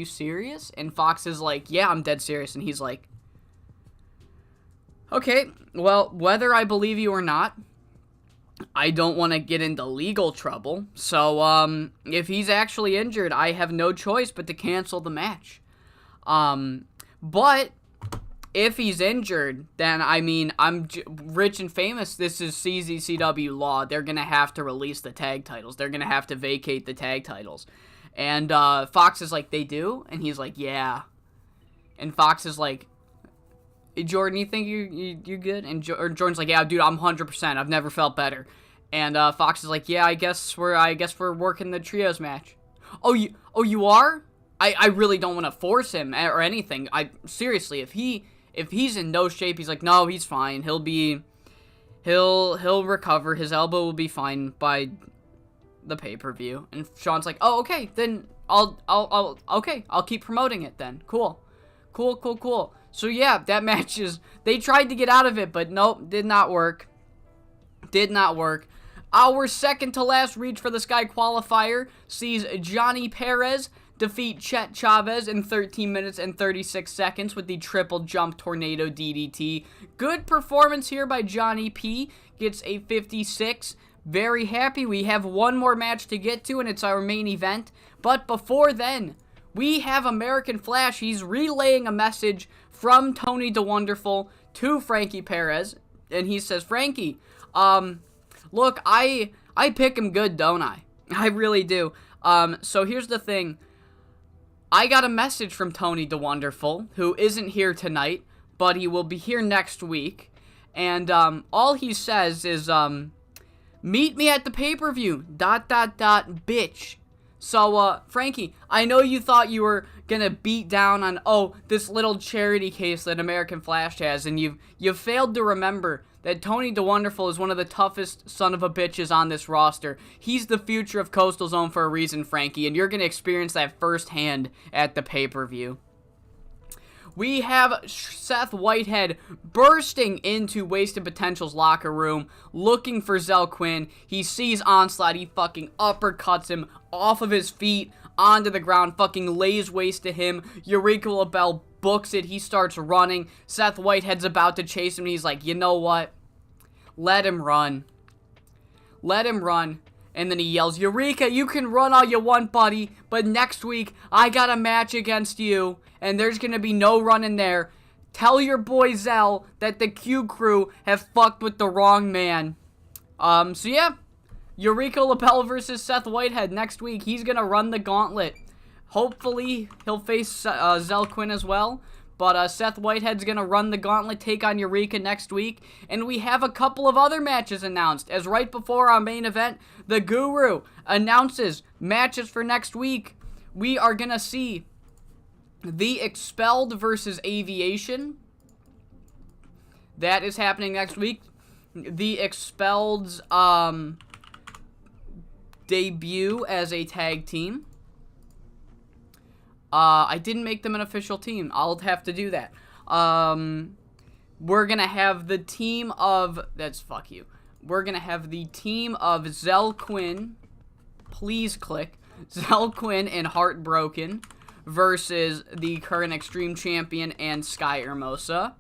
serious? And Fox is like, yeah, I'm dead serious. And he's like, okay, well, whether I believe you or not, I don't want to get into legal trouble. So, if he's actually injured, I have no choice but to cancel the match. But if he's injured, then, I mean, I'm rich and famous. This is CZCW law. They're going to have to release the tag titles. They're going to have to vacate the tag titles. And Fox is like, they do? And he's like, yeah. And Fox is like, hey, Jordan, you think you good? And Jordan's like, yeah, dude, I'm 100%. I've never felt better. And Fox is like, yeah, I guess we're working the trios match. Oh, you are? I really don't want to force him or anything. Seriously, if he's in no shape, he's like, no, he's fine. He'll recover. His elbow will be fine by the pay-per-view. And Sean's like, oh, okay, then I'll keep promoting it then. Cool. So yeah, that match they tried to get out of it, but nope, did not work. Our second to last Reach for the Sky qualifier sees Johnny Perez defeat Chet Chavez in 13 minutes and 36 seconds with the triple jump tornado DDT. Good performance here by Johnny P. Gets a 56. Very happy. We have one more match to get to, and it's our main event. But before then, we have American Flash. He's relaying a message from Tony DeWonderful to Frankie Perez, and he says, Frankie, look, I pick him good, don't I? I really do. So here's the thing. I got a message from Tony DeWonderful, who isn't here tonight, but he will be here next week, and all he says is, meet me at the pay-per-view, ... bitch. So, Frankie, I know you thought you were gonna beat down on, this little charity case that American Flash has, and you've failed to remember that Tony DeWonderful is one of the toughest son of a bitches on this roster. He's the future of Coastal Zone for a reason, Frankie, and you're going to experience that firsthand at the pay-per-view. We have Seth Whitehead bursting into Wasted Potential's locker room, looking for Zell Quinn. He sees Onslaught. He fucking uppercuts him off of his feet onto the ground, fucking lays waste to him. Eureka LaBelle books it. He starts running. Seth Whitehead's about to chase him, and he's like, you know what? Let him run. Let him run. And then he yells, Eureka, you can run all you want, buddy, but next week, I got a match against you, and there's going to be no running there. Tell your boy Zell that the Q crew have fucked with the wrong man. So yeah, Eureka LaBelle versus Seth Whitehead next week. He's going to run the gauntlet. Hopefully, he'll face Zell Quinn as well. But Seth Whitehead's going to run the gauntlet, take on Eureka next week. And we have a couple of other matches announced. As right before our main event, the Guru announces matches for next week. We are going to see the Expelled versus Aviation. That is happening next week. The Expelled's debut as a tag team. I didn't make them an official team. I'll have to do that. We're going to have the team of... That's fuck you. We're going to have the team of Zell Quinn. Please click. Zell Quinn and Heartbroken versus the current Extreme Champion and Sky Hermosa.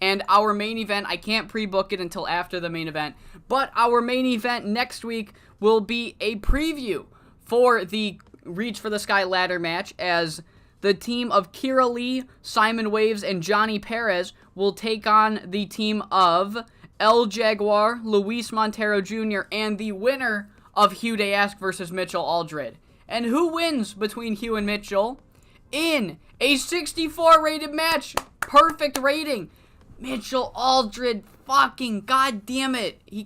And our main event, I can't pre-book it until after the main event, but our main event next week will be a preview for the Reach for the Sky ladder match, as the team of Kira Lee, Simon Waves, and Johnny Perez will take on the team of El Jaguar, Luis Montero Jr., and the winner of Hugh Day Ask versus Mitchell Aldred. And who wins between Hugh and Mitchell? In a 64 rated match. Perfect rating. Mitchell Aldred, fucking goddamn it. He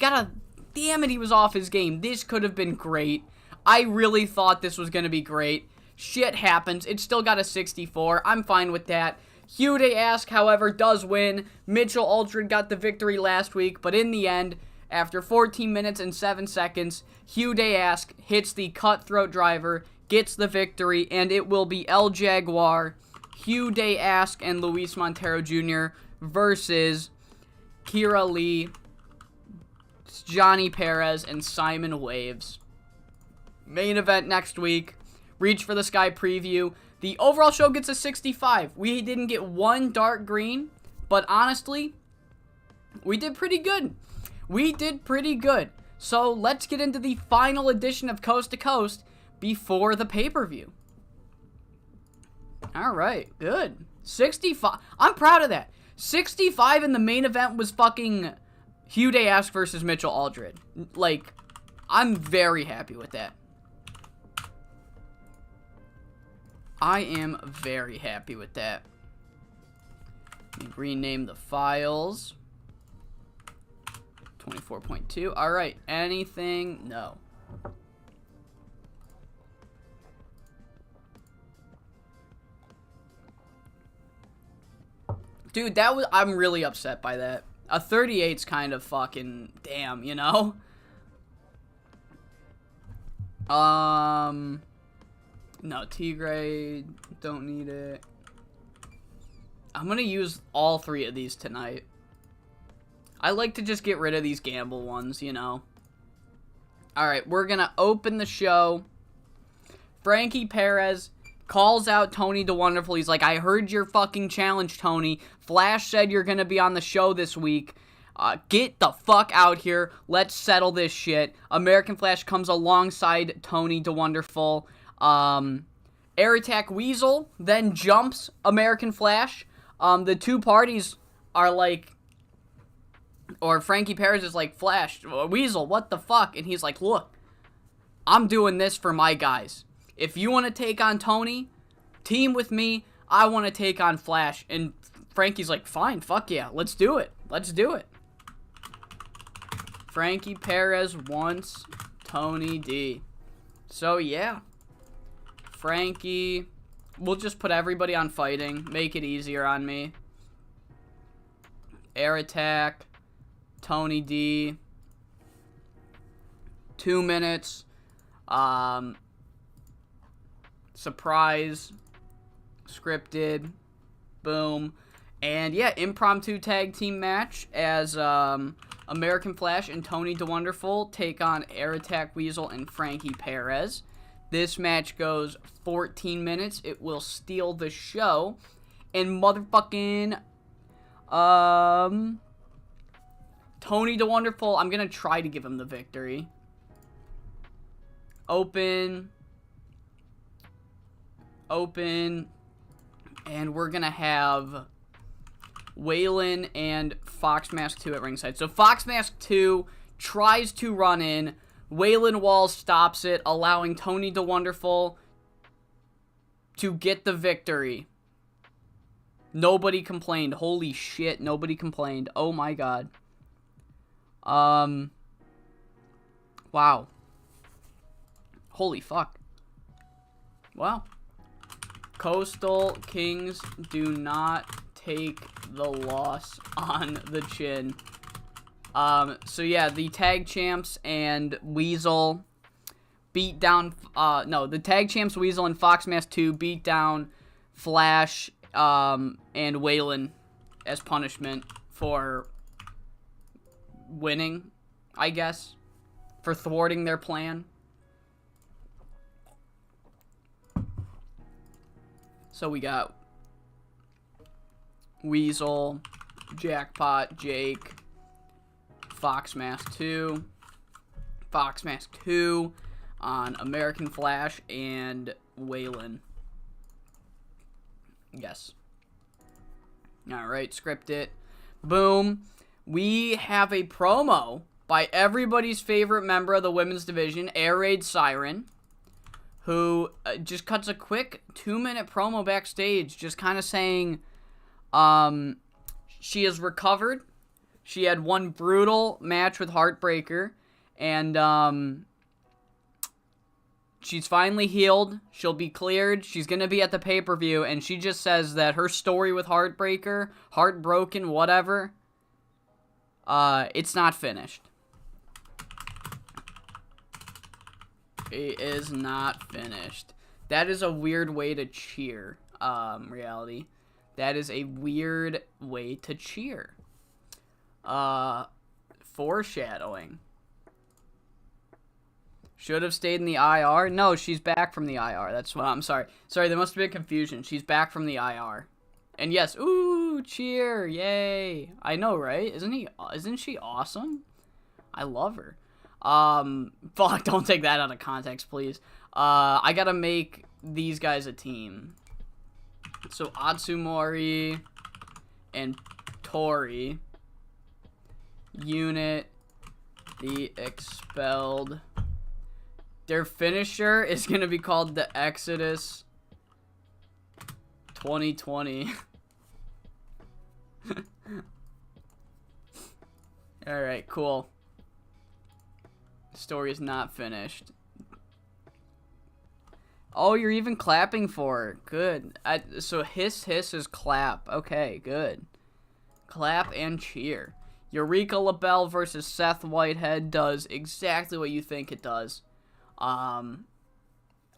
was off his game. This could have been great. I really thought this was going to be great. Shit happens. It still got a 64. I'm fine with that. Hugh Day Ask, however, does win. Mitchell Aldred got the victory last week, but in the end, after 14 minutes and 7 seconds, Hugh Day Ask hits the cutthroat driver, gets the victory, and it will be El Jaguar, Hugh Day Ask, and Luis Montero Jr. versus Kira Lee, Johnny Perez, and Simon Waves. Main event next week. Reach for the Sky preview. The overall show gets a 65. We didn't get one dark green, but honestly, we did pretty good. We did pretty good. So let's get into the final edition of Coast to Coast before the pay-per-view. Alright, good. 65. I'm proud of that. 65 in the main event was fucking Hugh Day Ask versus Mitchell Aldred. Like, I'm very happy with that. I am very happy with that. Let me rename the files. 24.2. Alright, anything? No. Dude, I'm really upset by that. A 38's kind of fucking damn, you know? No, T-grade, don't need it. I'm gonna use all 3 of these tonight. I like to just get rid of these gamble ones, you know. Alright, we're gonna open the show. Frankie Perez calls out Tony DeWonderful. He's like, I heard your fucking challenge, Tony. Flash said you're gonna be on the show this week. Get the fuck out here. Let's settle this shit. American Flash comes alongside Tony DeWonderful. Air Attack Weasel then jumps American Flash. The two parties are like, or Frankie Perez is like, Flash, Weasel, what the fuck? And he's like, look, I'm doing this for my guys. If you want to take on Tony, team with me. I want to take on Flash. And Frankie's like, fine, fuck yeah, let's do it. Let's do it. Frankie Perez wants Tony D. So yeah. Frankie, we'll just put everybody on fighting, make it easier on me. Air Attack, Tony D. 2 minutes. Surprise. Scripted. Boom. And yeah, impromptu tag team match as American Flash and Tony the Wonderful take on Air Attack Weasel and Frankie Perez. This match goes 14 minutes. It will steal the show. And motherfucking Tony the Wonderful, I'm gonna try to give him the victory. Open, and we're gonna have Waylon and Fox Mask 2 at ringside. So Fox Mask 2 tries to run in. Waylon Walls stops it, allowing Tony the Wonderful to get the victory. Nobody complained. Holy shit, nobody complained. Oh my god. Wow. Holy fuck. Wow. Coastal Kings do not take the loss on the chin. So yeah, the tag champs and Weasel beat down, the tag champs, Weasel and Fox Mask 2 beat down Flash, and Waylon as punishment for winning, I guess, for thwarting their plan. So we got Weasel, Jackpot, Jake, Fox Mask 2 on American Flash, and Waylon. Yes. Alright, script it. Boom. We have a promo by everybody's favorite member of the women's division, Air Raid Siren, who just cuts a quick 2-minute promo backstage, just kind of saying she has recovered. She had one brutal match with Heartbreaker, and she's finally healed. She'll be cleared. She's going to be at the pay-per-view, and she just says that her story with Heartbreaker, heartbroken, whatever, it's not finished. It is not finished. That is a weird way to cheer, reality. That is a weird way to cheer. Foreshadowing. Should have stayed in the IR? No, she's back from the IR. That's what I'm sorry. Sorry, there must have been confusion. She's back from the IR. And yes, ooh, cheer, yay. I know, right? Isn't she awesome? I love her. Fuck, don't take that out of context, please. I gotta make these guys a team. So Atsumori and Tori. Unit the Expelled. Their finisher is gonna be called the Exodus 2020. Alright, cool. Story is not finished. Oh, you're even clapping for her. Good. So hiss is clap. Okay, good. Clap and cheer. Eureka LaBelle versus Seth Whitehead does exactly what you think it does. I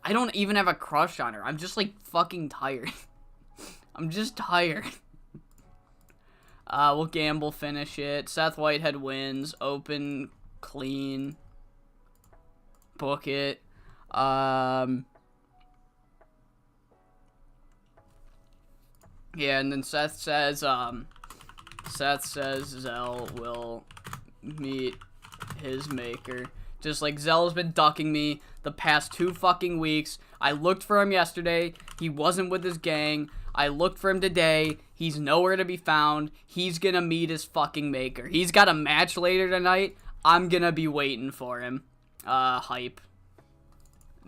don't even have a crush on her. I'm just, like, fucking tired. I'm just tired. We'll gamble finish it. Seth Whitehead wins. Open, clean. Book it. Yeah, and then Seth says Zell will meet his maker. Just like Zell's been ducking me the past 2 fucking weeks. I looked for him yesterday. He wasn't with his gang. I looked for him today. He's nowhere to be found. He's gonna meet his fucking maker. He's got a match later tonight. I'm gonna be waiting for him. Hype.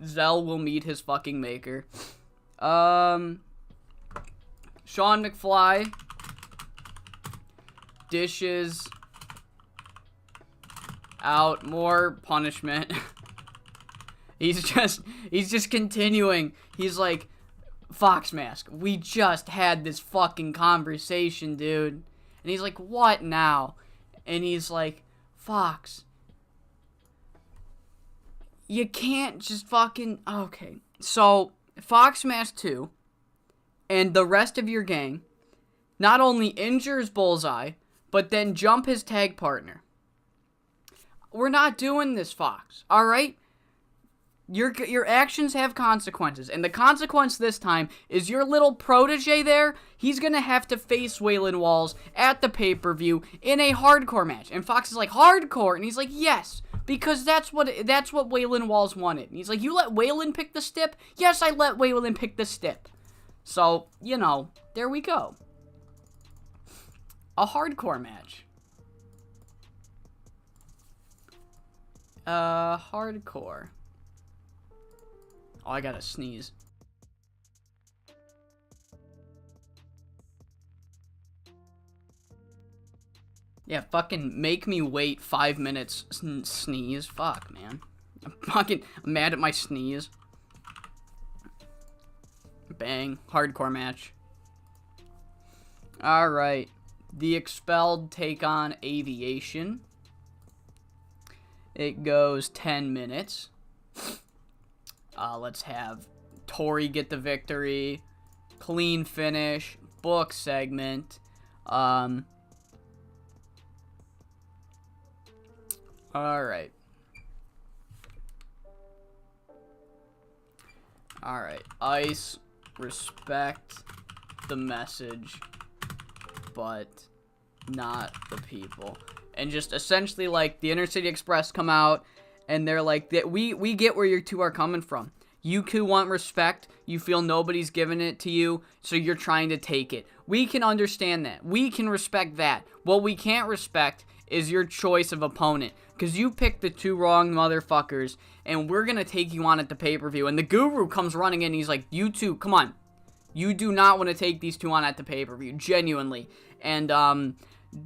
Zell will meet his fucking maker. Sean McFly dishes out more punishment. He's just continuing. He's like, Fox Mask, we just had this fucking conversation, dude. And he's like, what now? And he's like, Fox, you can't just fucking... Okay. So, Fox smashed 2, and the rest of your gang not only injures Bullseye, but then jump his tag partner. We're not doing this, Fox. Alright? Your actions have consequences, and the consequence this time is your little protege there, he's gonna have to face Waylon Walls at the pay-per-view in a hardcore match. And Fox is like, hardcore? And he's like, yes, because that's what Waylon Walls wanted. And he's like, you let Waylon pick the stip? Yes, I let Waylon pick the stip. So, you know, there we go. A hardcore match. Hardcore. Oh, I gotta sneeze. Yeah, fucking make me wait 5 minutes, sneeze. Fuck, man. I'm mad at my sneeze. Bang. Hardcore match. Alright. The Expelled take on Aviation. It goes 10 minutes. Let's have Tori get the victory. Clean finish. Book segment. Alright. Alright. Ice. Respect the message, but not the people. And just essentially, like, the Inner City Express come out, and they're like, we get where you two are coming from. You two want respect, you feel nobody's giving it to you, so you're trying to take it. We can understand that. We can respect that. What we can't respect is your choice of opponent, because you picked the 2 wrong motherfuckers, and we're gonna take you on at the pay-per-view. And the Guru comes running in, he's like, you two, come on. You do not want to take these 2 on at the pay-per-view, genuinely. And,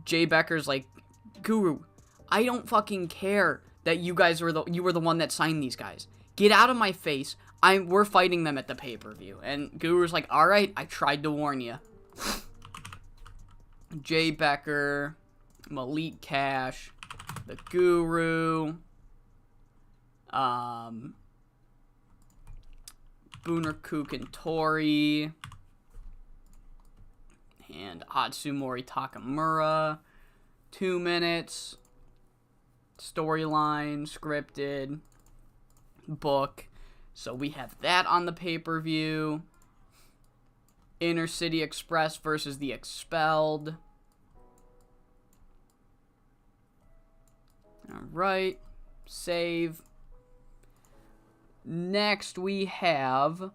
Jay Becker's like, Guru, I don't fucking care that you were the one that signed these guys. Get out of my face. We're fighting them at the pay-per-view. And Guru's like, alright, I tried to warn you. Jay Becker, Malik Cash, the Guru, Booner Kook and Tori, and Atsumori Takamura. 2 minutes. Storyline, scripted, book. So we have that on the pay-per-view. Inner City Express versus the Expelled. Alright. Save. Next we have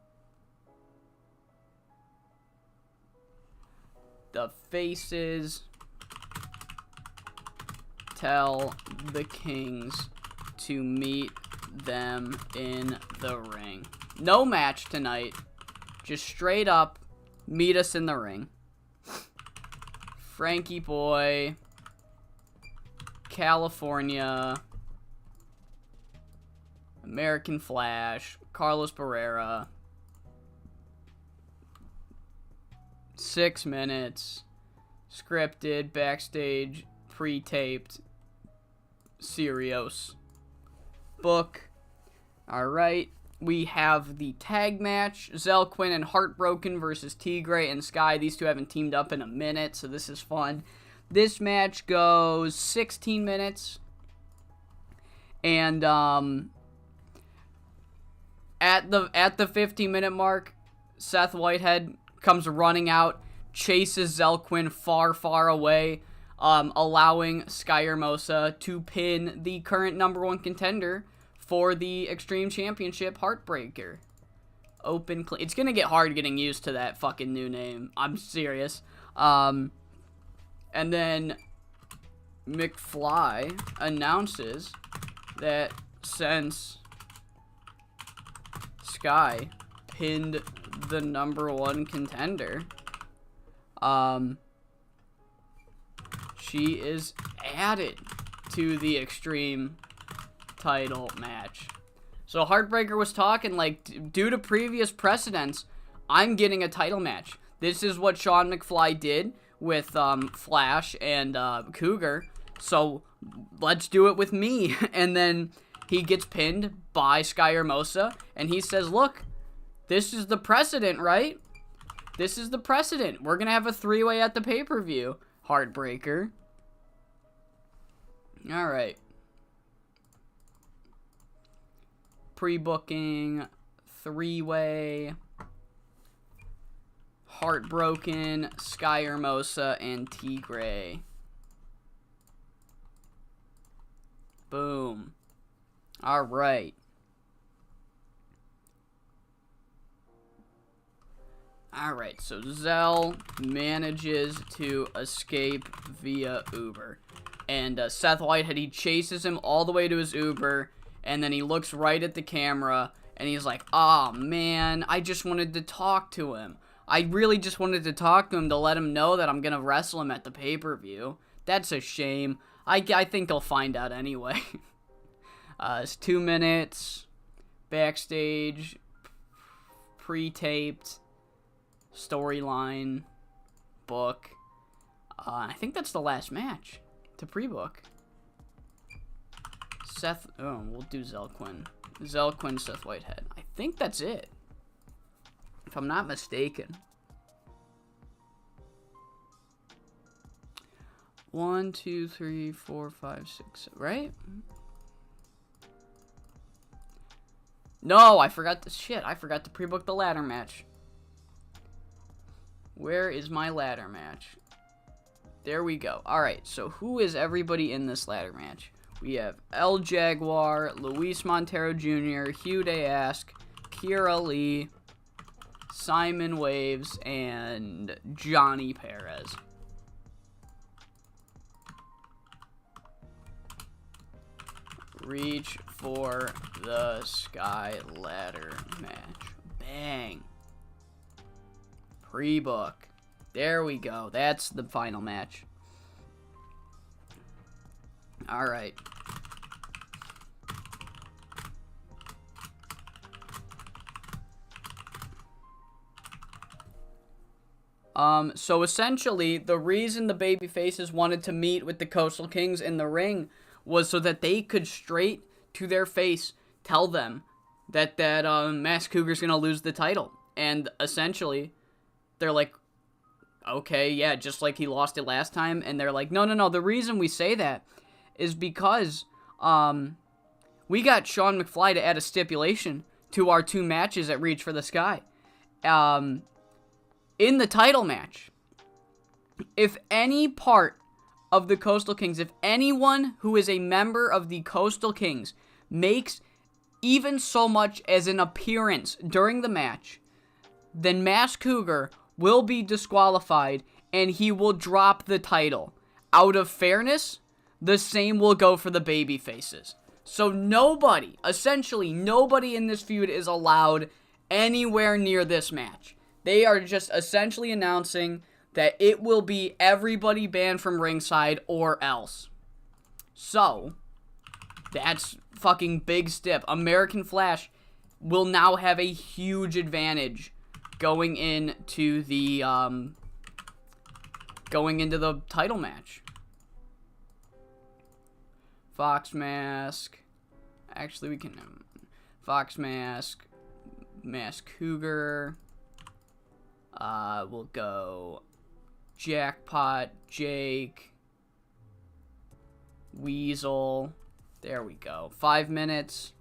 the Faces tell the Kings to meet them in the ring. No match tonight. Just straight up meet us in the ring. Frankie Boy, California, American Flash, Carlos Barrera. 6 minutes. Scripted, backstage, pre-taped. Serios. Book. Alright. We have the tag match. Zell Quinn and Heartbroken versus Tigre and Sky. These two haven't teamed up in a minute, so this is fun. This match goes 16 minutes. And, at the 15-minute mark, Seth Whitehead comes running out, chases Zell Quinn far, far away, allowing Sky Hermosa to pin the current #1 contender for the Extreme Championship, Heartbreaker. It's gonna get hard getting used to that fucking new name. I'm serious. And then McFly announces that since Sky pinned the #1 contender, she is added to the Extreme title match. So Heartbreaker was talking like, due to previous precedents, I'm getting a title match. This is what Sean McFly did with Flash and Cougar. So let's do it with me. And then he gets pinned by Sky Hermosa, and he says, look, this is the precedent, right? This is the precedent. We're going to have a 3-way at the pay-per-view. Heartbreaker. All right. Pre-booking, 3-way, Heartbroken, Sky Hermosa, and Tigre. Boom. All right. All right, so Zell manages to escape via Uber. And Seth Whitehead, he chases him all the way to his Uber, and then he looks right at the camera, and he's like, "Aw, man, I just wanted to talk to him. I really just wanted to talk to him to let him know that I'm going to wrestle him at the pay-per-view. That's a shame. I think he'll find out anyway." It's 2 minutes, backstage, pre-taped, storyline, book. I think that's the last match to pre-book. We'll do Zelquin. Zelquin, Seth Whitehead. I think that's it, if I'm not mistaken. 1, 2, 3, 4, 5, 6, right? No, I forgot to pre-book the ladder match. Where is my ladder match? There we go. Alright, so who is everybody in this ladder match? We have El Jaguar, Luis Montero Jr., Hugh Dayask, Kira Lee, Simon Waves, and Johnny Perez. Reach for the Sky ladder match. Bang. Pre-book. There we go. That's the final match. Alright. So essentially, the reason the babyfaces wanted to meet with the Coastal Kings in the ring was so that they could straight to their face tell them that Masked Cougar's gonna lose the title. And essentially, they're like, okay, yeah, just like he lost it last time. And they're like, no, the reason we say that is because we got Sean McFly to add a stipulation to our 2 matches at Reach for the Sky. In the title match, if any part of the Coastal Kings, if anyone who is a member of the Coastal Kings makes even so much as an appearance during the match, then Masked Cougar will be disqualified and he will drop the title. Out of fairness, the same will go for the baby faces. So essentially nobody in this feud is allowed anywhere near this match. They are just essentially announcing that it will be everybody banned from ringside or else. So, that's fucking big step. American Flash will now have a huge advantage going into the title match. Fox Mask. Actually, we can Fox Mask, Masked Cougar. We'll go Jackpot, Jake, Weasel. There we go. 5 minutes.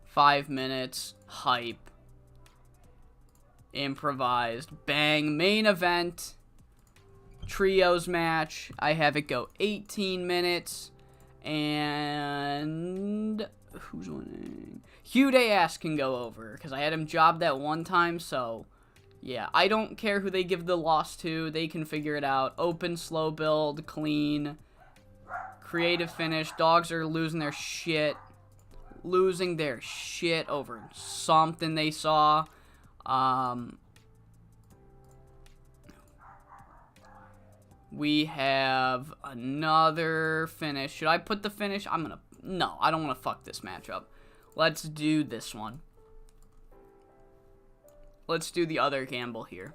5 minutes. Hype. Improvised. Bang. Main event. Trios match. I have it go 18 minutes. And who's winning? Hugh Dayask can go over because I had him jobbed that one time, so yeah, I don't care who they give the loss to. They can figure it out. Open, slow build, clean, creative finish. Dogs are losing their shit. Losing their shit over something they saw. We have another finish. Should I put the finish? No, I don't want to fuck this match up. Let's do this one. Let's do the other gamble here.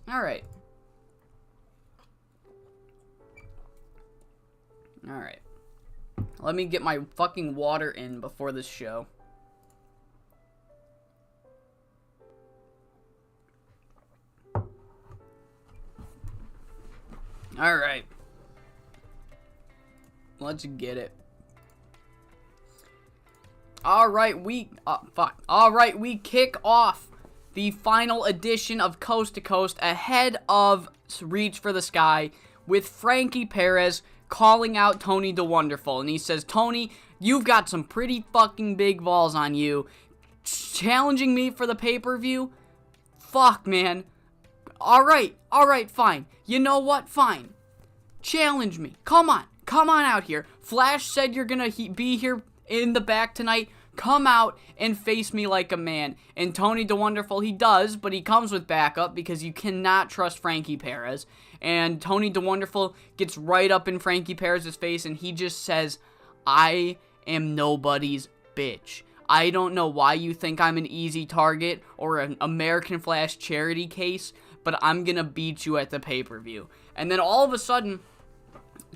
Alright. Alright. Let me get my fucking water in before this show. Alright. Let's get it. Alright, we kick off the final edition of Coast to Coast ahead of Reach for the Sky with Frankie Perez calling out Tony the Wonderful. And he says, Tony, you've got some pretty fucking big balls on you. Challenging me for the pay-per-view? Fuck, man. Alright, fine. You know what? Fine. Challenge me. Come on out here. Flash said you're gonna be here in the back tonight. Come out and face me like a man. And Tony the Wonderful, he does, but he comes with backup because you cannot trust Frankie Perez. And Tony the Wonderful gets right up in Frankie Perez's face and he just says, I am nobody's bitch. I don't know why you think I'm an easy target or an American Flash charity case, but I'm gonna beat you at the pay-per-view. And then all of a sudden,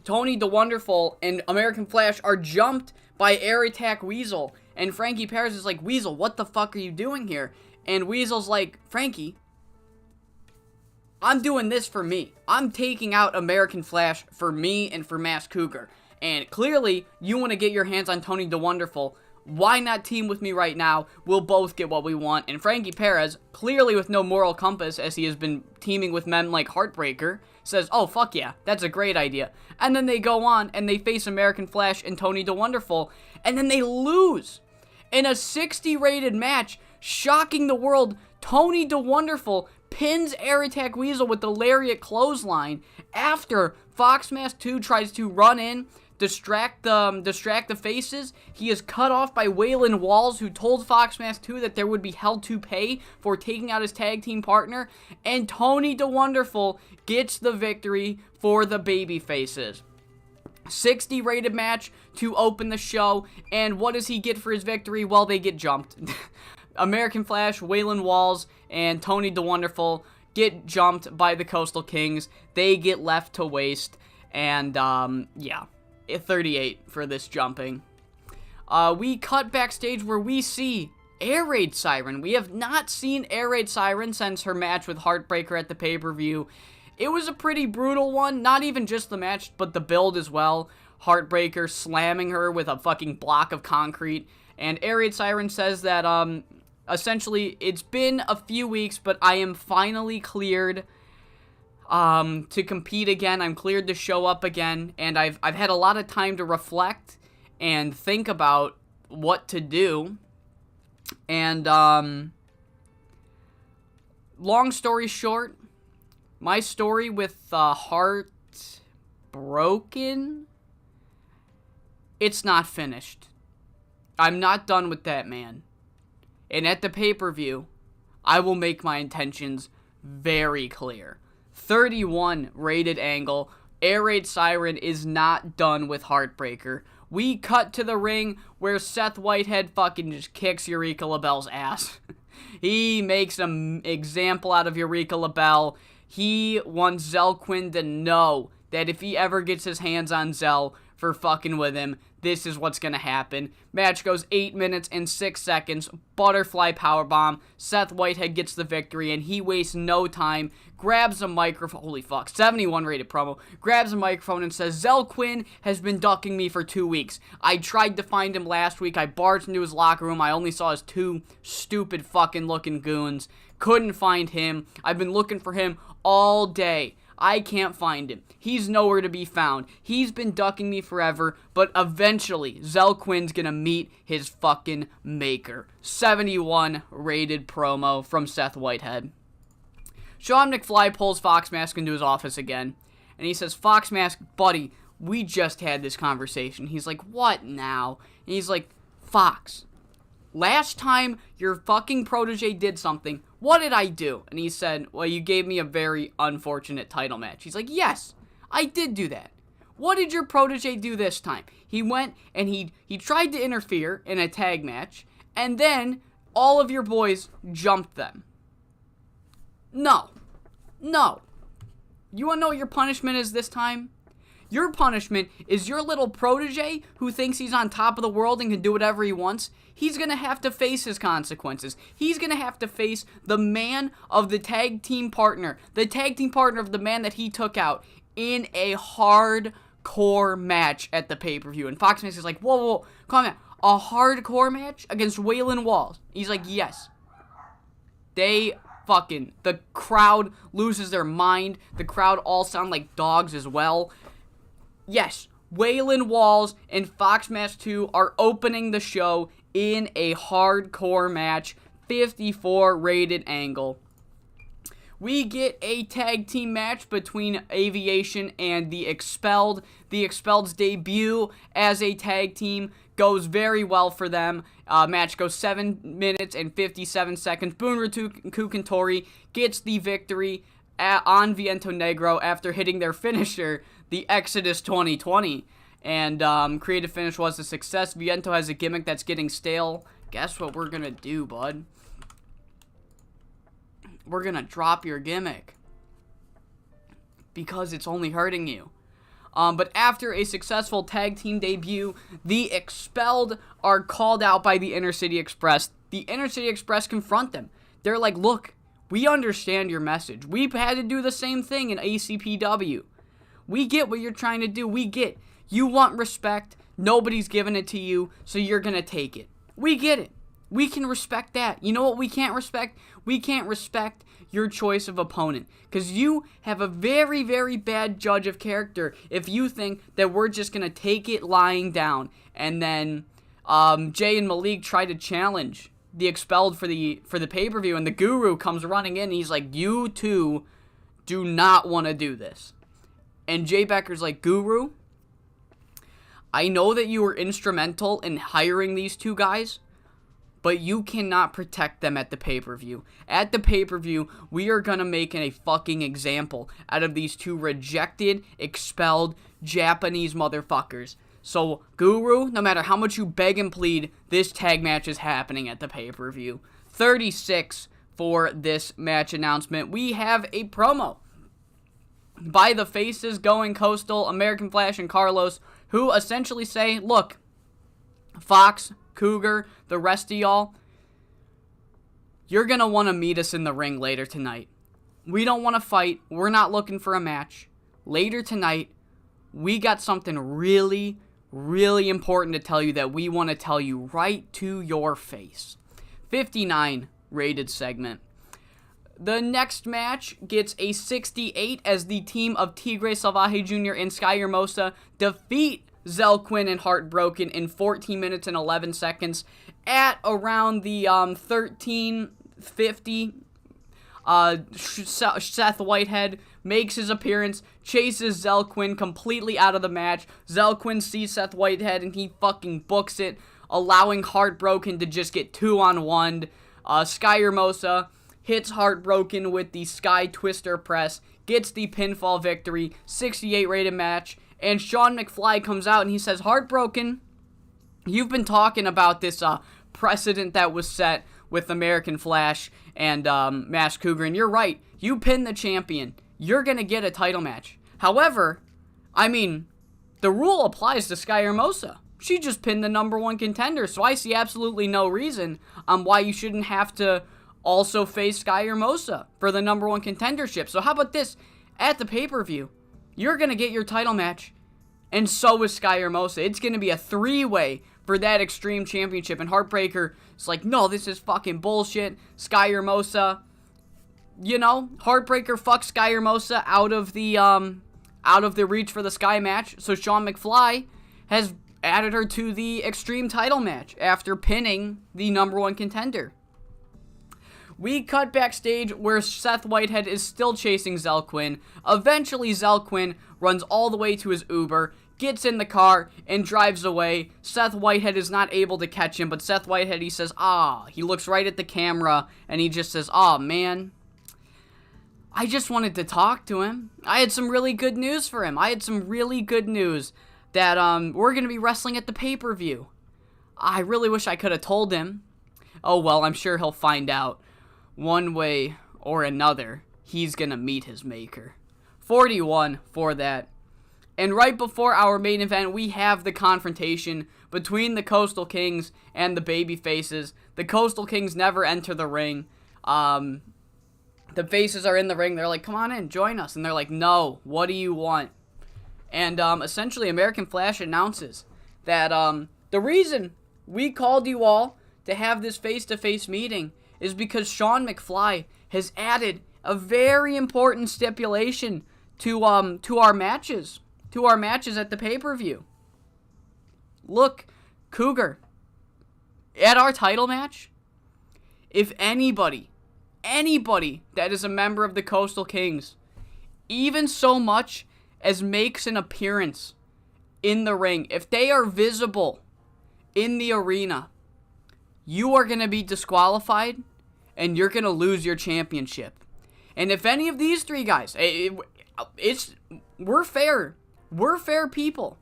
Tony the Wonderful and American Flash are jumped by Air Attack Weasel. And Frankie Perez is like, Weasel, what the fuck are you doing here? And Weasel's like, Frankie, I'm doing this for me. I'm taking out American Flash for me and for Masked Cougar. And clearly, you want to get your hands on Tony the Wonderful. Why not team with me right now? We'll both get what we want. And Frankie Perez, clearly with no moral compass, as he has been teaming with men like Heartbreaker, says, oh, fuck yeah, that's a great idea. And then they go on, and they face American Flash and Tony the Wonderful, and then they lose. In a 60-rated match, shocking the world, Tony the Wonderful pins Air Attack Weasel with the Lariat Clothesline after Foxmask 2 tries to run in, distract the faces. He is cut off by Waylon Walls, who told Foxmask 2 that there would be hell to pay for taking out his tag team partner, and Tony the Wonderful gets the victory for the baby faces. 60 rated match to open the show, and what does he get for his victory? Well, they get jumped. American Flash, Waylon Walls, and Tony the Wonderful get jumped by the Coastal Kings. They get left to waste, and yeah, 38 for this jumping. We cut backstage where we see Air Raid Siren. We have not seen Air Raid Siren since her match with Heartbreaker at the pay-per-view. It was a pretty brutal one, not even just the match, but the build as well. Heartbreaker slamming her with a fucking block of concrete. And Air Raid Siren says that, essentially, it's been a few weeks, but I am finally cleared to compete again. I'm cleared to show up again, and I've had a lot of time to reflect and think about what to do. And, long story short, my story with Heart Broken, it's not finished. I'm not done with that man. And at the pay-per-view, I will make my intentions very clear. 31 rated angle. Air Raid Siren is not done with Heartbreaker. We cut to the ring where Seth Whitehead fucking just kicks Eureka LaBelle's ass. He makes an example out of Eureka LaBelle. He wants Zell Quinn to know that if he ever gets his hands on Zell for fucking with him, this is what's gonna happen. Match goes 8 minutes and 6 seconds. Butterfly powerbomb. Seth Whitehead gets the victory, and he wastes no time. Grabs a microphone. Holy fuck. 71 rated promo. Grabs a microphone and says, Zell Quinn has been ducking me for 2 weeks. I tried to find him last week. I barged into his locker room. I only saw his 2 stupid fucking looking goons. Couldn't find him. I've been looking for him all day. I can't find him. He's nowhere to be found. He's been ducking me forever, but eventually, Zell Quinn's gonna meet his fucking maker. 71 rated promo from Seth Whitehead. Sean McFly pulls Foxmask into his office again, and he says, Foxmask, buddy, we just had this conversation. He's like, what now? And he's like, Fox, last time your fucking protege did something, what did I do? And he said, well, you gave me a very unfortunate title match. He's like, yes, I did do that. What did your protege do this time? He went and he tried to interfere in a tag match, and then all of your boys jumped them. No. You want to know what your punishment is this time? Your punishment is your little protege who thinks he's on top of the world and can do whatever he wants. He's going to have to face his consequences. He's going to have to face the man of the tag team partner. The tag team partner of the man that he took out in a hardcore match at the pay-per-view. And Fox Max is like, whoa, calm down. A hardcore match against Waylon Walls. He's like, yes. The crowd loses their mind. The crowd all sound like dogs as well. Yes, Waylon Walls and Fox Match 2 are opening the show in a hardcore match, 54 rated angle. We get a tag team match between Aviation and the Expelled. The Expelled's debut as a tag team goes very well for them. Match goes 7 minutes and 57 seconds. Bunraku Tori gets the victory on Viento Negro after hitting their finisher, the Exodus 2020. And creative finish was a success. Viento has a gimmick that's getting stale. Guess what we're going to do, bud? We're going to drop your gimmick. Because it's only hurting you. But after a successful tag team debut, the Expelled are called out by the Inner City Express. The Inner City Express confront them. They're like, look, we understand your message. We've had to do the same thing in ACPW. We get what you're trying to do. We get. You want respect. Nobody's giving it to you, so you're going to take it. We get it. We can respect that. You know what we can't respect? We can't respect your choice of opponent. Because you have a very, very bad judge of character if you think that we're just going to take it lying down. And then Jay and Malik try to challenge the Expelled for the pay-per-view, and the Guru comes running in, and he's like, you two do not want to do this. And Jay Becker's like, Guru, I know that you were instrumental in hiring these two guys, but you cannot protect them at the pay-per-view. At the pay-per-view, we are going to make a fucking example out of these two rejected, expelled Japanese motherfuckers. So, Guru, no matter how much you beg and plead, this tag match is happening at the pay-per-view. 36 for this match announcement. We have a promo by the faces going coastal, American Flash and Carlos, who essentially say, look, Fox, Cougar, the rest of y'all, you're going to want to meet us in the ring later tonight. We don't want to fight. We're not looking for a match. Later tonight, we got something really, really important to tell you that we want to tell you right to your face. 59 rated segment. The next match gets a 68 as the team of Tigre Salvaje Jr. and Sky Hermosa defeat Zell Quinn and Heartbroken in 14 minutes and 11 seconds at around the 13:50. Seth Whitehead makes his appearance, chases Zell Quinn completely out of the match. Zell Quinn sees Seth Whitehead and he fucking books it, allowing Heartbroken to just get 2-on-1. Sky Hermosa hits Heartbroken with the Sky Twister press, gets the pinfall victory, 68 rated match. And Sean McFly comes out and he says, Heartbroken, you've been talking about this precedent that was set with American Flash and Masked Cougar, and you're right. You pinned the champion. You're going to get a title match. However, I mean, the rule applies to Sky Hermosa. She just pinned the number one contender, so I see absolutely no reason why you shouldn't have to also face Sky Hermosa for the number one contendership. So how about this? At the pay-per-view, you're going to get your title match, and so is Sky Hermosa. It's going to be a three-way for that Extreme Championship, and Heartbreaker is like, no, this is fucking bullshit. Sky Hermosa, you know, Heartbreaker fucks Sky Hermosa out of the reach for the Sky match, so Sean McFly has added her to the Extreme title match after pinning the number one contender. We cut backstage where Seth Whitehead is still chasing Zell Quinn. Eventually, Zell Quinn runs all the way to his Uber, gets in the car, and drives away. Seth Whitehead is not able to catch him, but Seth Whitehead, he says, he looks right at the camera, and he just says, man, I just wanted to talk to him. I had some really good news for him. I had some really good news that we're going to be wrestling at the pay-per-view. I really wish I could have told him. Oh, well, I'm sure he'll find out. One way or another, he's going to meet his maker. 41 for that. And right before our main event, we have the confrontation between the Coastal Kings and the Babyfaces. The Coastal Kings never enter the ring. The Faces are in the ring. They're like, come on in, join us. And they're like, no, what do you want? And essentially, American Flash announces that the reason we called you all to have this face-to-face meeting is because Sean McFly has added a very important stipulation to our matches at the pay-per-view. Look, Cougar, at our title match, if anybody that is a member of the Coastal Kings, even so much as makes an appearance in the ring, if they are visible in the arena, you are going to be disqualified and you're going to lose your championship. And if any of these three guys, we're fair people.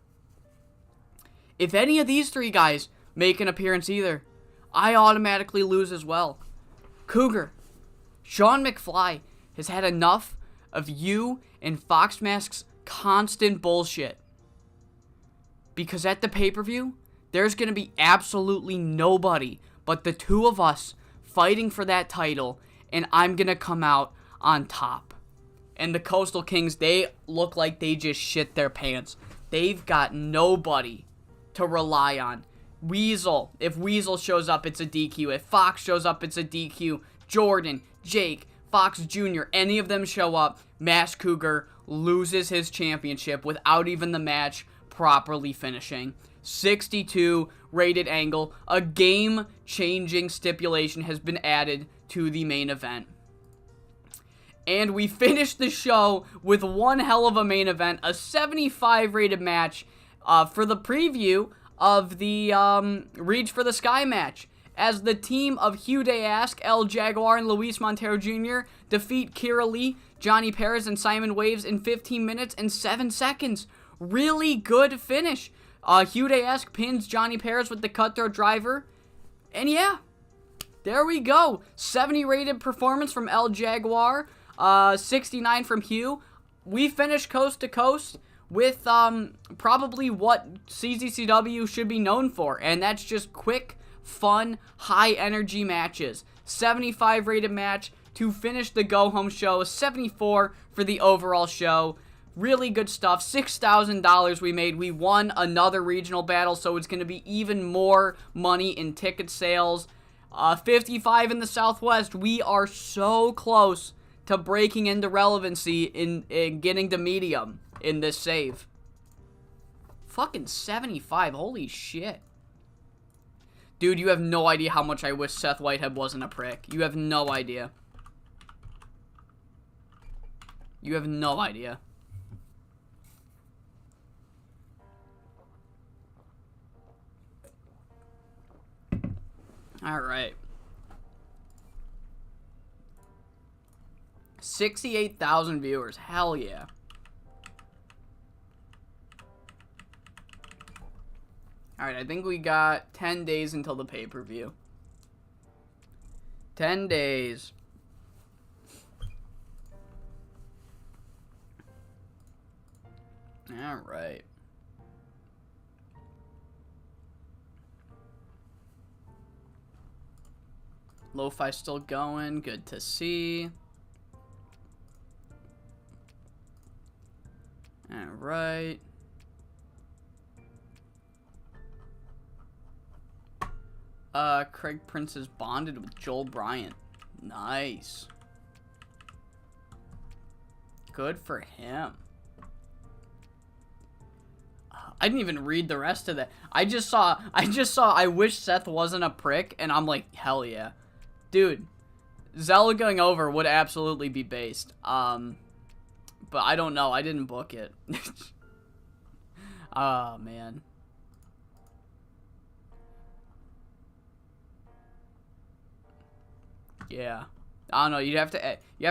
If any of these three guys make an appearance either, I automatically lose as well. Cougar, Sean McFly has had enough of you and Fox Mask's constant bullshit. Because at the pay-per-view, there's going to be absolutely nobody but the two of us fighting for that title, and I'm going to come out on top. And the Coastal Kings, they look like they just shit their pants. They've got nobody to rely on. Weasel, if Weasel shows up, it's a DQ. If Fox shows up, it's a DQ. Jordan, Jake, Fox Jr., any of them show up, Masked Cougar loses his championship without even the match properly finishing. 62 rated angle. A game-changing stipulation has been added to the main event. And we finished the show with one hell of a main event, a 75 rated match for the preview of the Reach for the Sky match, as the team of Hugh Dayask, El Jaguar, and Luis Montero Jr. defeat Kira Lee, Johnny Perez, and Simon Waves in 15 minutes and 7 seconds. Really good finish. Hugh Dayask pins Johnny Perez with the cutthroat driver. And yeah, there we go. 70 rated performance from El Jaguar, 69 from Hugh. We finished coast to coast with probably what CZCW should be known for, and that's just quick, fun, high-energy matches. 75 rated match to finish the go-home show, 74 for the overall show. Really good stuff. $6,000 we made. We won another regional battle, so it's going to be even more money in ticket sales. 55 in the Southwest. We are so close to breaking into relevancy in getting to medium in this save. Fucking 75. Holy shit. Dude, you have no idea how much I wish Seth Whitehead wasn't a prick. You have no idea. You have no idea. Alright. 68,000 viewers. Hell yeah. Alright, I think we got 10 days until the pay-per-view. 10 days. Alright. Lo-fi still going. Good to see. Alright. Craig Prince is bonded with Joel Bryant. Nice. Good for him. I didn't even read the rest of that. I just saw I wish Seth wasn't a prick, and I'm like, hell yeah. Dude, Zella going over would absolutely be based. But I don't know. I didn't book it. Oh, man. Yeah. I don't know. You have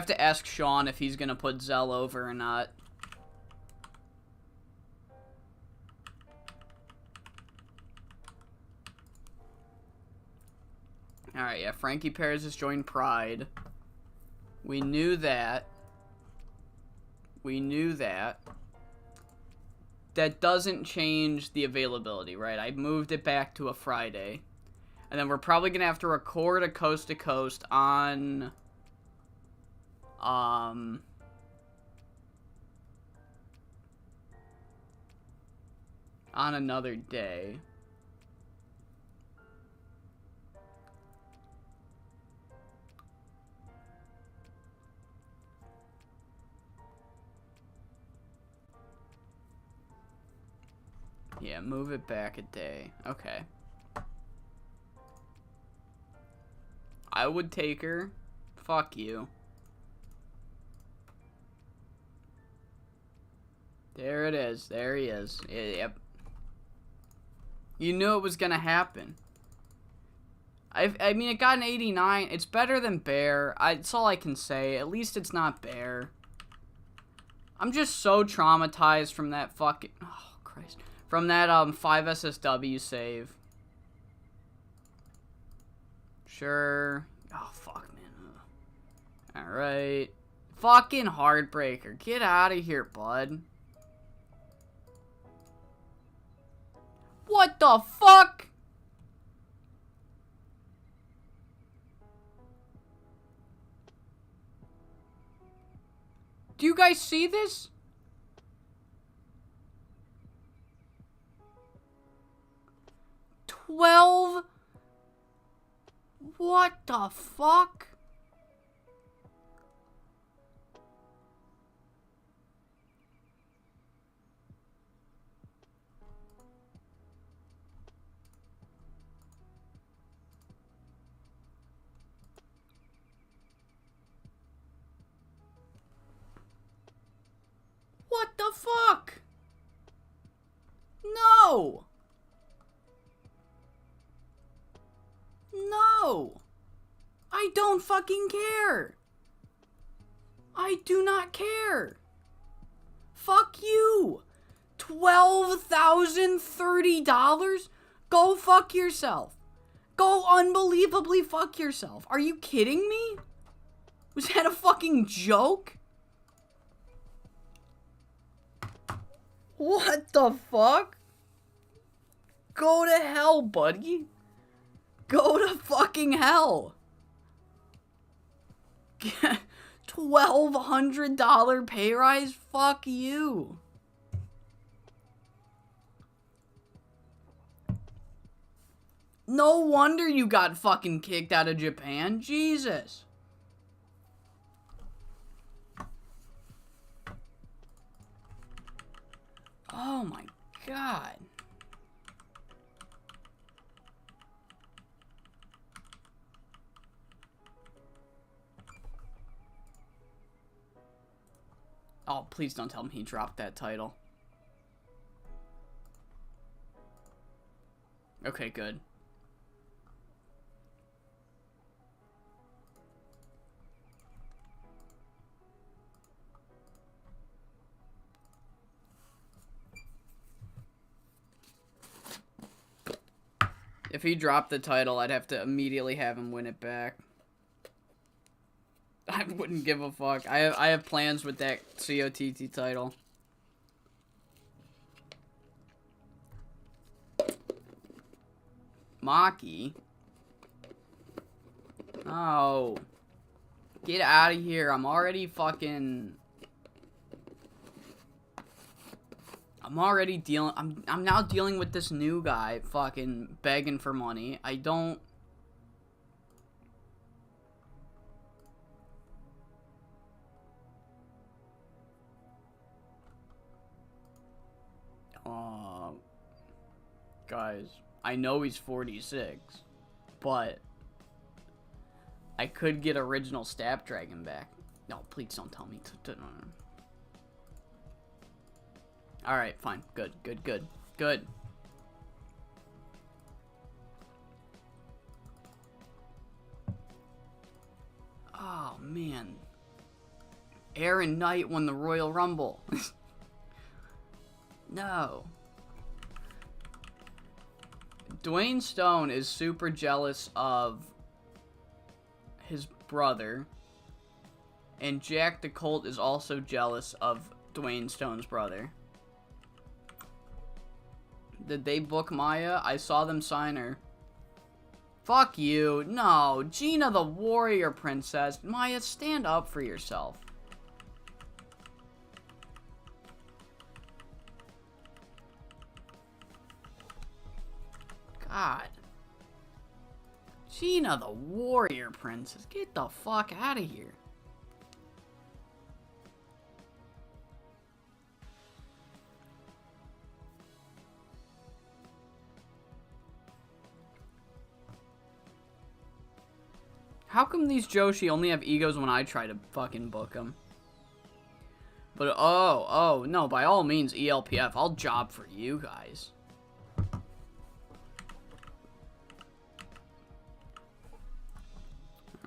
to ask Sean if he's gonna put Zell over or not. Alright, yeah, Frankie Perez has joined Pride. We knew that. We knew that. that doesn't change the availability, right? I moved it back to a Friday. And then we're probably going to have to record a coast to coast on another day. Yeah, move it back a day. Okay. I would take her. Fuck you. There it is. There he is. Yep. You knew it was gonna happen. I mean, it got an 89. It's better than Bear. That's all I can say. At least it's not Bear. I'm just so traumatized from that fucking... Oh, Christ. From that 5 SSW save. Sure. Oh, fuck, man. Alright. Fucking Heartbreaker. Get out of here, bud. What the fuck? Do you guys see this? $12? What the fuck? What the fuck? No! No! I don't fucking care! I do not care! Fuck you! $12,030? Go fuck yourself. Go unbelievably fuck yourself. Are you kidding me? Was that a fucking joke? What the fuck? Go to hell, buddy. Go to fucking hell. $1,200 pay rise? Fuck you. No wonder you got fucking kicked out of Japan. Jesus. Oh my god. Oh, please don't tell me he dropped that title. Okay, good. If he dropped the title, I'd have to immediately have him win it back. I wouldn't give a fuck. I have plans with that COTT title. Maki? Oh. Get out of here. I'm already fucking... I'm already dealing... I'm now dealing with this new guy fucking begging for money. I don't... Guys, I know he's 46, but I could get original Snapdragon back. No, please don't tell me to Alright, fine. Good, good, good. Good. Oh, man. Aaron Knight won the Royal Rumble. No. Dwayne Stone is super jealous of his brother. And Jack the Colt is also jealous of Dwayne Stone's brother. Did they book Maya? I saw them sign her. Fuck you. No, Gina the warrior princess. Maya, stand up for yourself. God. Gina the warrior princess. Get the fuck out of here. How come these Joshi only have egos when I try to fucking book them? But, oh, no, by all means, ELPF, I'll job for you guys.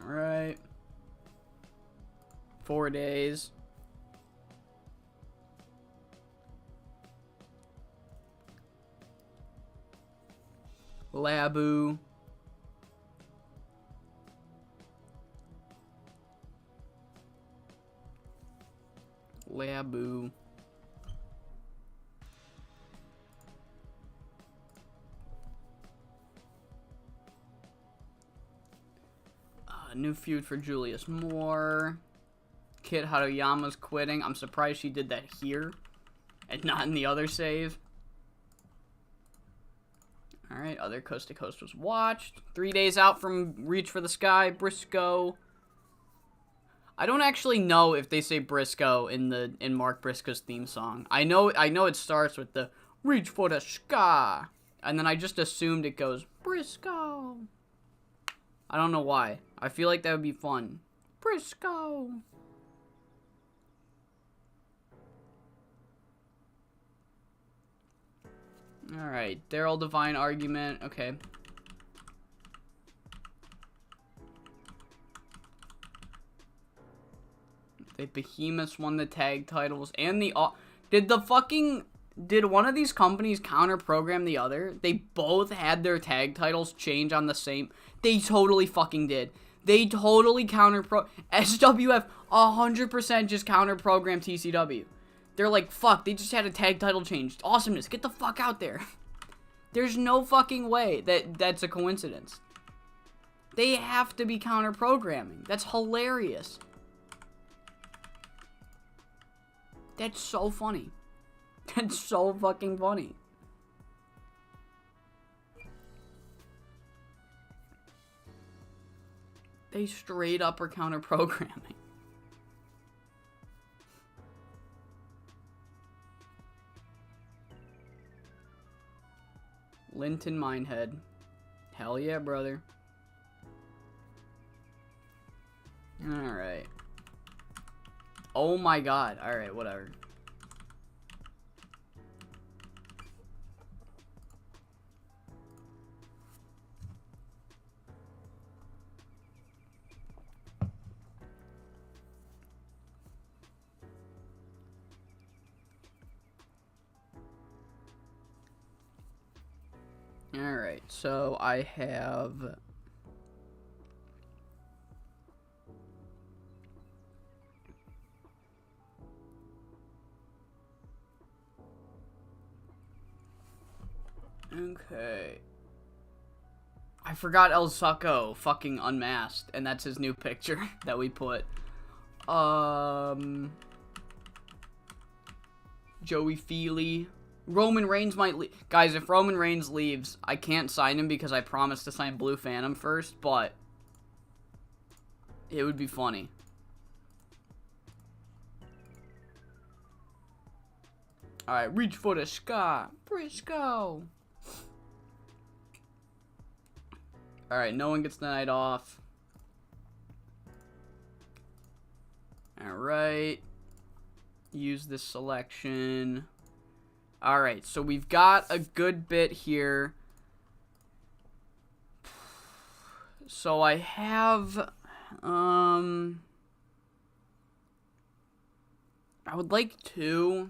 Alright. 4 days. Labu. Labu. New feud for Julius Moore. Kit Haruyama's quitting. I'm surprised she did that here and not in the other save. Alright, other Coast to Coast was watched. 3 days out from Reach for the Sky. Briscoe. I don't actually know if they say Briscoe in Mark Briscoe's theme song. I know it starts with the Reach for the Sky, and then I just assumed it goes Briscoe. I don't know why. I feel like that would be fun. Briscoe. Alright, Daryl Divine argument. Okay. The Behemoths won the tag titles and the... Did one of these companies counter-program the other? They both had their tag titles change on the same... They totally fucking did. They totally SWF 100% just counter-programmed TCW. They're like, fuck, they just had a tag title change. Awesomeness, get the fuck out there. There's no fucking way that's a coincidence. They have to be counter-programming. That's hilarious. That's so funny. That's so fucking funny. They straight up are counter-programming. Linton Minehead. Hell yeah, brother. Alright. Oh my god. Alright, whatever. Alright, so I have... Okay. I forgot El Succo fucking unmasked, and that's his new picture that we put. Joey Feely. Roman Reigns might leave. Guys, if Roman Reigns leaves, I can't sign him because I promised to sign Blue Phantom first, but it would be funny. Alright, Reach for the Sky. Briscoe. Alright, no one gets the night off. Alright. Use this selection. Alright, so we've got a good bit here. So I have, I would like two.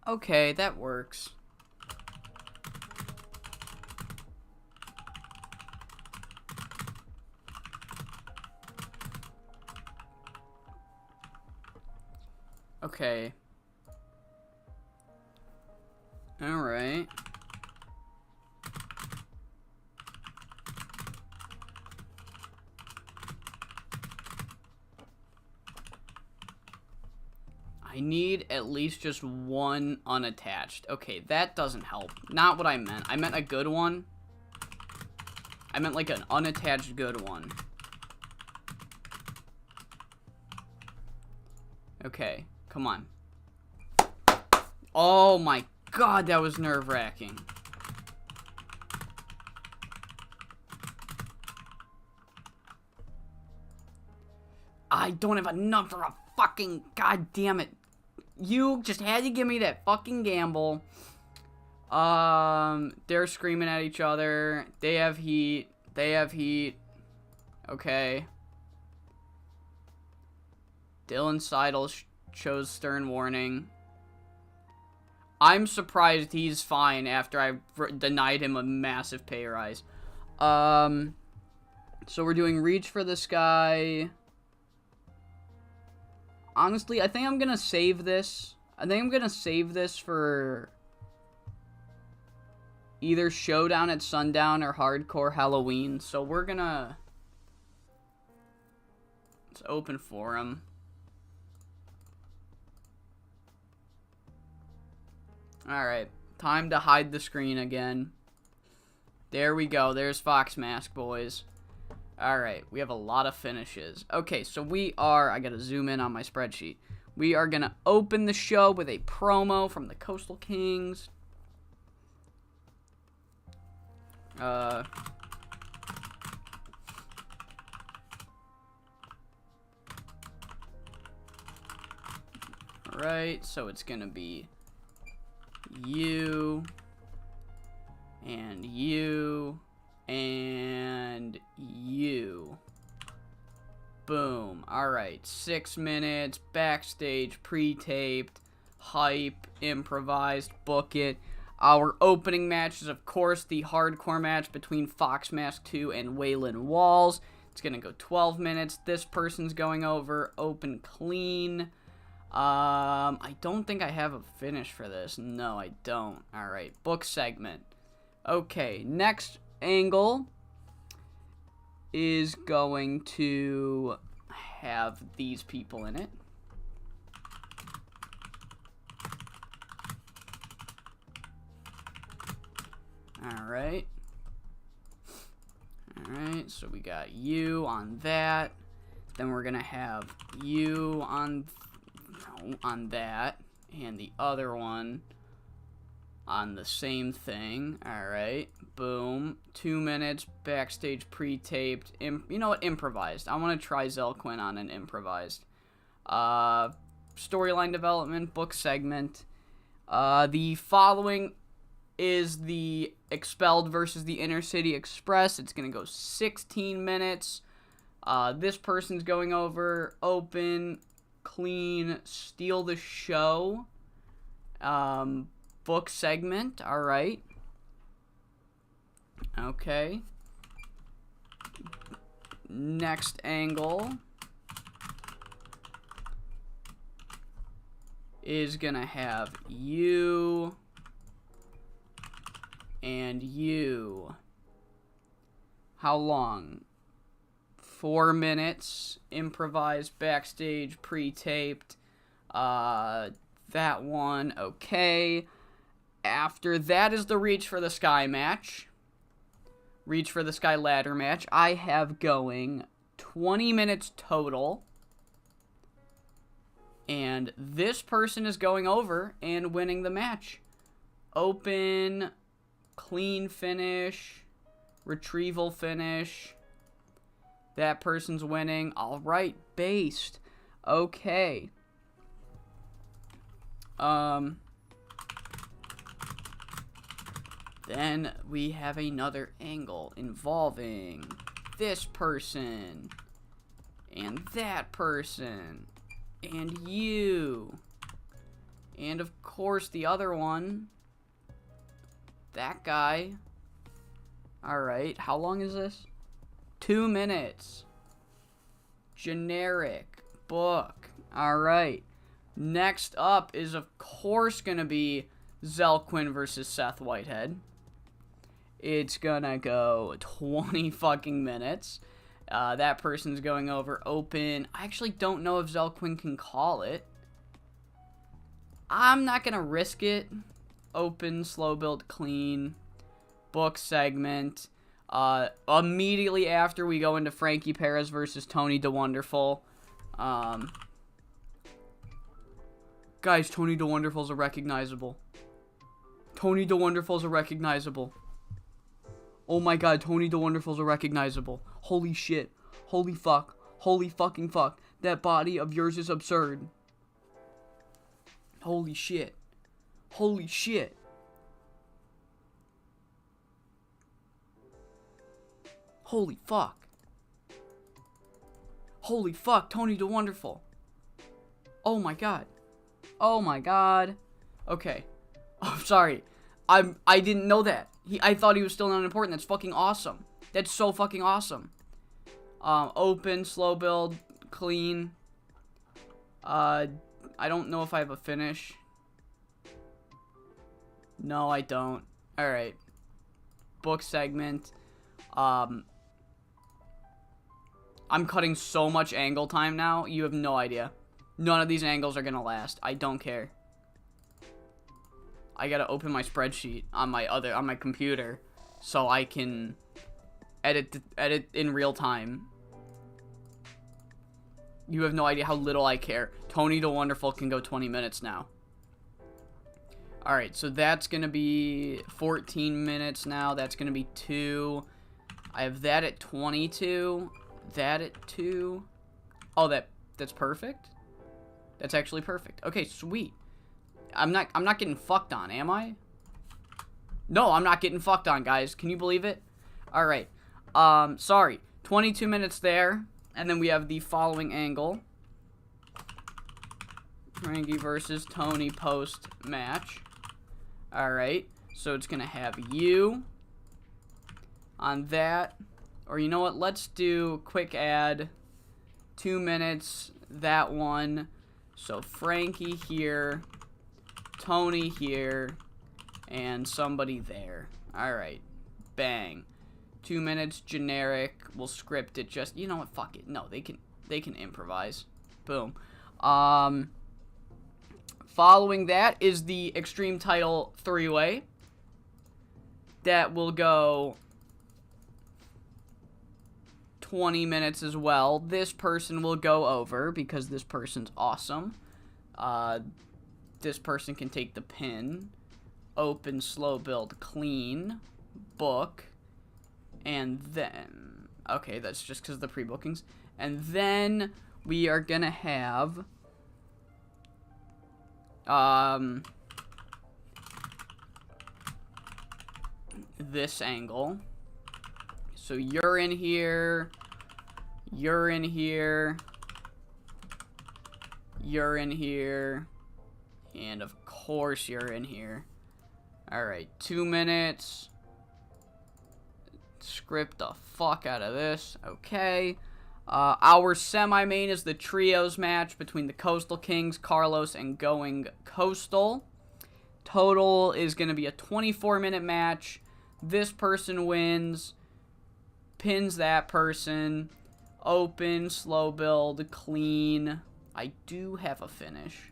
Okay, that works. Okay. Alright. I need at least just one unattached. Okay, that doesn't help. Not what I meant. I meant a good one. I meant like an unattached good one. Okay, come on. Oh my god, that was nerve-wracking. I don't have enough for a fucking... God damn it. You just had to give me that fucking gamble. They're screaming at each other. They have heat. They have heat. Okay. Dylan Seidel chose stern warning. I'm surprised he's fine after I denied him a massive pay rise. So we're doing reach for the sky. Honestly, I think I'm gonna save this. I think I'm gonna save this for either Showdown at Sundown or Hardcore Halloween. So we're gonna... Let's open forum. Alright, time to hide the screen again. There we go, there's Fox Mask, boys. Alright, we have a lot of finishes. Okay, so we are... I gotta zoom in on my spreadsheet. We are gonna open the show with a promo from the Coastal Kings. Alright, so it's gonna be you, and you, and you. Boom. Alright, 6 minutes, backstage, pre-taped, hype, improvised, book it. Our opening match is, of course, the hardcore match between Fox Mask 2 and Waylon Walls. It's gonna go 12 minutes. This person's going over, open clean. I don't think I have a finish for this. No, I don't. Alright, book segment. Okay, next angle is going to have these people in it. Alright. Alright, so we got you on that. Then we're gonna have you on that, and the other one on the same thing. Alright, boom. 2 minutes, backstage, pre-taped. You know what, improvised. I want to try Zelquin on an improvised. Storyline development, book segment. The following is the Expelled versus the Inner City Express. It's going to go 16 minutes. This person's going over, open, clean, steal the show. Book segment, alright. Okay. Next angle is gonna have you and you. How long? 4 minutes. Improvised, backstage, pre-taped. That one, okay. After that is the Reach for the Sky match. Reach for the Sky ladder match. I have going 20 minutes total. And this person is going over and winning the match. Open, clean finish, retrieval finish. That person's winning. Alright, based. Okay. Then we have another angle involving this person, and that person, and you, and of course the other one, that guy. Alright, how long is this? 2 minutes. Generic book. Alright. Next up is, of course, going to be Zelquin versus Seth Whitehead. It's going to go 20 fucking minutes. That person's going over open. I actually don't know if Zelquin can call it. I'm not going to risk it. Open, slow build, clean. Book segment. Immediately after we go into Frankie Perez versus Tony DeWonderful. Guys, Tony DeWonderful's a recognizable. Tony DeWonderful's a recognizable. Oh my god, Tony DeWonderful's a recognizable. Holy shit. Holy fuck. Holy fucking fuck. That body of yours is absurd. Holy shit. Holy shit. Holy fuck. Holy fuck, Tony DeWonderful. Oh my god. Oh my god. Okay. Oh, sorry. I didn't know that. I thought he was still not important. That's fucking awesome. That's so fucking awesome. Open, slow build, clean. I don't know if I have a finish. No, I don't. Alright. Book segment. I'm cutting so much angle time now. You have no idea. None of these angles are gonna last. I don't care. I gotta open my spreadsheet on my computer so I can edit in real time. You have no idea how little I care. Tony DeWonderful can go 20 minutes now. Alright, so that's gonna be 14 minutes now. That's gonna be 2. I have that at 22. That at 2. Oh, that's perfect? That's actually perfect. Okay, sweet. I'm not getting fucked on, am I? No, I'm not getting fucked on, guys. Can you believe it? Alright. Sorry. 22 minutes there. And then we have the following angle. Frankie versus Tony post match. Alright. So it's gonna have you on that. Or you know what? Let's do quick add. 2 minutes. That one. So Frankie here. Tony here. And somebody there. Alright. Bang. 2 minutes, generic. We'll script it just... You know what? Fuck it. No, they can improvise. Boom. Following that is the Extreme Title 3-way. That will go 20 minutes as well. This person will go over because this person's awesome. This person can take the pin. Open, slow build, clean. Book. And then... Okay, that's just because of the pre-bookings. And then we are going to have... this angle. So you're in here. You're in here. You're in here. And of course you're in here. Alright, 2 minutes. Script the fuck out of this. Okay. Our semi-main is the trios match between the Coastal Kings, Carlos, and Going Coastal. Total is going to be a 24-minute match. This person wins. Pins that person. Open, slow build, clean. I do have a finish.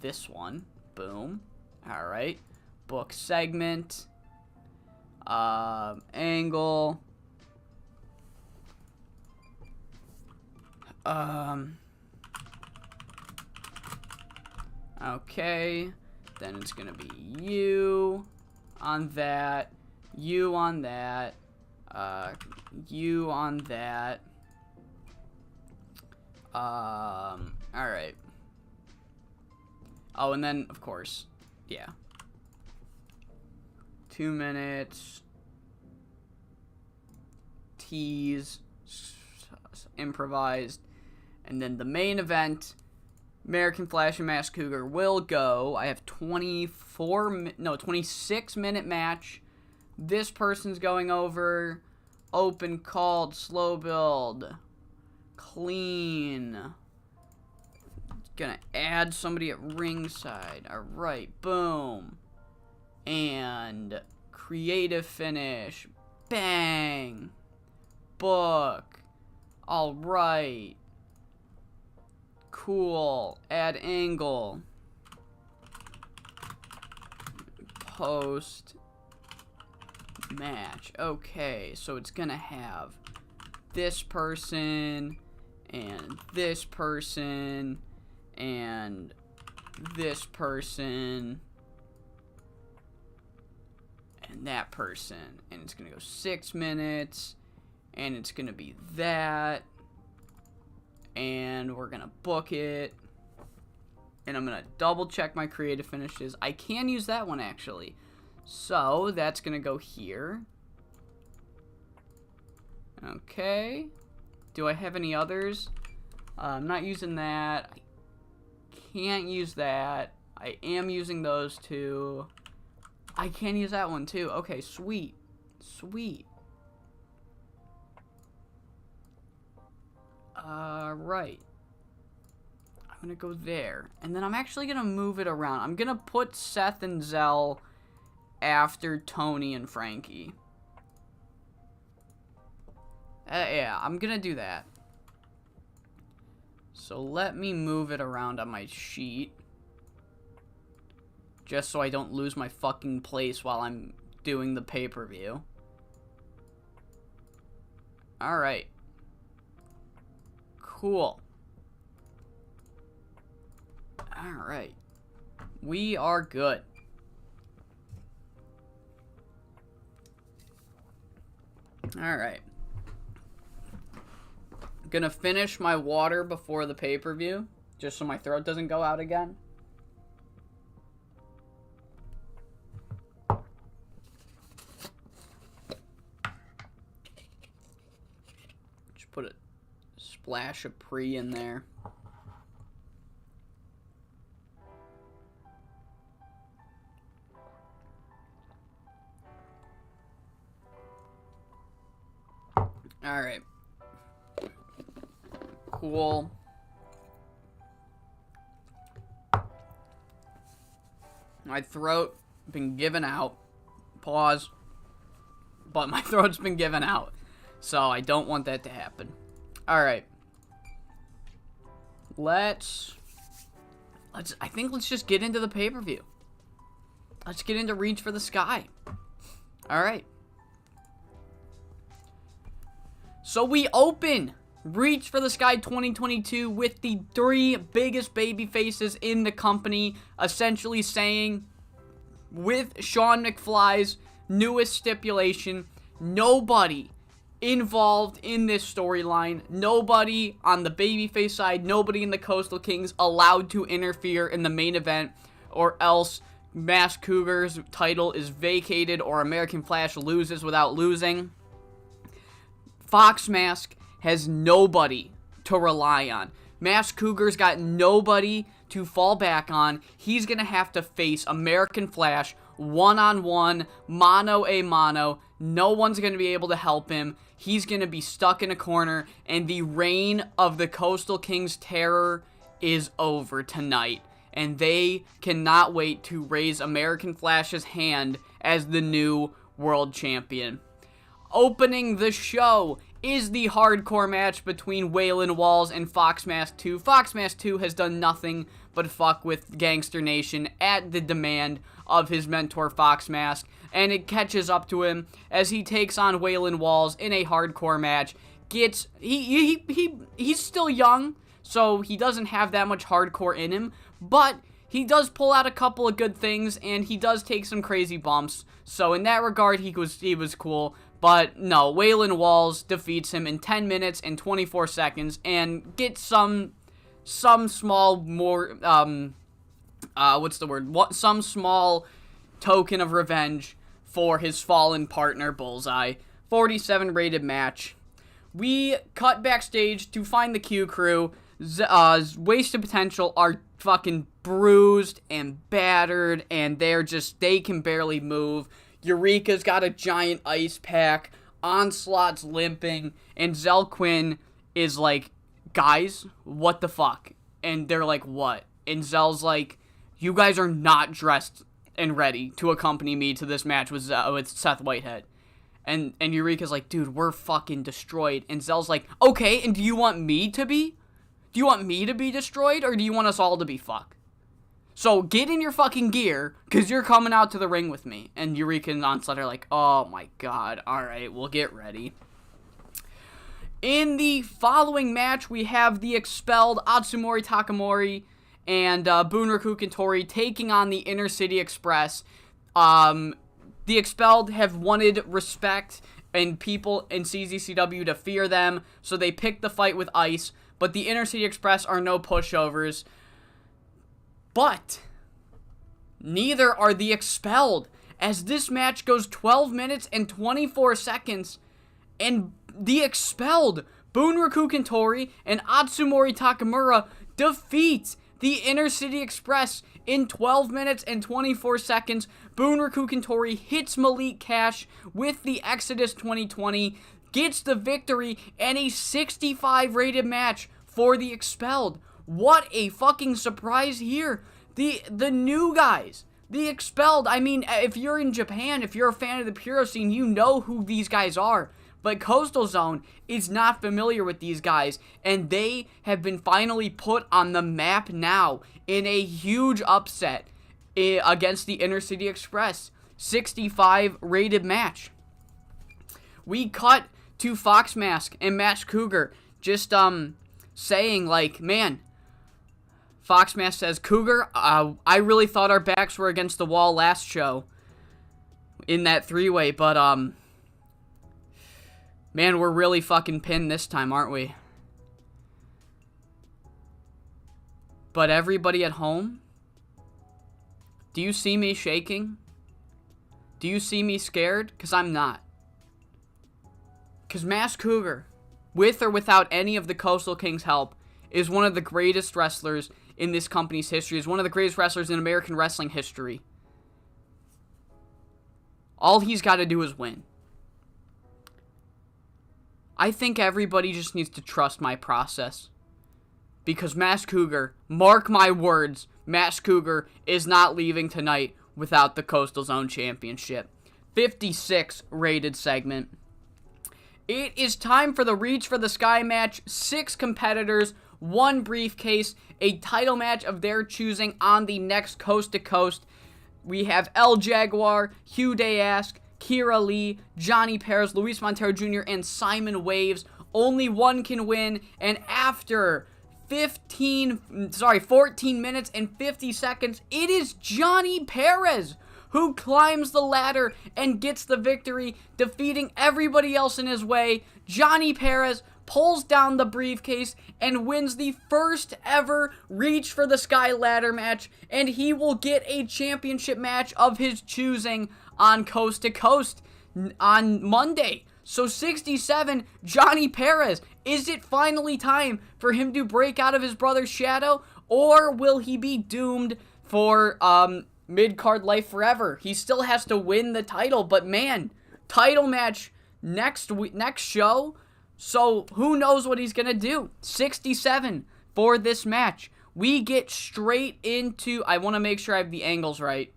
This one. Boom. Alright. Book segment. Angle. Okay. Then it's gonna be you on that. You on that. You on that. Alright. Oh, and then, of course, yeah. 2 minutes. Tease. Improvised. And then the main event, American Flash and Mask Cougar will go. I have 26-minute match. This person's going over. Open, called, slow build. Clean. Gonna add somebody at ringside. Alright, boom. And creative finish. Bang. Book. Alright. Cool. Add angle. Post match. Okay, so it's gonna have this person and this person and this person and that person, and it's gonna go 6 minutes, and it's gonna be that, and we're gonna book it, and I'm gonna double check my creative finishes. I can use that one actually, so that's gonna go here. Okay, do I have any others? I'm not using that. I can't use that. I am using those two. I can use that one too. Okay, sweet. Sweet. Right. I'm gonna go there. And then I'm actually gonna move it around. I'm gonna put Seth and Zell after Tony and Frankie. Yeah, I'm gonna do that. So let me move it around on my sheet. Just so I don't lose my fucking place while I'm doing the pay-per-view. Alright. Cool. Alright. We are good. Alright. Gonna finish my water before the pay-per-view, just so my throat doesn't go out again. Just put a splash of pre in there. Alright. Cool. My throat been given out. Pause. But my throat's been given out. So I don't want that to happen. Alright. I think let's just get into the pay-per-view. Let's get into Reach for the Sky. Alright. So we open Reach for the Sky 2022 with the 3 biggest baby faces in the company, essentially saying, with Sean McFly's newest stipulation, nobody involved in this storyline, nobody on the babyface side, nobody in the Coastal Kings allowed to interfere in the main event, or else Masked Cougar's title is vacated or American Flash loses without losing. Fox Mask has nobody to rely on. Masked Cougar's got nobody to fall back on. He's going to have to face American Flash one-on-one, mano-a-mano. No one's going to be able to help him. He's going to be stuck in a corner, and the reign of the Coastal Kings terror is over tonight. And they cannot wait to raise American Flash's hand as the new world champion. Opening the show is the hardcore match between Waylon Walls and Fox Mask 2. Fox Mask 2 has done nothing but fuck with Gangster Nation at the demand of his mentor Fox Mask, and it catches up to him as he takes on Waylon Walls in a hardcore match. He's still young, so he doesn't have that much hardcore in him, but he does pull out a couple of good things, and he does take some crazy bumps, so in that regard, he was cool. But no, Waylon Walls defeats him in 10 minutes and 24 seconds and gets some small more, some small token of revenge for his fallen partner, Bullseye. 47 rated match. We cut backstage to find the Q crew. Wasted Potential are fucking bruised and battered, and they can barely move. Eureka's got a giant ice pack, Onslaught's limping, and Zell Quinn is like, guys, what the fuck? and they're like, what? And Zell's like, you guys are not dressed and ready to accompany me to this match with Seth Whitehead. And Eureka's like, dude, we're fucking destroyed. And Zell's like, okay, and do you want me to be? Do you want me to be destroyed, or do you want us all to be fucked? So get in your fucking gear, because you're coming out to the ring with me. And Eureka and Onslaught are like, oh my god, alright, we'll get ready. In the following match, we have the expelled Atsumori Takamori and Bunraku Kentori taking on the Inner City Express. The expelled have wanted respect and people in CZCW to fear them, so they picked the fight with Ice, but the Inner City Express are no pushovers. But neither are the expelled, as this match goes 12 minutes and 24 seconds, and the expelled Bunraku Kentori and Atsumori Takamura defeat the Inner City Express in 12 minutes and 24 seconds. Bunraku Kentori hits Malik Cash with the Exodus 2020, gets the victory, and a 65 rated match for the expelled. What a fucking surprise here. The new guys, the expelled, I mean, if you're in Japan, if you're a fan of the Puro scene, you know who these guys are. But Coastal Zone is not familiar with these guys, and they have been finally put on the map now in a huge upset against the Inner City Express. 65 rated match. We cut to Fox Mask and Mask Cougar just saying like, man, Fox Mask says, Cougar, I really thought our backs were against the wall last show in that three-way, but man, we're really fucking pinned this time, aren't we? But everybody at home, do you see me shaking? Do you see me scared? Because I'm not. Because Mask Cougar, with or without any of the Coastal Kings' help, is one of the greatest wrestlers in this company's history, is one of the greatest wrestlers in American wrestling history. All he's got to do is win. I think everybody just needs to trust my process. Because Mask Cougar, mark my words, Mask Cougar is not leaving tonight without the Coastal Zone Championship. 56 rated segment. It is time for the Reach for the Sky match. 6 competitors, 1 briefcase, a title match of their choosing on the next Coast to Coast. We have El Jaguar, Hugh Dayask, Kira Lee, Johnny Perez, Luis Montero Jr., and Simon Waves. Only one can win, and after 14 minutes and 50 seconds, it is Johnny Perez who climbs the ladder and gets the victory, defeating everybody else in his way. Johnny Perez pulls down the briefcase and wins the first ever Reach for the Sky ladder match, and he will get a championship match of his choosing on Coast to Coast on Monday. So 67, Johnny Perez, is it finally time for him to break out of his brother's shadow, or will he be doomed for mid-card life forever? He still has to win the title, but man, title match next show, so who knows what he's gonna do. 67 for this match. We get straight into, I want to make sure I have the angles right.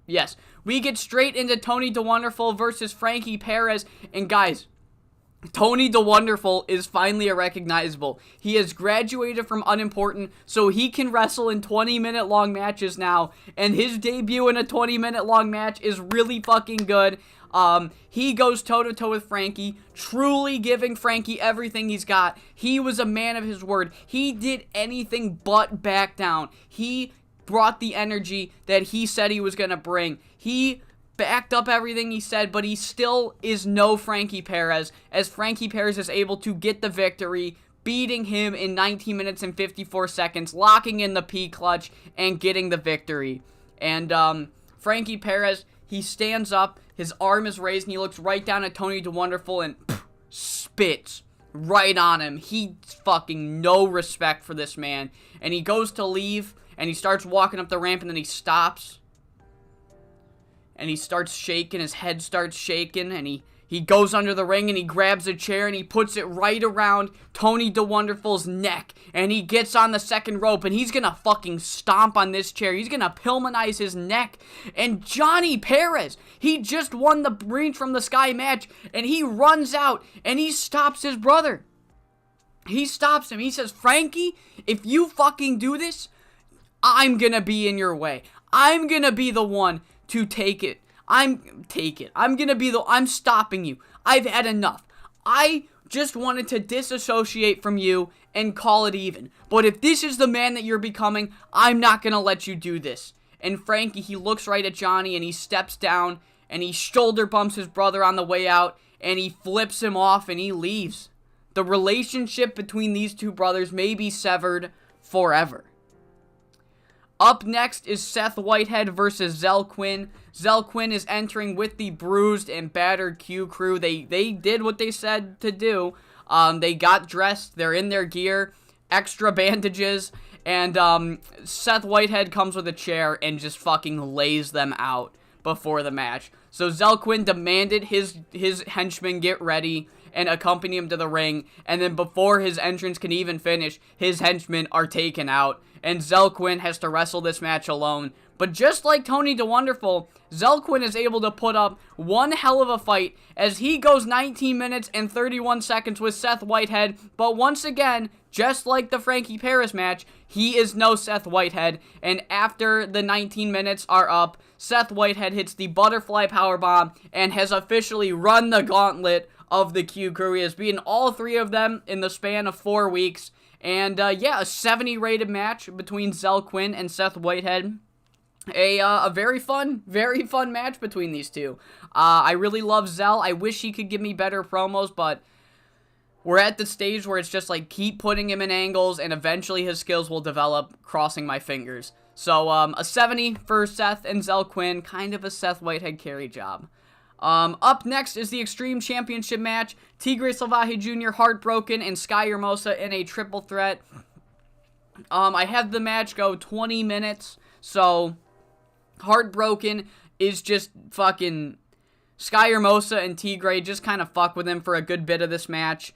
Yes, we get straight into Tony DeWonderful versus Frankie Perez. And guys, Tony DeWonderful is finally a recognizable. He has graduated from unimportant, so he can wrestle in 20-minute long matches now. And his debut in a 20-minute long match is really fucking good. He goes toe-to-toe with Frankie, truly giving Frankie everything he's got. He was a man of his word. He did anything but back down. He brought the energy that he said he was going to bring. He backed up everything he said, but he still is no Frankie Perez, as Frankie Perez is able to get the victory, beating him in 19 minutes and 54 seconds, locking in the P-clutch, and getting the victory. And Frankie Perez, he stands up, his arm is raised, and he looks right down at Tony DeWonderful and spits right on him. He's fucking no respect for this man. And he goes to leave, and he starts walking up the ramp, and then he stops. And he starts shaking, his head starts shaking, and he He goes under the ring and he grabs a chair and he puts it right around Tony DeWonderful's neck. And he gets on the second rope and he's gonna fucking stomp on this chair. He's gonna Pillmanize his neck. And Johnny Perez, he just won the Reigns from the Sky match. And he runs out and he stops his brother. He stops him. He says, Frankie, if you fucking do this, I'm gonna be in your way. I'm gonna be the one to take it. I'm stopping you. I've had enough. I just wanted to disassociate from you and call it even. But if this is the man that you're becoming, I'm not gonna let you do this. And Frankie, he looks right at Johnny and he steps down and he shoulder bumps his brother on the way out and he flips him off and he leaves. The relationship between these two brothers may be severed forever. Up next is Seth Whitehead versus Zell Quinn. Zell Quinn is entering with the bruised and battered Q crew. They did what they said to do. They got dressed. They're in their gear. Extra bandages. And Seth Whitehead comes with a chair and just fucking lays them out before the match. So Zell Quinn demanded his henchmen get ready and accompany him to the ring. And then before his entrance can even finish, his henchmen are taken out. And Zell Quinn has to wrestle this match alone. But just like Tony DeWonderful, Zell Quinn is able to put up one hell of a fight as he goes 19 minutes and 31 seconds with Seth Whitehead. But once again, just like the Frankie Perez match, he is no Seth Whitehead. And after the 19 minutes are up, Seth Whitehead hits the butterfly powerbomb and has officially run the gauntlet of the Q crew. He has beaten all three of them in the span of 4 weeks. And, yeah, a 70 rated match between Zell Quinn and Seth Whitehead. A very fun match between these two. I really love Zell. I wish he could give me better promos, but we're at the stage where it's just like, keep putting him in angles, and eventually his skills will develop, crossing my fingers. So, a 70 for Seth and Zell Quinn, kind of a Seth Whitehead carry job. Up next is the Extreme Championship match. Tigre Salvaje Jr., Heartbroken, and Sky Hermosa in a triple threat. I had the match go 20 minutes, so Heartbroken is just fucking Sky Hermosa and Tigre just kind of fuck with him for a good bit of this match.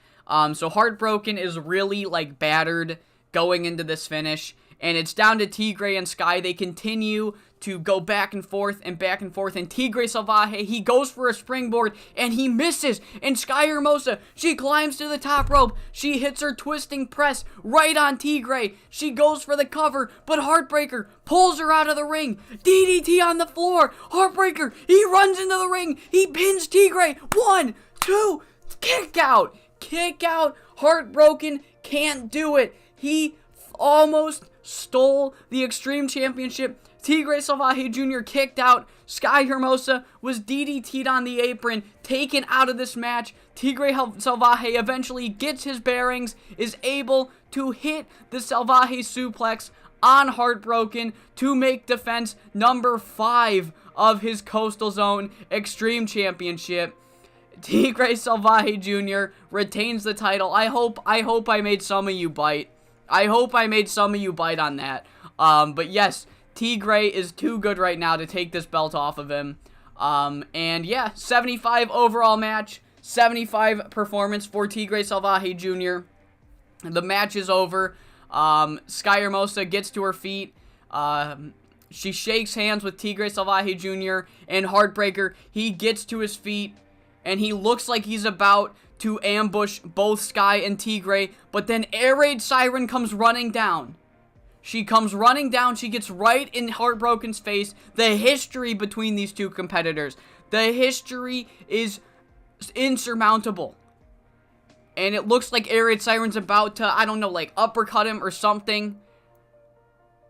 So Heartbroken is really, like, battered going into this finish. And it's down to Tigre and Sky. They continue to go back and forth. And Tigre Salvaje, he goes for a springboard and he misses. And Sky Hermosa, she climbs to the top rope. She hits her twisting press right on Tigre. She goes for the cover, but Heartbreaker pulls her out of the ring. DDT on the floor. Heartbreaker, he runs into the ring. He pins Tigre. 1, 2, kick out. Kick out. Heartbroken can't do it. He almost stole the Extreme Championship. Tigre Salvaje Jr. kicked out. Sky Hermosa was DDT'd on the apron, taken out of this match. Tigre Salvaje eventually gets his bearings, is able to hit the Salvaje suplex on Heartbroken to make defense number 5 of his Coastal Zone Extreme Championship. Tigre Salvaje Jr. retains the title. I hope I made some of you bite. I hope I made some of you bite on that. But yes, Tigre is too good right now to take this belt off of him. And yeah, 75 overall match, 75 performance for Tigre Salvaje Jr. The match is over. Sky Hermosa gets to her feet. She shakes hands with Tigre Salvaje Jr. and Heartbreaker. He gets to his feet and he looks like he's about to ambush both Sky and Tigre, but then Air Raid Siren comes running down. She comes running down, she gets right in Heartbroken's face. The history between these two competitors, the history is insurmountable. And it looks like Air Raid Siren's about to, I don't know, like uppercut him or something.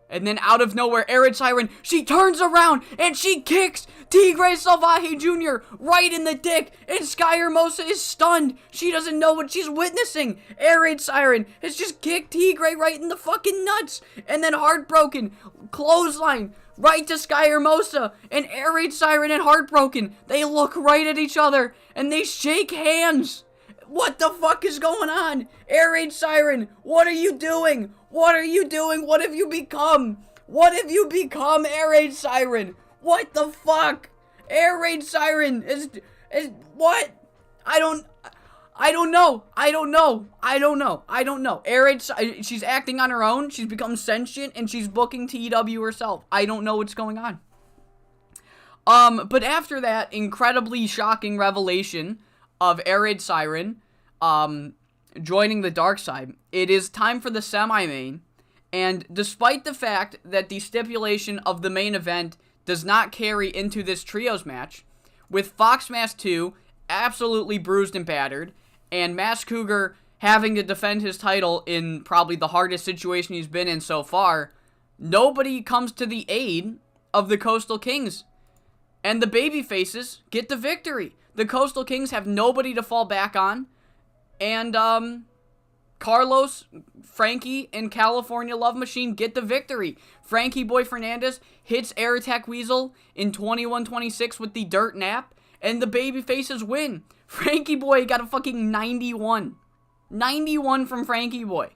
And then out of nowhere, Air Raid Siren, she turns around and she kicks Tigre Salvaje Jr. right in the dick. And Sky Hermosa is stunned. She doesn't know what she's witnessing. Air Raid Siren has just kicked Tigre right in the fucking nuts. And then Heartbroken, clothesline right to Sky Hermosa. And Air Raid Siren and Heartbroken, they look right at each other and they shake hands. What the fuck is going on? Air Raid Siren, what are you doing? What are you doing? What have you become? What have you become, Air Raid Siren? What the fuck? Air Raid Siren is what? I don't know. I don't know. She's acting on her own. She's become sentient, and she's booking TEW herself. I don't know what's going on. But after that incredibly shocking revelation of Arid Siren, joining the dark side, it is time for the semi-main. And despite the fact that the stipulation of the main event does not carry into this trios match, with Fox Mask 2 absolutely bruised and battered, and Mask Cougar having to defend his title in probably the hardest situation he's been in so far, nobody comes to the aid of the Coastal Kings. And the babyfaces get the victory. The Coastal Kings have nobody to fall back on. And, Carlos, Frankie, and California Love Machine get the victory. Frankie Boy Fernandez hits Air Attack Weasel in 21-26 with the Dirt Nap, and the babyfaces win. Frankie Boy got a fucking 91. 91 from Frankie Boy.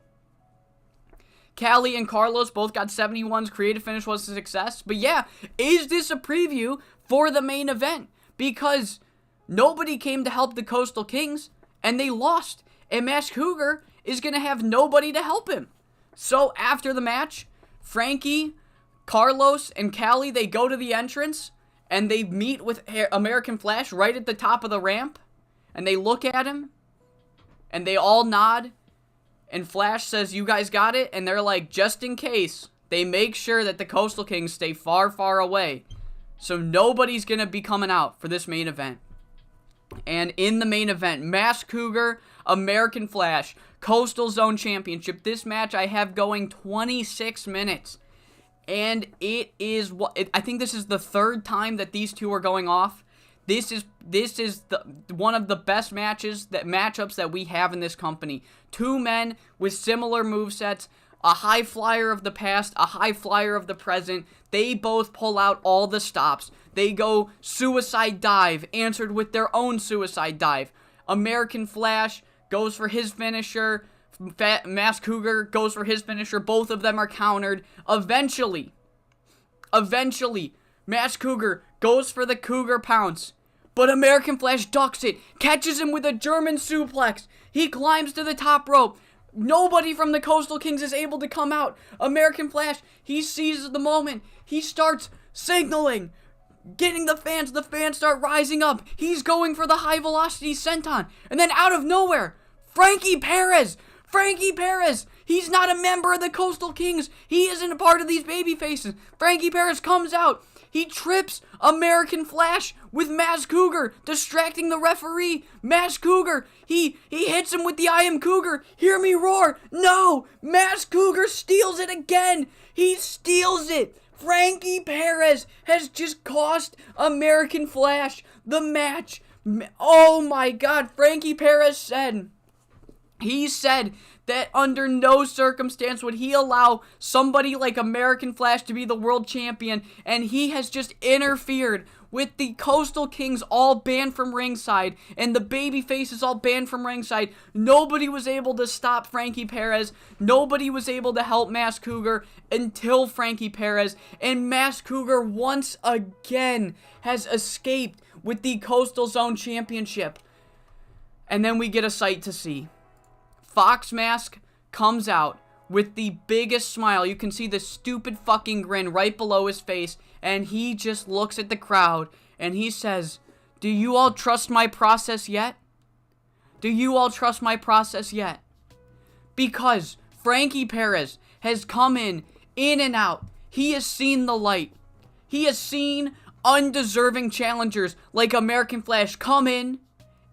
Callie and Carlos both got 71s. Creative finish was a success. But yeah, is this a preview for the main event? Because nobody came to help the Coastal Kings, and they lost. And Mask Cougar is going to have nobody to help him. So after the match, Frankie, Carlos, and Callie, they go to the entrance, and they meet with American Flash right at the top of the ramp, and they look at him, and they all nod, and Flash says, "You guys got it?" And they're like, just in case, they make sure that the Coastal Kings stay far, far away. So nobody's going to be coming out for this main event. And in the main event, Mask Cougar, American Flash, Coastal Zone Championship. This match I have going 26 minutes. And it is, I think this is the third time that these two are going off. This is one of the best matchups that we have in this company. Two men with similar movesets, a high flyer of the past, a high flyer of the present. They both pull out all the stops. They go suicide dive, answered with their own suicide dive. American Flash goes for his finisher. Mask Cougar goes for his finisher. Both of them are countered. Eventually, Mask Cougar goes for the Cougar Pounce. But American Flash ducks it, catches him with a German suplex. He climbs to the top rope. Nobody from the Coastal Kings is able to come out. American Flash, he seizes the moment. He starts signaling, getting the fans start rising up. He's going for the high velocity senton. And then out of nowhere, Frankie Perez, he's not a member of the Coastal Kings. He isn't a part of these baby faces. Frankie Perez comes out. He trips American Flash with Mask Cougar, distracting the referee. Mask Cougar, he hits him with the I Am Cougar. Hear me roar. No, Mask Cougar steals it again. He steals it. Frankie Perez has just cost American Flash the match. Oh my God, Frankie Perez said that under no circumstance would he allow somebody like American Flash to be the world champion, and he has just interfered with the Coastal Kings all banned from ringside, and the baby faces all banned from ringside. Nobody was able to stop Frankie Perez. Nobody was able to help Mask Cougar until Frankie Perez, and Mask Cougar once again has escaped with the Coastal Zone Championship. And then we get a sight to see. Fox Mask comes out with the biggest smile. You can see the stupid fucking grin right below his face, and he just looks at the crowd, and he says, "Do you all trust my process yet? Do you all trust my process yet?" Because Frankie Perez has come in and out. He has seen the light. He has seen undeserving challengers like American Flash come in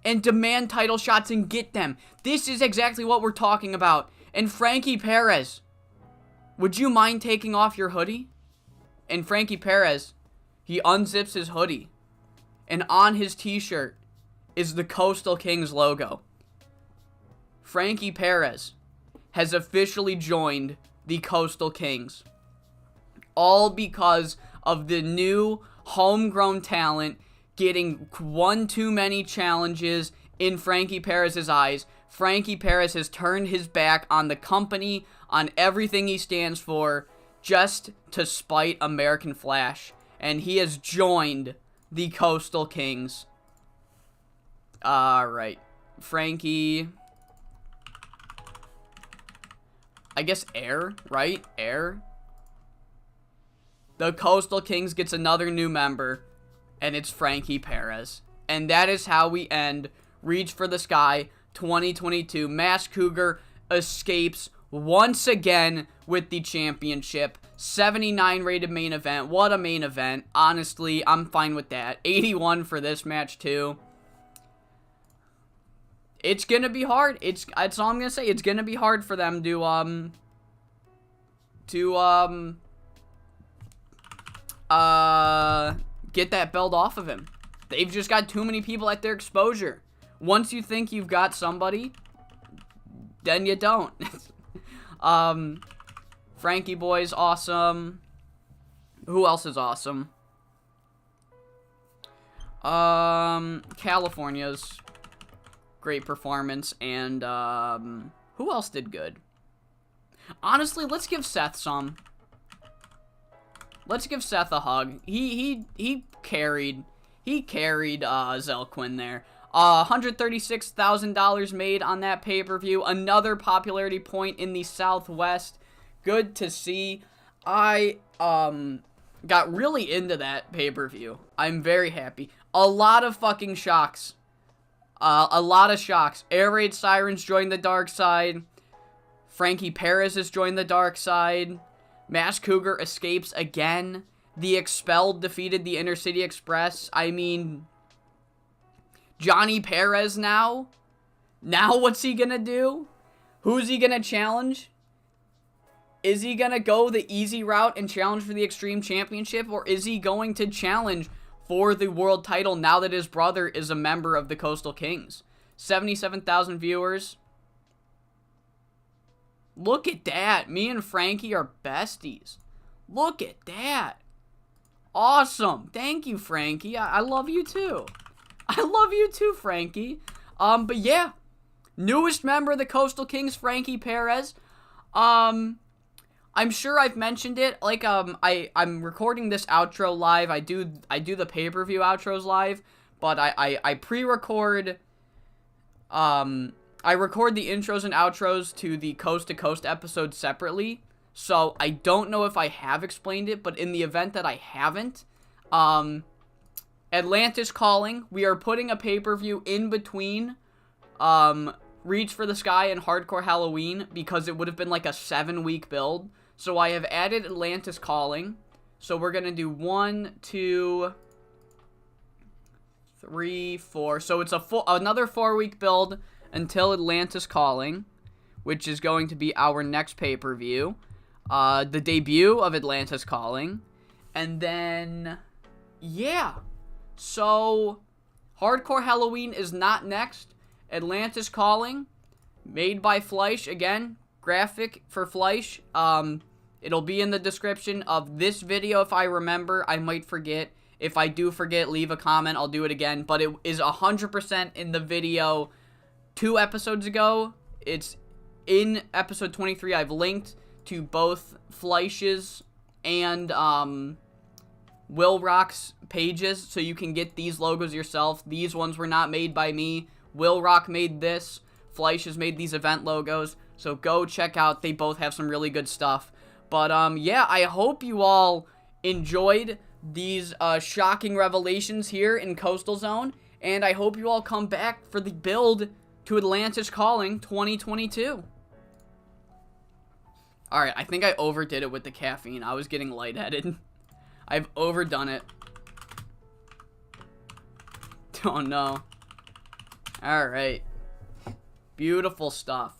and demand title shots and get them. This is exactly what we're talking about. And Frankie Perez, would you mind taking off your hoodie? And Frankie Perez, he unzips his hoodie, and on his t-shirt is the Coastal Kings logo. Frankie Perez has officially joined the Coastal Kings. All because of the new homegrown talent getting one too many challenges in Frankie Perez's eyes. Frankie Perez has turned his back on the company, on everything he stands for, just to spite American Flash. And he has joined the Coastal Kings. Alright. Frankie. I guess Air, right? Air. The Coastal Kings gets another new member, and it's Frankie Perez. And that is how we end Reach for the Sky 2022. Mass Cougar escapes once again with the championship. 79 rated main event. What a main event. Honestly, I'm fine with that. 81 for this match, too. It's gonna be hard. That's all I'm gonna say. It's gonna be hard for them to get that belt off of him. They've just got too many people at their exposure. Once you think you've got somebody, then you don't. Frankie Boy's awesome. Who else is awesome? California's great performance, and who else did good? Honestly, let's give Seth some. Let's give Seth a hug. He carried Zelquin there. $136,000 made on that pay-per-view. Another popularity point in the Southwest. Good to see. I got really into that pay-per-view. I'm very happy. A lot of fucking shocks. A lot of shocks. Air Raid Sirens joined the dark side. Frankie Perez has joined the dark side. Mass Cougar escapes again. The Expelled defeated the Inner City Express. I mean, Johnny Perez now? Now what's he gonna do? Who's he gonna challenge? Is he gonna go the easy route and challenge for the Extreme Championship? Or is he going to challenge for the world title now that his brother is a member of the Coastal Kings? 77,000 viewers. Look at that. Me and Frankie are besties. Look at that. Awesome. Thank you, Frankie. I love you too. I love you too, Frankie. But yeah. Newest member of the Coastal Kings, Frankie Perez. I'm sure I've mentioned it. Like, I'm recording this outro live. I do the pay-per-view outros live, but I pre-record, I record the intros and outros to the Coast to Coast episode separately, so I don't know if I have explained it, but in the event that I haven't, Atlantis Calling, we are putting a pay-per-view in between, Reach for the Sky and Hardcore Halloween, because it would have been like a 7-week build. So I have added Atlantis Calling. So we're going to do 1, 2, 3, 4. So it's another 4-week build until Atlantis Calling, which is going to be our next pay-per-view. The debut of Atlantis Calling. And then, yeah. So, Hardcore Halloween is not next. Atlantis Calling, made by Fleisch. Again, graphic for Fleisch. It'll be in the description of this video if I remember. I might forget. If I do forget, leave a comment. I'll do it again. But it is 100% in the video 2 episodes ago. It's in episode 23. I've linked to both Fleisch's and Will Rock's pages, so you can get these logos yourself. These ones were not made by me. Will Rock made this. Fleisch has made these event logos. So go check out. They both have some really good stuff. But, yeah, I hope you all enjoyed these shocking revelations here in Coastal Zone. And I hope you all come back for the build to Atlantis Calling 2022. Alright, I think I overdid it with the caffeine. I was getting lightheaded. I've overdone it. Oh, no. Alright. Beautiful stuff.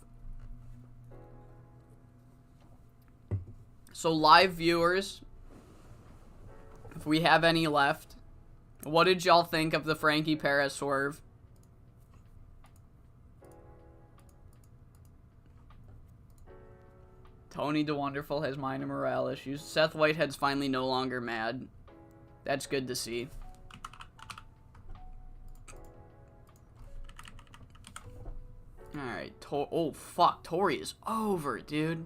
So, live viewers, if we have any left, what did y'all think of the Frankie Perez swerve? Tony DeWonderful has minor morale issues. Seth Whitehead's finally no longer mad. That's good to see. Alright, oh fuck, Tori is over, dude.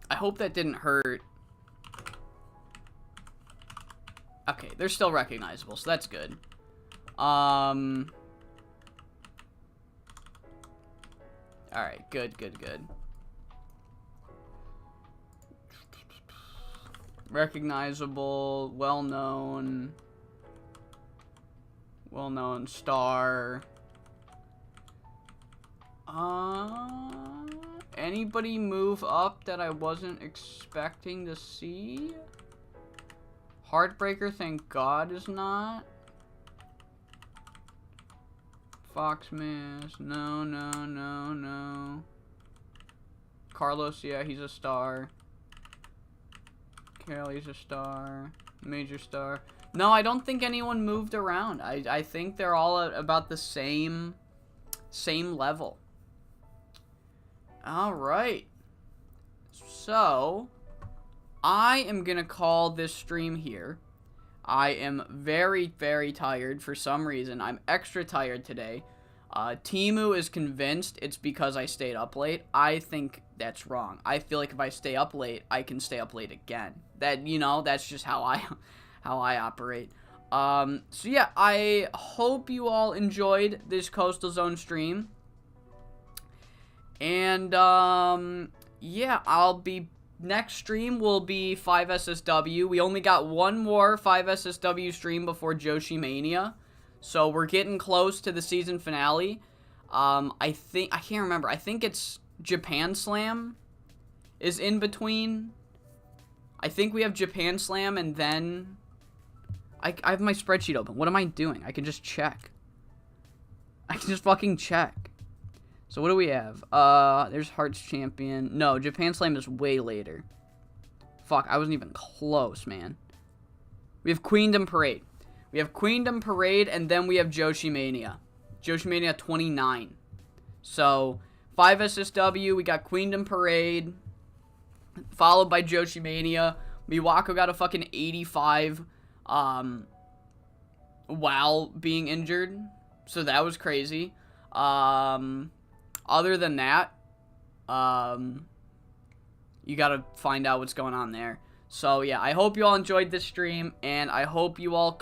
I hope that didn't hurt. Okay, they're still recognizable, so that's good. Alright, good, good, good. Recognizable, well-known star. Anybody move up that I wasn't expecting to see? Heartbreaker, thank God, is not. Foxmas, no, no, no, no. Carlos, yeah, he's a star. Kelly's a star. Major star. No, I don't think anyone moved around. I think they're all at about the same level. Alright. So, I am going to call this stream here. I am very, very tired for some reason. I'm extra tired today. Timu is convinced it's because I stayed up late. I think that's wrong. I feel like if I stay up late, I can stay up late again. That, you know, that's just how I operate. So yeah, I hope you all enjoyed this Coastal Zone stream. And, yeah, next stream will be 5SSW. We only got one more 5SSW stream before Joshi Mania. So we're getting close to the season finale. I can't remember. I think it's Japan Slam is in between. I think we have Japan Slam and then I have my spreadsheet open. What am I doing? I can just check. I can just fucking check. So what do we have? There's Hearts Champion. No, Japan Slam is way later. Fuck, I wasn't even close, man. We have Queendom Parade. We have Queendom Parade, and then we have Joshi Mania. Joshi Mania 29. So, 5SSW, we got Queendom Parade, followed by Joshi Mania. Miwako got a fucking 85 while being injured. So that was crazy. Other than that, you gotta find out what's going on there. So yeah, I hope you all enjoyed this stream, and I hope you all